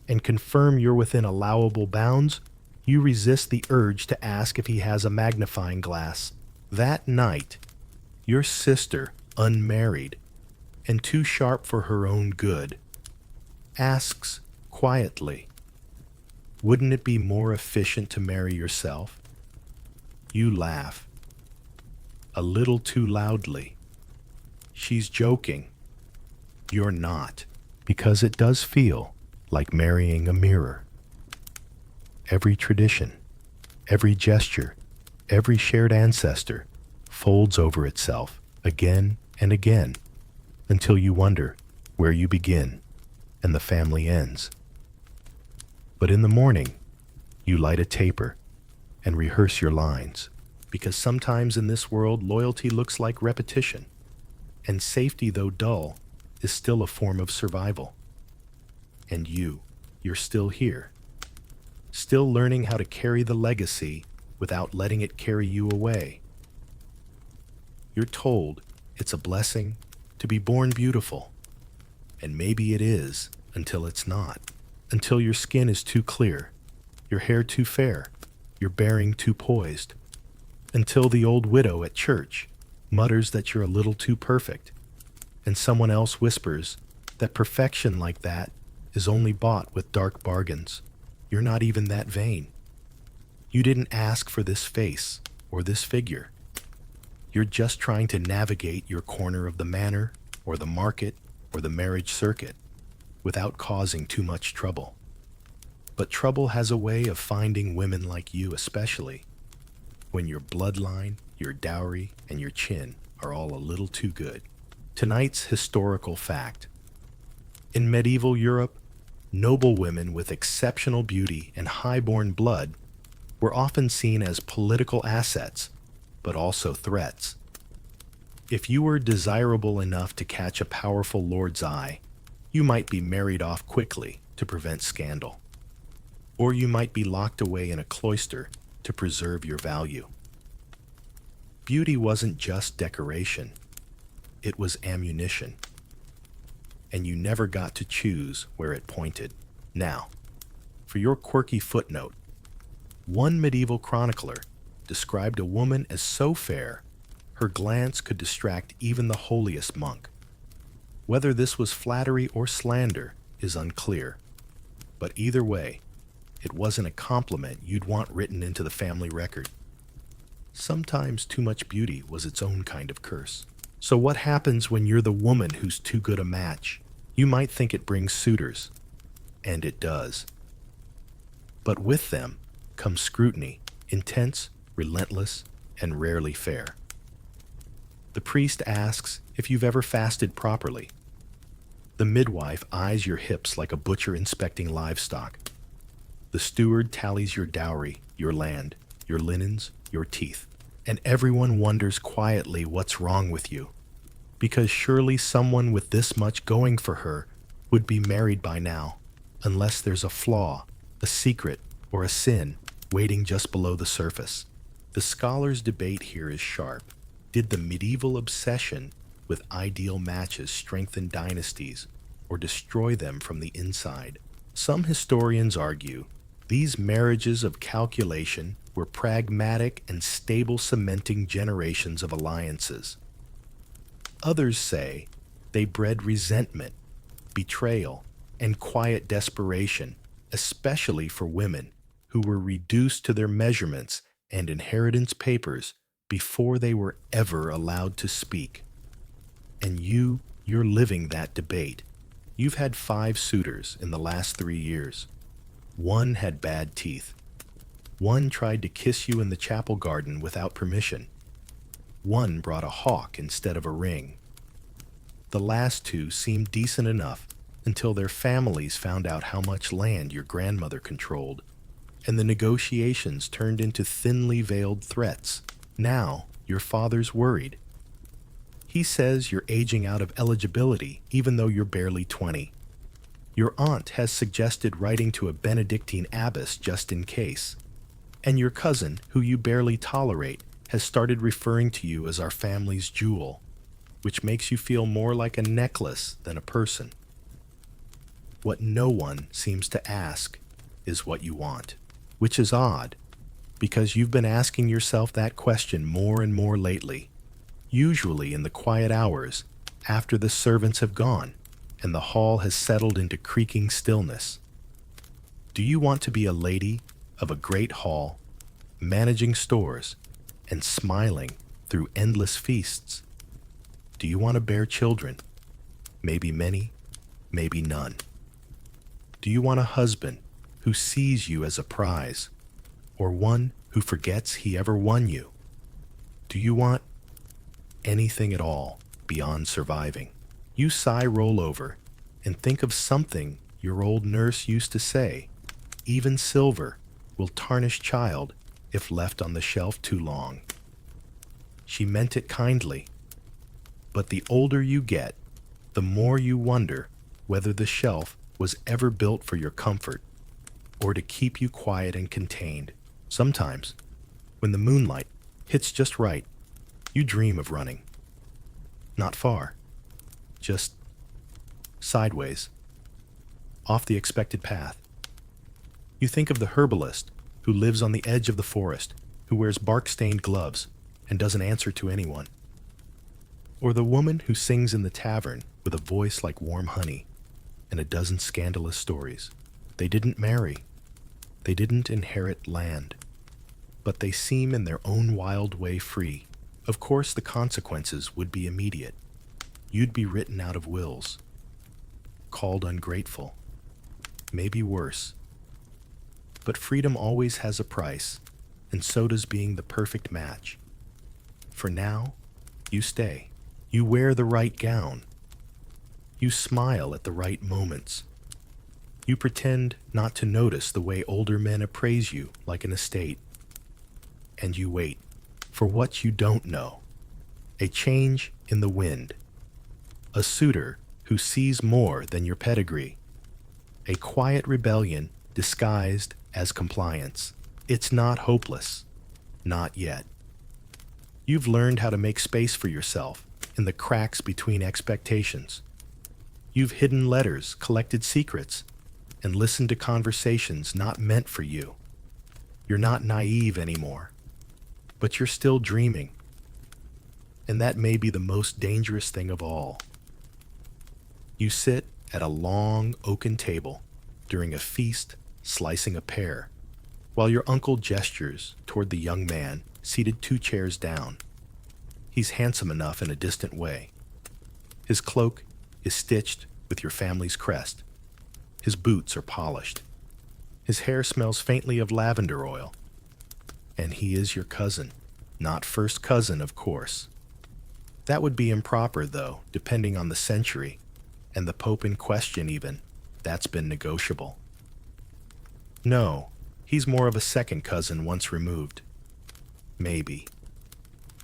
and confirm you're within allowable bounds, you resist the urge to ask if he has a magnifying glass. That night, your sister, unmarried and too sharp for her own good, asks quietly, "Wouldn't it be more efficient to marry yourself?" You laugh, a little too loudly. She's joking. You're not, because it does feel like marrying a mirror. Every tradition, every gesture, every shared ancestor folds over itself again and again until you wonder where you begin and the family ends. But in the morning, you light a taper and rehearse your lines, because sometimes in this world loyalty looks like repetition, and safety, though dull, is still a form of survival. And you're still here, still learning how to carry the legacy without letting it carry you away. You're told it's a blessing to be born beautiful, and maybe it is until it's not, until your skin is too clear, your hair too fair, your bearing too poised, until the old widow at church mutters that you're a little too perfect, and someone else whispers that perfection like that is only bought with dark bargains. You're not even that vain. You didn't ask for this face or this figure. You're just trying to navigate your corner of the manor or the market or the marriage circuit without causing too much trouble. But trouble has a way of finding women like you, especially when your bloodline, your dowry, and your chin are all a little too good. Tonight's historical fact. In medieval Europe, noble women with exceptional beauty and high-born blood were often seen as political assets, but also threats. If you were desirable enough to catch a powerful lord's eye, you might be married off quickly to prevent scandal. Or you might be locked away in a cloister to preserve your value. Beauty wasn't just decoration, it was ammunition. And you never got to choose where it pointed. Now, for your quirky footnote, one medieval chronicler described a woman as so fair, her glance could distract even the holiest monk. Whether this was flattery or slander is unclear, but either way, it wasn't a compliment you'd want written into the family record. Sometimes too much beauty was its own kind of curse. So what happens when you're the woman who's too good a match? You might think it brings suitors, and it does. But with them comes scrutiny, intense, relentless, and rarely fair. The priest asks if you've ever fasted properly. The midwife eyes your hips like a butcher inspecting livestock. The steward tallies your dowry, your land, your linens, your teeth, and everyone wonders quietly what's wrong with you. Because surely someone with this much going for her would be married by now, unless there's a flaw, a secret, or a sin waiting just below the surface. The scholars' debate here is sharp. Did the medieval obsession with ideal matches strengthen dynasties or destroy them from the inside? Some historians argue these marriages of calculation were pragmatic and stable, cementing generations of alliances. Others say they bred resentment, betrayal, and quiet desperation, especially for women who were reduced to their measurements and inheritance papers before they were ever allowed to speak. And you're living that debate. You've had 5 suitors in the last 3 years. One had bad teeth. One tried to kiss you in the chapel garden without permission. One brought a hawk instead of a ring. The last 2 seemed decent enough until their families found out how much land your grandmother controlled, and the negotiations turned into thinly veiled threats. Now, your father's worried. He says you're aging out of eligibility even though you're barely 20. Your aunt has suggested writing to a Benedictine abbess just in case. And your cousin, who you barely tolerate, has started referring to you as our family's jewel, which makes you feel more like a necklace than a person. What no one seems to ask is what you want, which is odd, because you've been asking yourself that question more and more lately, usually in the quiet hours after the servants have gone and the hall has settled into creaking stillness. Do you want to be a lady of a great hall, managing stores, and smiling through endless feasts? Do you want to bear children? Maybe many, maybe none. Do you want a husband who sees you as a prize, or one who forgets he ever won you? Do you want anything at all beyond surviving? You sigh, roll over, and think of something your old nurse used to say. Even silver will tarnish child if left on the shelf too long. She meant it kindly, but the older you get, the more you wonder whether the shelf was ever built for your comfort or to keep you quiet and contained. Sometimes, when the moonlight hits just right, you dream of running. Not far, just sideways, off the expected path. You think of the herbalist who lives on the edge of the forest, who wears bark-stained gloves and doesn't answer to anyone. Or the woman who sings in the tavern with a voice like warm honey and a dozen scandalous stories. They didn't marry. They didn't inherit land. But they seem in their own wild way free. Of course, the consequences would be immediate. You'd be written out of wills. called ungrateful. Maybe worse. But freedom always has a price, and so does being the perfect match. For now, you stay. You wear the right gown. You smile at the right moments. You pretend not to notice the way older men appraise you like an estate. And you wait for what you don't know. A change in the wind. A suitor who sees more than your pedigree. A quiet rebellion disguised as compliance. It's not hopeless. Not yet. You've learned how to make space for yourself in the cracks between expectations. You've hidden letters, collected secrets, and listened to conversations not meant for you. You're not naive anymore, but you're still dreaming. And that may be the most dangerous thing of all. You sit at a long oaken table during a feast, slicing a pear, while your uncle gestures toward the young man seated 2 chairs down. He's handsome enough in a distant way. His cloak is stitched with your family's crest. His boots are polished. His hair smells faintly of lavender oil. And he is your cousin. Not first cousin, of course. That would be improper, though, depending on the century, and the Pope in question even. That's been negotiable. No, he's more of a second cousin once removed. Maybe.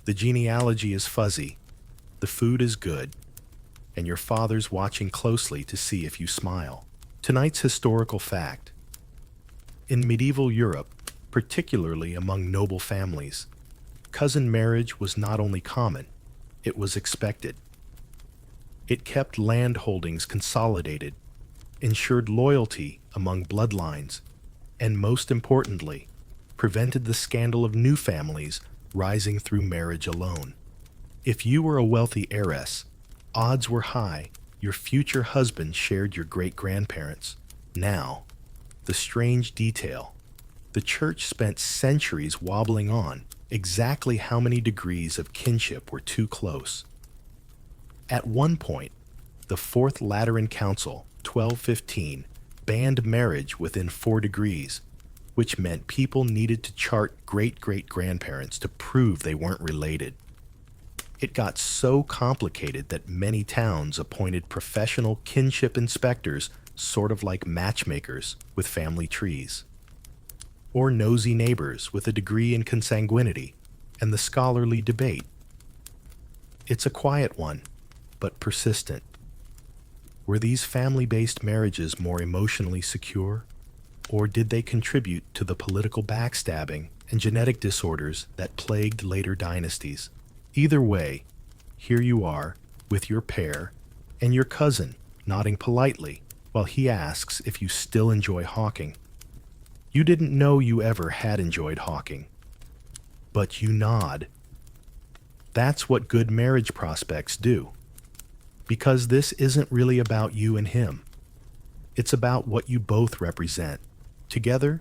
The genealogy is fuzzy, the food is good, and your father's watching closely to see if you smile. Tonight's historical fact. In medieval Europe, particularly among noble families, cousin marriage was not only common, it was expected. It kept land holdings consolidated, ensured loyalty among bloodlines, and most importantly, prevented the scandal of new families rising through marriage alone. If you were a wealthy heiress, odds were high your future husband shared your great-grandparents. Now, the strange detail. The church spent centuries wobbling on exactly how many degrees of kinship were too close. At one point, the Fourth Lateran Council, 1215, banned marriage within 4 degrees, which meant people needed to chart great-great-grandparents to prove they weren't related. It got so complicated that many towns appointed professional kinship inspectors, sort of like matchmakers with family trees. Or nosy neighbors with a degree in consanguinity and the scholarly debate. It's a quiet one, but persistent. Were these family-based marriages more emotionally secure, or did they contribute to the political backstabbing and genetic disorders that plagued later dynasties? Either way, here you are with your pair and your cousin nodding politely while he asks if you still enjoy hawking. You didn't know you ever had enjoyed hawking, but you nod. That's what good marriage prospects do. Because this isn't really about you and him. It's about what you both represent. Together,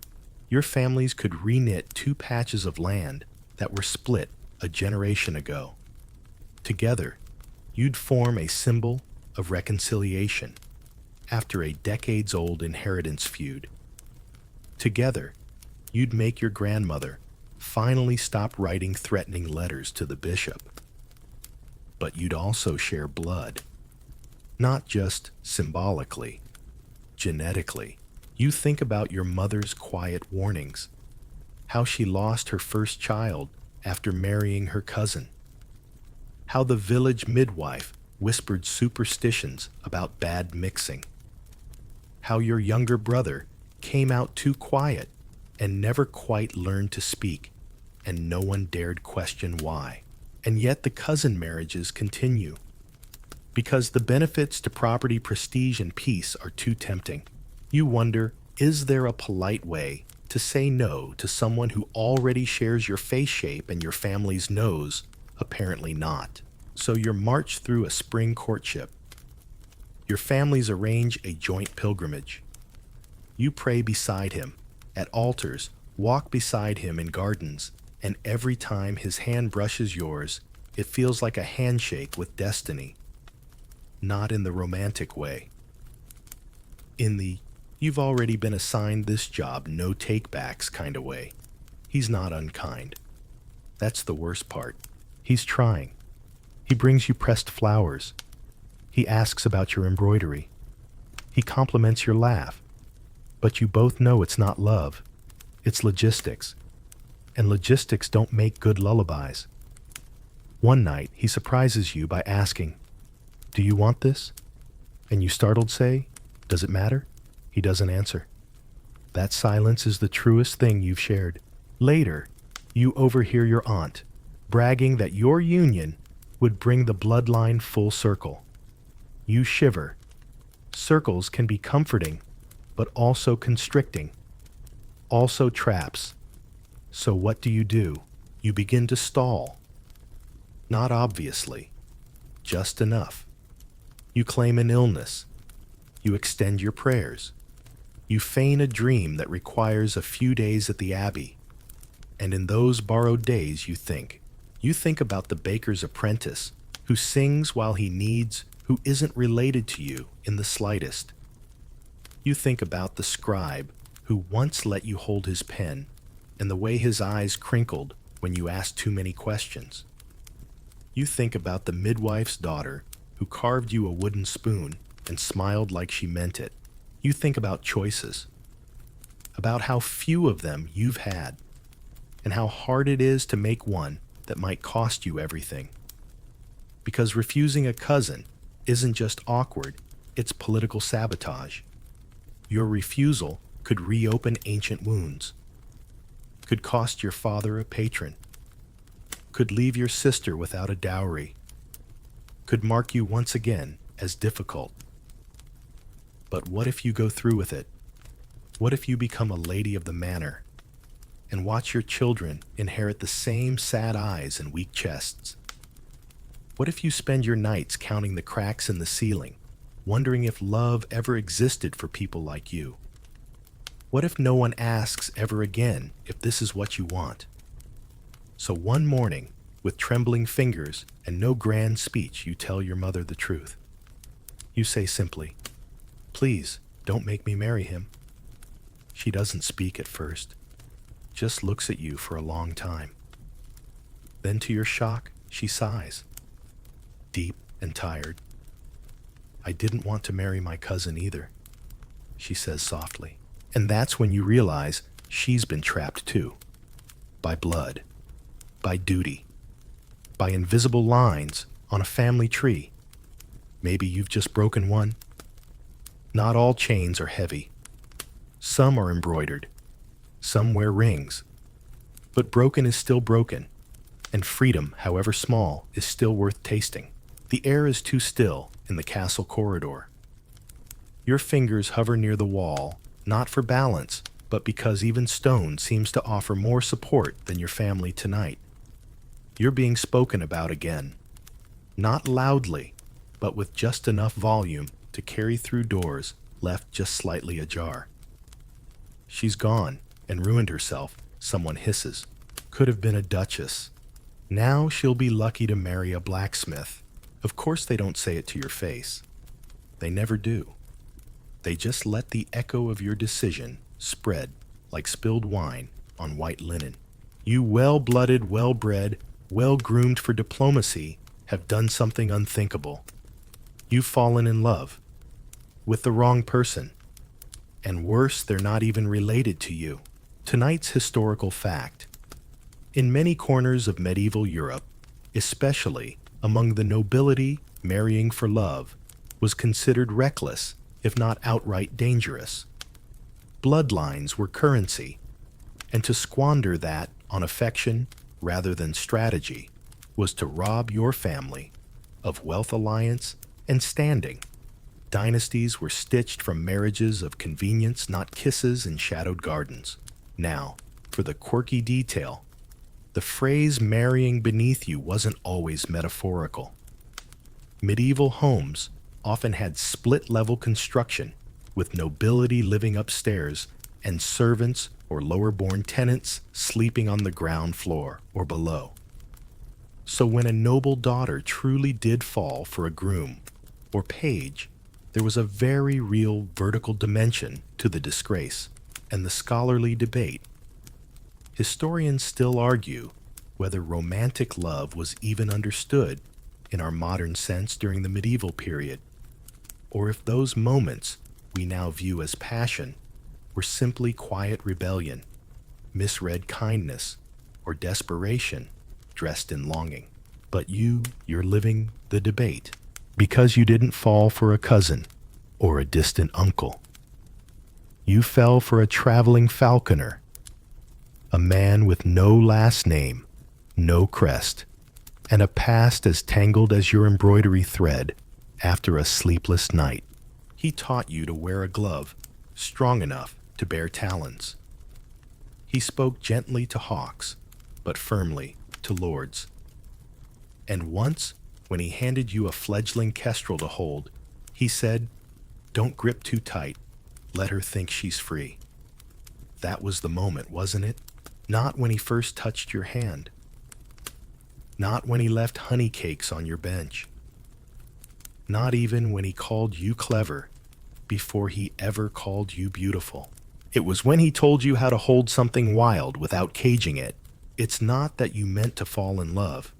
your families could re-knit 2 patches of land that were split a generation ago. Together, you'd form a symbol of reconciliation after a decades-old inheritance feud. Together, you'd make your grandmother finally stop writing threatening letters to the bishop. But you'd also share blood. Not just symbolically, genetically. You think about your mother's quiet warnings, how she lost her first child after marrying her cousin, how the village midwife whispered superstitions about bad mixing, how your younger brother came out too quiet and never quite learned to speak, and no one dared question why. And yet the cousin marriages continue, because the benefits to property, prestige, and peace are too tempting. You wonder, is there a polite way to say no to someone who already shares your face shape and your family's nose? Apparently not. So you march through a spring courtship. Your families arrange a joint pilgrimage. You pray beside him, at altars, walk beside him in gardens, and every time his hand brushes yours, it feels like a handshake with destiny. Not in the romantic way, in the "you've already been assigned this job, no takebacks" kind of way. He's not unkind. That's the worst part. He's trying. He brings you pressed flowers. He asks about your embroidery. He compliments your laugh. But you both know it's not love. It's logistics. And logistics don't make good lullabies. One night, he surprises you by asking, "Do you want this?" And you startled say, "Does it matter?" He doesn't answer. That silence is the truest thing you've shared. Later, you overhear your aunt bragging that your union would bring the bloodline full circle. You shiver. Circles can be comforting, but also constricting, also traps. So what do? You begin to stall. Not obviously, just enough. You claim an illness. You extend your prayers. You feign a dream that requires a few days at the Abbey. And in those borrowed days you think. You think about the baker's apprentice who sings while he kneads, who isn't related to you in the slightest. You think about the scribe who once let you hold his pen and the way his eyes crinkled when you asked too many questions. You think about the midwife's daughter who carved you a wooden spoon and smiled like she meant it. You think about choices, about how few of them you've had, and how hard it is to make one that might cost you everything. Because refusing a cousin isn't just awkward, it's political sabotage. Your refusal could reopen ancient wounds, could cost your father a patron, could leave your sister without a dowry, could mark you once again as difficult. But what if you go through with it? What if you become a lady of the manor and watch your children inherit the same sad eyes and weak chests? What if you spend your nights counting the cracks in the ceiling, wondering if love ever existed for people like you? What if no one asks ever again if this is what you want? So one morning, with trembling fingers and no grand speech, you tell your mother the truth. You say simply, "Please, don't make me marry him." She doesn't speak at first, just looks at you for a long time. Then to your shock, she sighs, deep and tired. "I didn't want to marry my cousin either," she says softly. And that's when you realize she's been trapped too. By blood, by duty, by invisible lines on a family tree. Maybe you've just broken one. Not all chains are heavy. Some are embroidered. Some wear rings. But broken is still broken, and freedom, however small, is still worth tasting. The air is too still in the castle corridor. Your fingers hover near the wall, not for balance, but because even stone seems to offer more support than your family tonight. You're being spoken about again. Not loudly, but with just enough volume to carry through doors left just slightly ajar. "She's gone and ruined herself," someone hisses. "Could have been a duchess. Now she'll be lucky to marry a blacksmith." Of course they don't say it to your face. They never do. They just let the echo of your decision spread like spilled wine on white linen. You well-blooded, well-bred, well-groomed for diplomacy have done something unthinkable. You've fallen in love with the wrong person. And worse, they're not even related to you. Tonight's historical fact. In many corners of medieval Europe, especially among the nobility, marrying for love was considered reckless, if not outright dangerous. Bloodlines were currency, and to squander that on affection rather than strategy was to rob your family of wealth, alliance, and standing. Dynasties were stitched from marriages of convenience, not kisses in shadowed gardens. Now, for the quirky detail, the phrase "marrying beneath you" wasn't always metaphorical. Medieval homes often had split-level construction, with nobility living upstairs and servants or lower-born tenants sleeping on the ground floor or below. So when a noble daughter truly did fall for a groom or page, There was a very real vertical dimension to the disgrace and the scholarly debate. Historians still argue whether romantic love was even understood in our modern sense during the medieval period, or if those moments we now view as passion were simply quiet rebellion, misread kindness, or desperation dressed in longing. But you're living the debate because you didn't fall for a cousin or a distant uncle. You fell for a traveling falconer, a man with no last name, no crest, and a past as tangled as your embroidery thread after a sleepless night. He taught you to wear a glove strong enough to bear talons. He spoke gently to hawks, but firmly to lords. And once, when he handed you a fledgling kestrel to hold, he said, "Don't grip too tight. Let her think she's free." That was the moment, wasn't it? Not when he first touched your hand. Not when he left honey cakes on your bench. Not even when he called you clever before he ever called you beautiful. It was when he told you how to hold something wild without caging it. It's not that you meant to fall in love.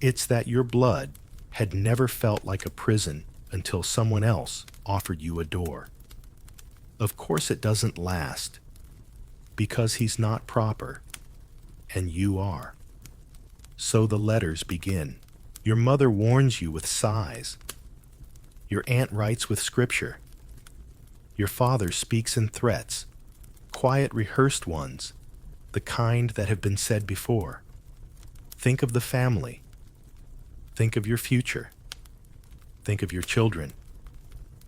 It's that your blood had never felt like a prison until someone else offered you a door. Of course it doesn't last, because he's not proper, and you are. So the letters begin. Your mother warns you with sighs. Your aunt writes with scripture. Your father speaks in threats, quiet rehearsed ones, the kind that have been said before. Think of the family. Think of your future. Think of your children.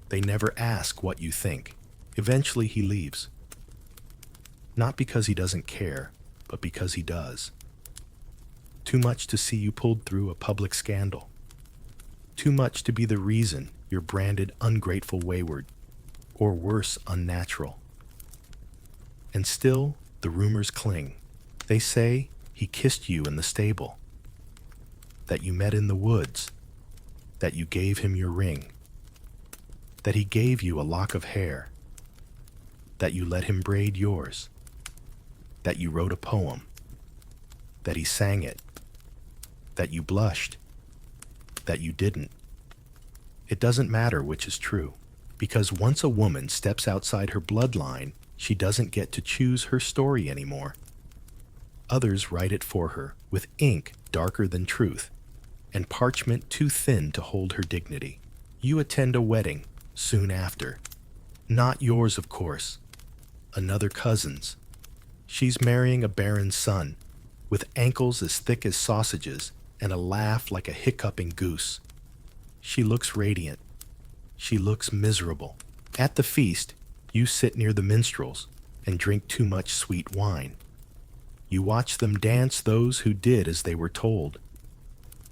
They never ask what you think. Eventually he leaves. Not because he doesn't care, but because he does. Too much to see you pulled through a public scandal. Too much to be the reason you're branded ungrateful wayward, or worse, unnatural. And still, the rumors cling. They say he kissed you in the stable, that you met in the woods, that you gave him your ring, that he gave you a lock of hair, that you let him braid yours, that you wrote a poem, that he sang it, that you blushed, that you didn't. It doesn't matter which is true, because once a woman steps outside her bloodline, she doesn't get to choose her story anymore. Others write it for her with ink darker than truth and parchment too thin to hold her dignity. You attend a wedding soon after. Not yours, of course. Another cousin's. She's marrying a baron's son, with ankles as thick as sausages and a laugh like a hiccuping goose. She looks radiant. She looks miserable. At the feast, you sit near the minstrels and drink too much sweet wine. You watch them dance those who did as they were told,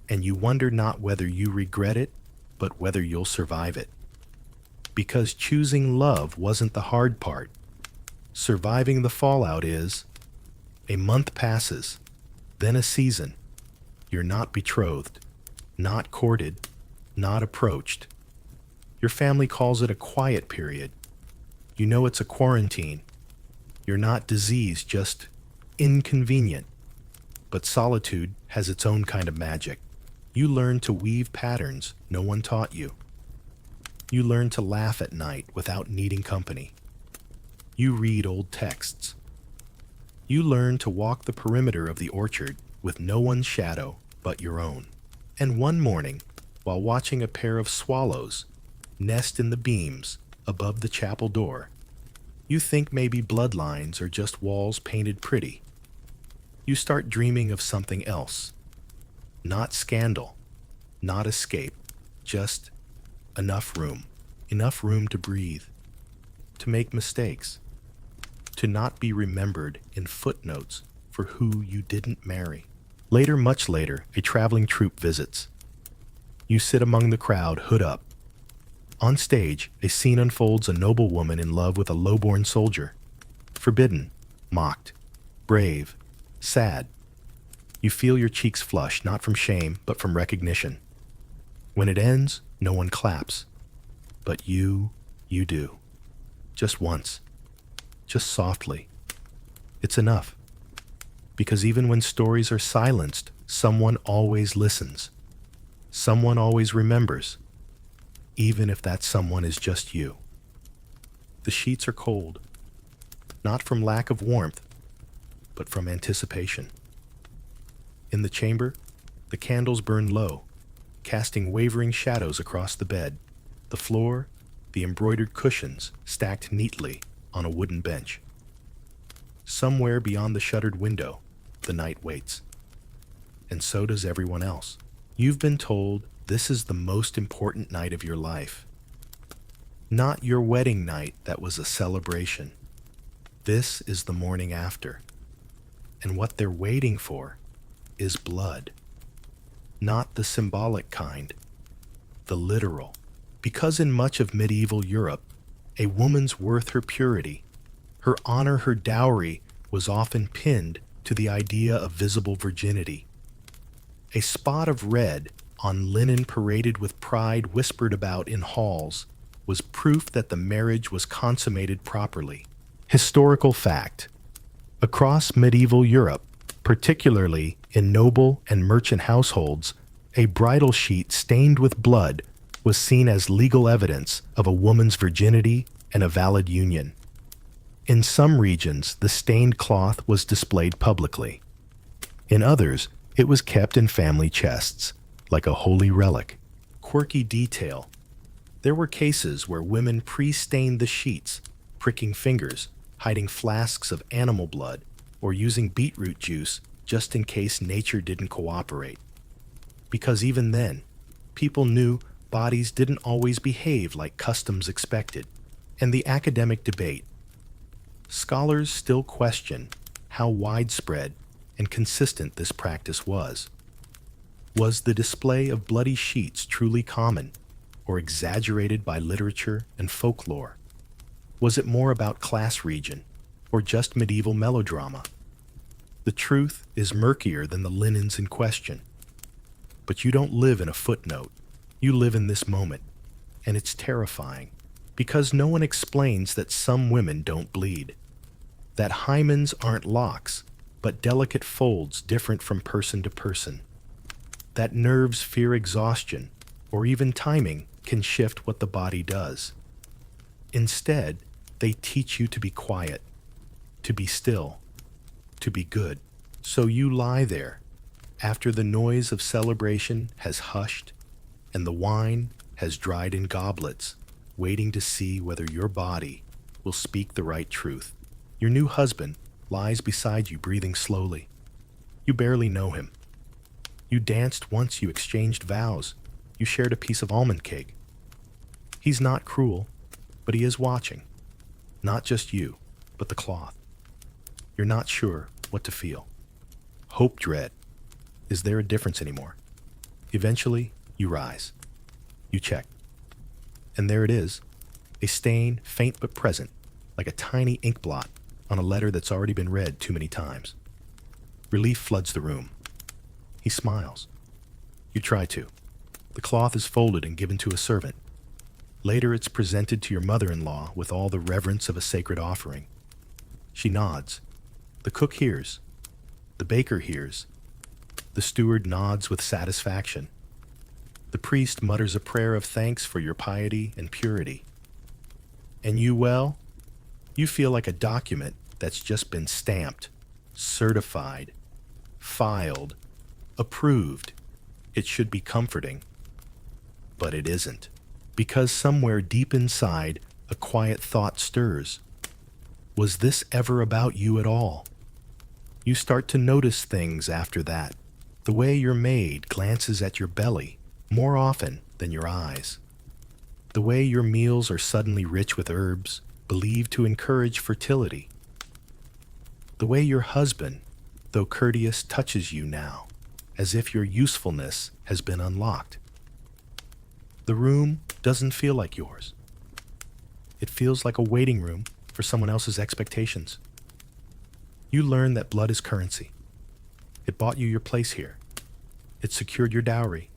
and you wonder not whether you regret it, but whether you'll survive it. Because choosing love wasn't the hard part. Surviving the fallout is. A month passes, then a season. You're not betrothed, not courted, not approached. Your family calls it a quiet period. You know it's a quarantine. You're not diseased, just inconvenient. But solitude has its own kind of magic. You learn to weave patterns no one taught you. You learn to laugh at night without needing company. You read old texts. You learn to walk the perimeter of the orchard with no one's shadow but your own. And one morning, while watching a pair of swallows nest in the beams above the chapel door, you think maybe bloodlines are just walls painted pretty. You start dreaming of something else. Not scandal, not escape, just enough room to breathe, to make mistakes, to not be remembered in footnotes for who you didn't marry. Later, much later, a traveling troupe visits. You sit among the crowd, hood up. On stage, a scene unfolds: a noble woman in love with a low-born soldier. Forbidden, mocked, brave, sad. You feel your cheeks flush, not from shame, but from recognition. When it ends, no one claps. But you do. Just once. Just softly. It's enough. Because even when stories are silenced, someone always listens. Someone always remembers. Even if that someone is just you. The sheets are cold. Not from lack of warmth, but from anticipation. In the chamber, the candles burn low, casting wavering shadows across the bed. The floor, the embroidered cushions stacked neatly on a wooden bench. Somewhere beyond the shuttered window, the night waits. And so does everyone else. You've been told this is the most important night of your life. Not your wedding night that was a celebration. This is the morning after. And what they're waiting for is blood. Not the symbolic kind, the literal. Because in much of medieval Europe, a woman's worth her purity, her honor, her dowry was often pinned to the idea of visible virginity. A spot of red on linen paraded with pride whispered about in halls was proof that the marriage was consummated properly. Historical fact. Across medieval Europe, particularly in noble and merchant households, a bridal sheet stained with blood was seen as legal evidence of a woman's virginity and a valid union. In some regions, the stained cloth was displayed publicly. In others, it was kept in family chests, like a holy relic. Quirky detail. There were cases where women pre-stained the sheets, pricking fingers, hiding flasks of animal blood, or using beetroot juice just in case nature didn't cooperate. Because even then, people knew bodies didn't always behave like customs expected. And the academic debate. Scholars still question how widespread and consistent this practice was. Was the display of bloody sheets truly common, or exaggerated by literature and folklore? Was it more about class region, or just medieval melodrama? The truth is murkier than the linens in question. But you don't live in a footnote. You live in this moment, and it's terrifying, because no one explains that some women don't bleed, that hymens aren't locks, but delicate folds different from person to person, that nerves fear exhaustion, or even timing can shift what the body does. Instead, they teach you to be quiet, to be still, to be good. So you lie there, after the noise of celebration has hushed, and the wine has dried in goblets, waiting to see whether your body will speak the right truth. Your new husband lies beside you, breathing slowly. You barely know him. You danced once, you exchanged vows, you shared a piece of almond cake. He's not cruel, but he is watching. Not just you, but the cloth. You're not sure what to feel. Hope, dread. Is there a difference anymore? Eventually, you rise. You check. And there it is, a stain, faint but present, like a tiny ink blot on a letter that's already been read too many times. Relief floods the room. He smiles. You try to. The cloth is folded and given to a servant. Later it's presented to your mother-in-law with all the reverence of a sacred offering. She nods. The cook hears. The baker hears. The steward nods with satisfaction. The priest mutters a prayer of thanks for your piety and purity. And you, well, you feel like a document that's just been stamped, certified, filed, approved. It should be comforting, but it isn't. Because somewhere deep inside, a quiet thought stirs. Was this ever about you at all? You start to notice things after that. The way your maid glances at your belly more often than your eyes. The way your meals are suddenly rich with herbs, believed to encourage fertility. The way your husband, though courteous, touches you now, as if your usefulness has been unlocked. The room doesn't feel like yours. It feels like a waiting room for someone else's expectations. You learn that blood is currency. It bought you your place here. It secured your dowry.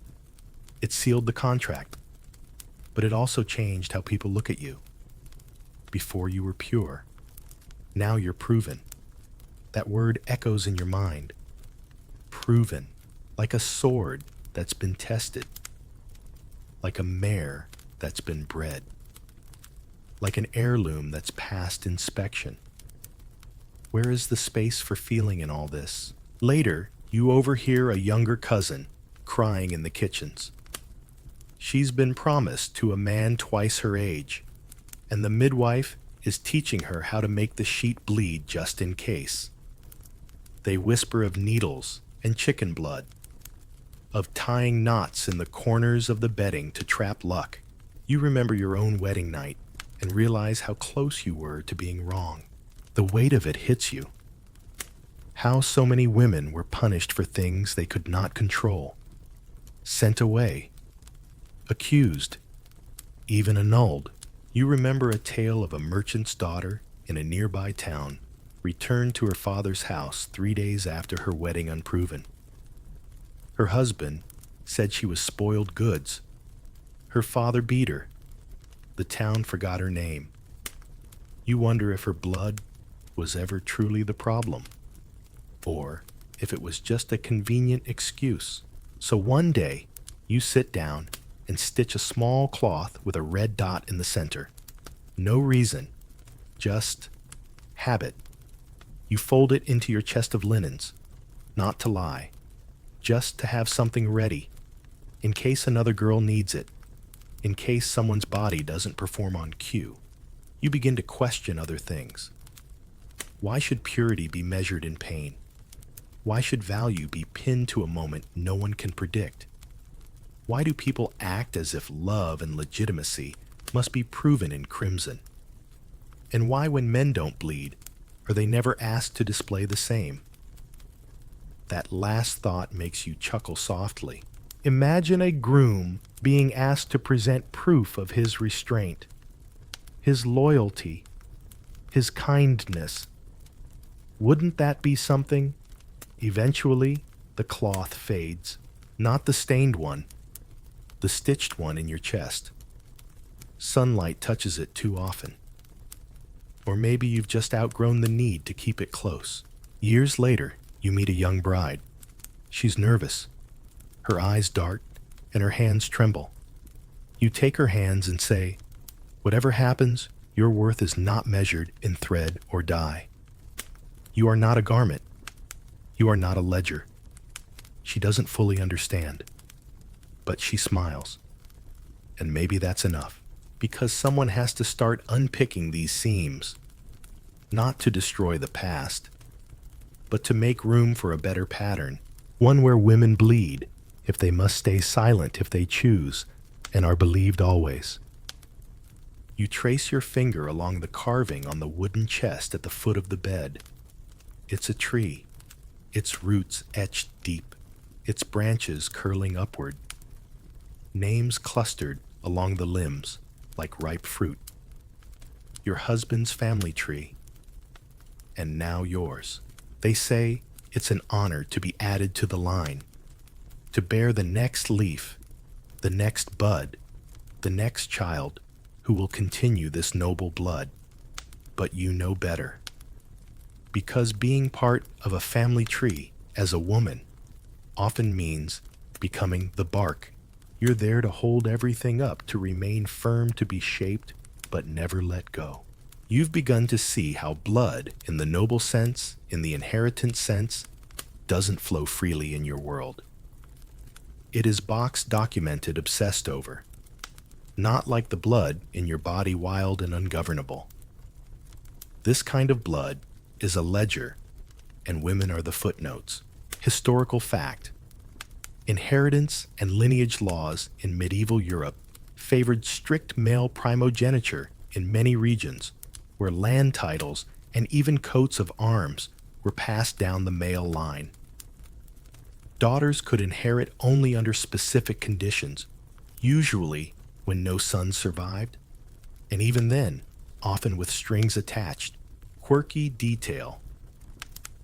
It sealed the contract. but it also changed how people look at you. Before you were pure. Now you're proven. That word echoes in your mind. Proven. Like a sword that's been tested. Like a mare that's been bred. Like an heirloom that's passed inspection. Where is the space for feeling in all this? Later, you overhear a younger cousin crying in the kitchens. She's been promised to a man twice her age, and the midwife is teaching her how to make the sheet bleed just in case. They whisper of needles and chicken blood, of tying knots in the corners of the bedding to trap luck. You remember your own wedding night and realize how close you were to being wrong. The weight of it hits you. How so many women were punished for things they could not control, sent away, accused, even annulled. You remember a tale of a merchant's daughter in a nearby town returned to her father's house 3 days after her wedding unproven. Her husband said she was spoiled goods. Her father beat her. The town forgot her name. You wonder if her blood was ever truly the problem, or if it was just a convenient excuse. So one day, you sit down and stitch a small cloth with a red dot in the center. No reason, just habit. You fold it into your chest of linens, not to lie, just to have something ready, in case another girl needs it, in case someone's body doesn't perform on cue. You begin to question other things. Why should purity be measured in pain? Why should value be pinned to a moment no one can predict? Why do people act as if love and legitimacy must be proven in crimson? And why, when men don't bleed, are they never asked to display the same? That last thought makes you chuckle softly. Imagine a groom being asked to present proof of his restraint, his loyalty, his kindness. Wouldn't that be something? Eventually, the cloth fades, not the stained one, the stitched one in your chest. Sunlight touches it too often. Or maybe you've just outgrown the need to keep it close. Years later, you meet a young bride. She's nervous. Her eyes dart and her hands tremble. You take her hands and say, "Whatever happens, your worth is not measured in thread or dye. You are not a garment. You are not a ledger." She doesn't fully understand, but she smiles. And maybe that's enough, because someone has to start unpicking these seams, not to destroy the past, but to make room for a better pattern, one where women bleed if they must stay silent if they choose, and are believed always. You trace your finger along the carving on the wooden chest at the foot of the bed. It's a tree, its roots etched deep, its branches curling upward. Names clustered along the limbs like ripe fruit. Your husband's family tree, and now yours. They say it's an honor to be added to the line, to bear the next leaf, the next bud, the next child who will continue this noble blood. But you know better. Because being part of a family tree as a woman often means becoming the bark. You're there to hold everything up, to remain firm, to be shaped, but never let go. You've begun to see how blood, in the noble sense, in the inheritance sense, doesn't flow freely in your world. It is boxed, documented, obsessed over. Not like the blood in your body, wild and ungovernable. This kind of blood is a ledger, and women are the footnotes. Historical fact. Inheritance and lineage laws in medieval Europe favored strict male primogeniture in many regions, where land titles and even coats of arms were passed down the male line. Daughters could inherit only under specific conditions, usually when no sons survived, and even then, often with strings attached. Quirky detail.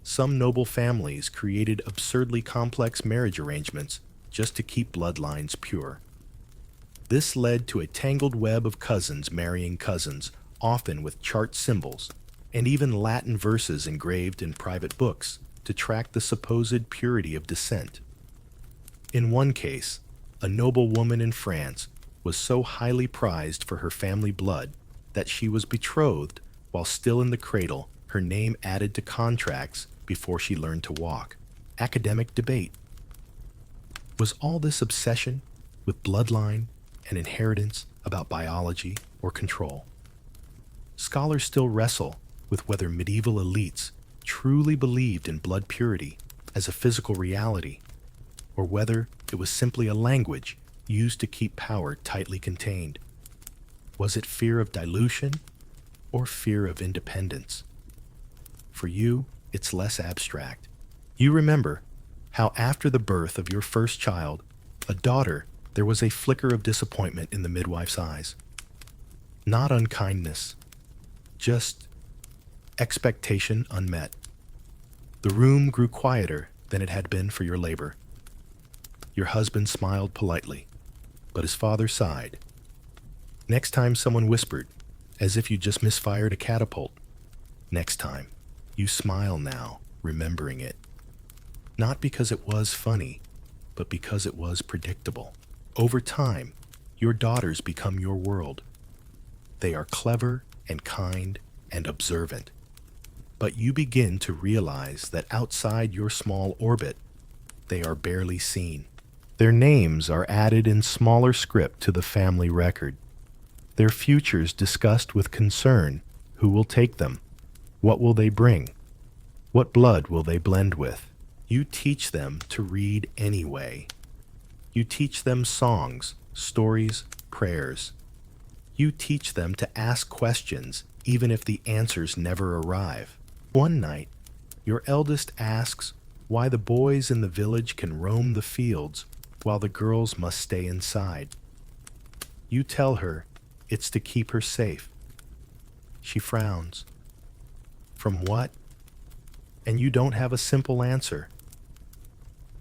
Some noble families created absurdly complex marriage arrangements just to keep bloodlines pure. This led to a tangled web of cousins marrying cousins, often with chart symbols, and even Latin verses engraved in private books to track the supposed purity of descent. In one case, a noble woman in France was so highly prized for her family blood that she was betrothed while still in the cradle, her name added to contracts before she learned to walk. Academic debate. Was all this obsession with bloodline and inheritance about biology or control? Scholars still wrestle with whether medieval elites truly believed in blood purity as a physical reality, or whether it was simply a language used to keep power tightly contained. Was it fear of dilution or fear of independence? For you, it's less abstract. You remember how after the birth of your first child, a daughter, there was a flicker of disappointment in the midwife's eyes. Not unkindness, just expectation unmet. The room grew quieter than it had been for your labor. Your husband smiled politely, but his father sighed. Next time someone whispered, as if you just misfired a catapult. Next time, you smile now, remembering it. Not because it was funny, but because it was predictable. Over time, your daughters become your world. They are clever and kind and observant. But you begin to realize that outside your small orbit, they are barely seen. Their names are added in smaller script to the family record. Their futures discussed with concern. Who will take them? What will they bring? What blood will they blend with? You teach them to read anyway. You teach them songs, stories, prayers. You teach them to ask questions even if the answers never arrive. One night, your eldest asks why the boys in the village can roam the fields while the girls must stay inside. You tell her it's to keep her safe. She frowns. From what? And you don't have a simple answer.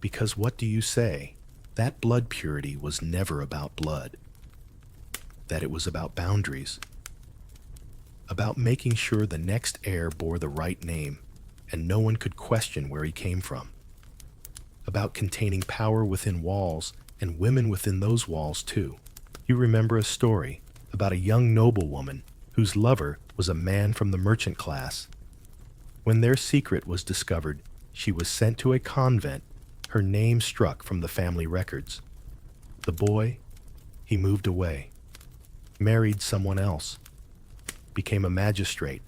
Because what do you say? That blood purity was never about blood. That it was about boundaries. About making sure the next heir bore the right name and no one could question where he came from. About containing power within walls and women within those walls too. You remember a story about a young noblewoman whose lover was a man from the merchant class. When their secret was discovered, she was sent to a convent, her name struck from the family records. The boy, he moved away, married someone else, became a magistrate.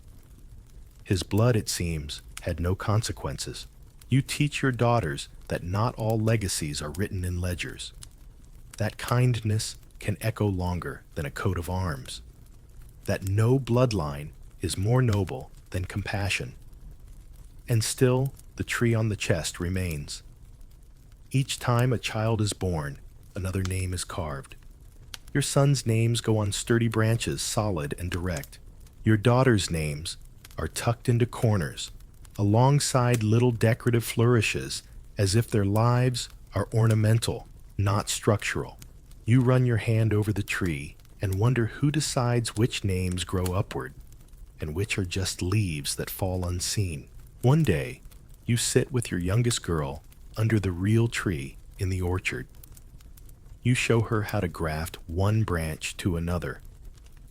His blood, it seems, had no consequences. You teach your daughters that not all legacies are written in ledgers, that kindness can echo longer than a coat of arms, that no bloodline is more noble than compassion. And still, the tree on the chest remains. Each time a child is born, another name is carved. Your sons' names go on sturdy branches, solid and direct. Your daughters' names are tucked into corners, alongside little decorative flourishes, as if their lives are ornamental, not structural. You run your hand over the tree and wonder who decides which names grow upward and which are just leaves that fall unseen. One day, you sit with your youngest girl under the real tree in the orchard. You show her how to graft one branch to another,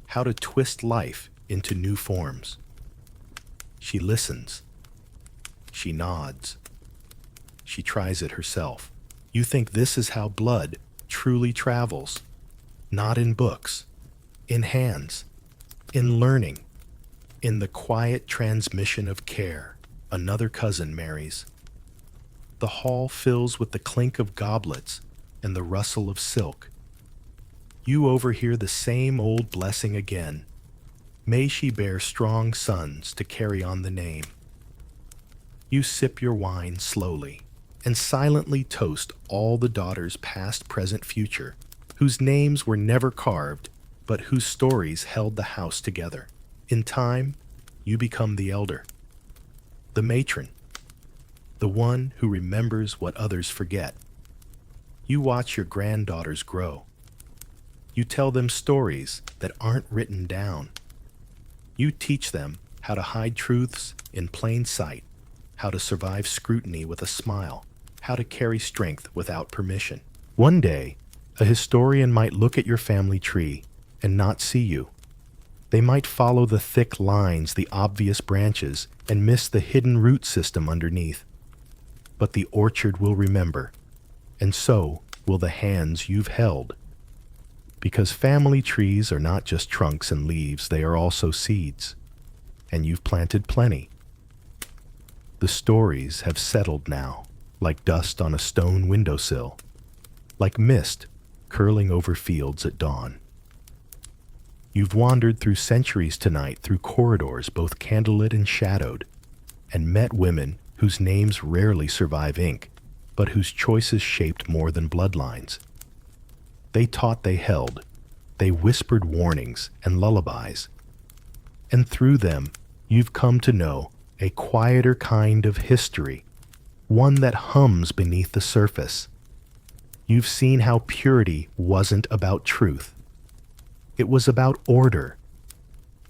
how to twist life into new forms. She listens. She nods. She tries it herself. You think this is how blood truly travels, not in books, in hands, in learning, in the quiet transmission of care. Another cousin marries. The hall fills with the clink of goblets and the rustle of silk. You overhear the same old blessing again. May she bear strong sons to carry on the name. You sip your wine slowly and silently toast all the daughters past, present, future, whose names were never carved, but whose stories held the house together. In time, you become the elder, the matron, the one who remembers what others forget. You watch your granddaughters grow. You tell them stories that aren't written down. You teach them how to hide truths in plain sight, how to survive scrutiny with a smile, how to carry strength without permission. One day, a historian might look at your family tree and not see you. They might follow the thick lines, the obvious branches, and miss the hidden root system underneath. But the orchard will remember, and so will the hands you've held. Because family trees are not just trunks and leaves, they are also seeds. And you've planted plenty. The stories have settled now, like dust on a stone windowsill, like mist curling over fields at dawn. You've wandered through centuries tonight, through corridors both candlelit and shadowed, and met women whose names rarely survive ink, but whose choices shaped more than bloodlines. They taught, they held, they whispered warnings and lullabies. And through them, you've come to know a quieter kind of history, one that hums beneath the surface. You've seen how purity wasn't about truth. It was about order,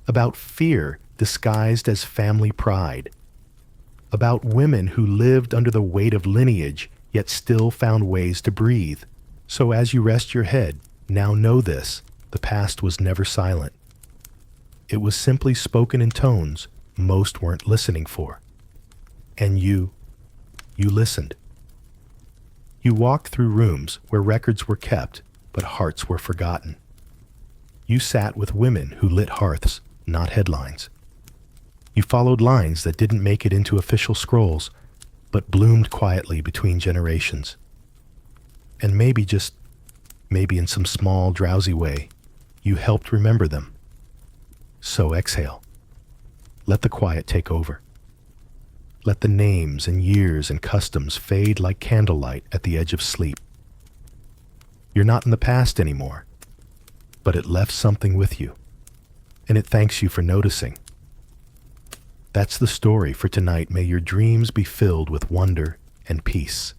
about fear disguised as family pride, about women who lived under the weight of lineage yet still found ways to breathe. So as you rest your head, now know this: the past was never silent. It was simply spoken in tones most weren't listening for. And you listened. You walked through rooms where records were kept, but hearts were forgotten. You sat with women who lit hearths, not headlines. You followed lines that didn't make it into official scrolls, but bloomed quietly between generations. And maybe, just maybe in some small, drowsy way, you helped remember them. So exhale. Let the quiet take over. Let the names and years and customs fade like candlelight at the edge of sleep. You're not in the past anymore, but it left something with you, and it thanks you for noticing. That's the story for tonight. May your dreams be filled with wonder and peace.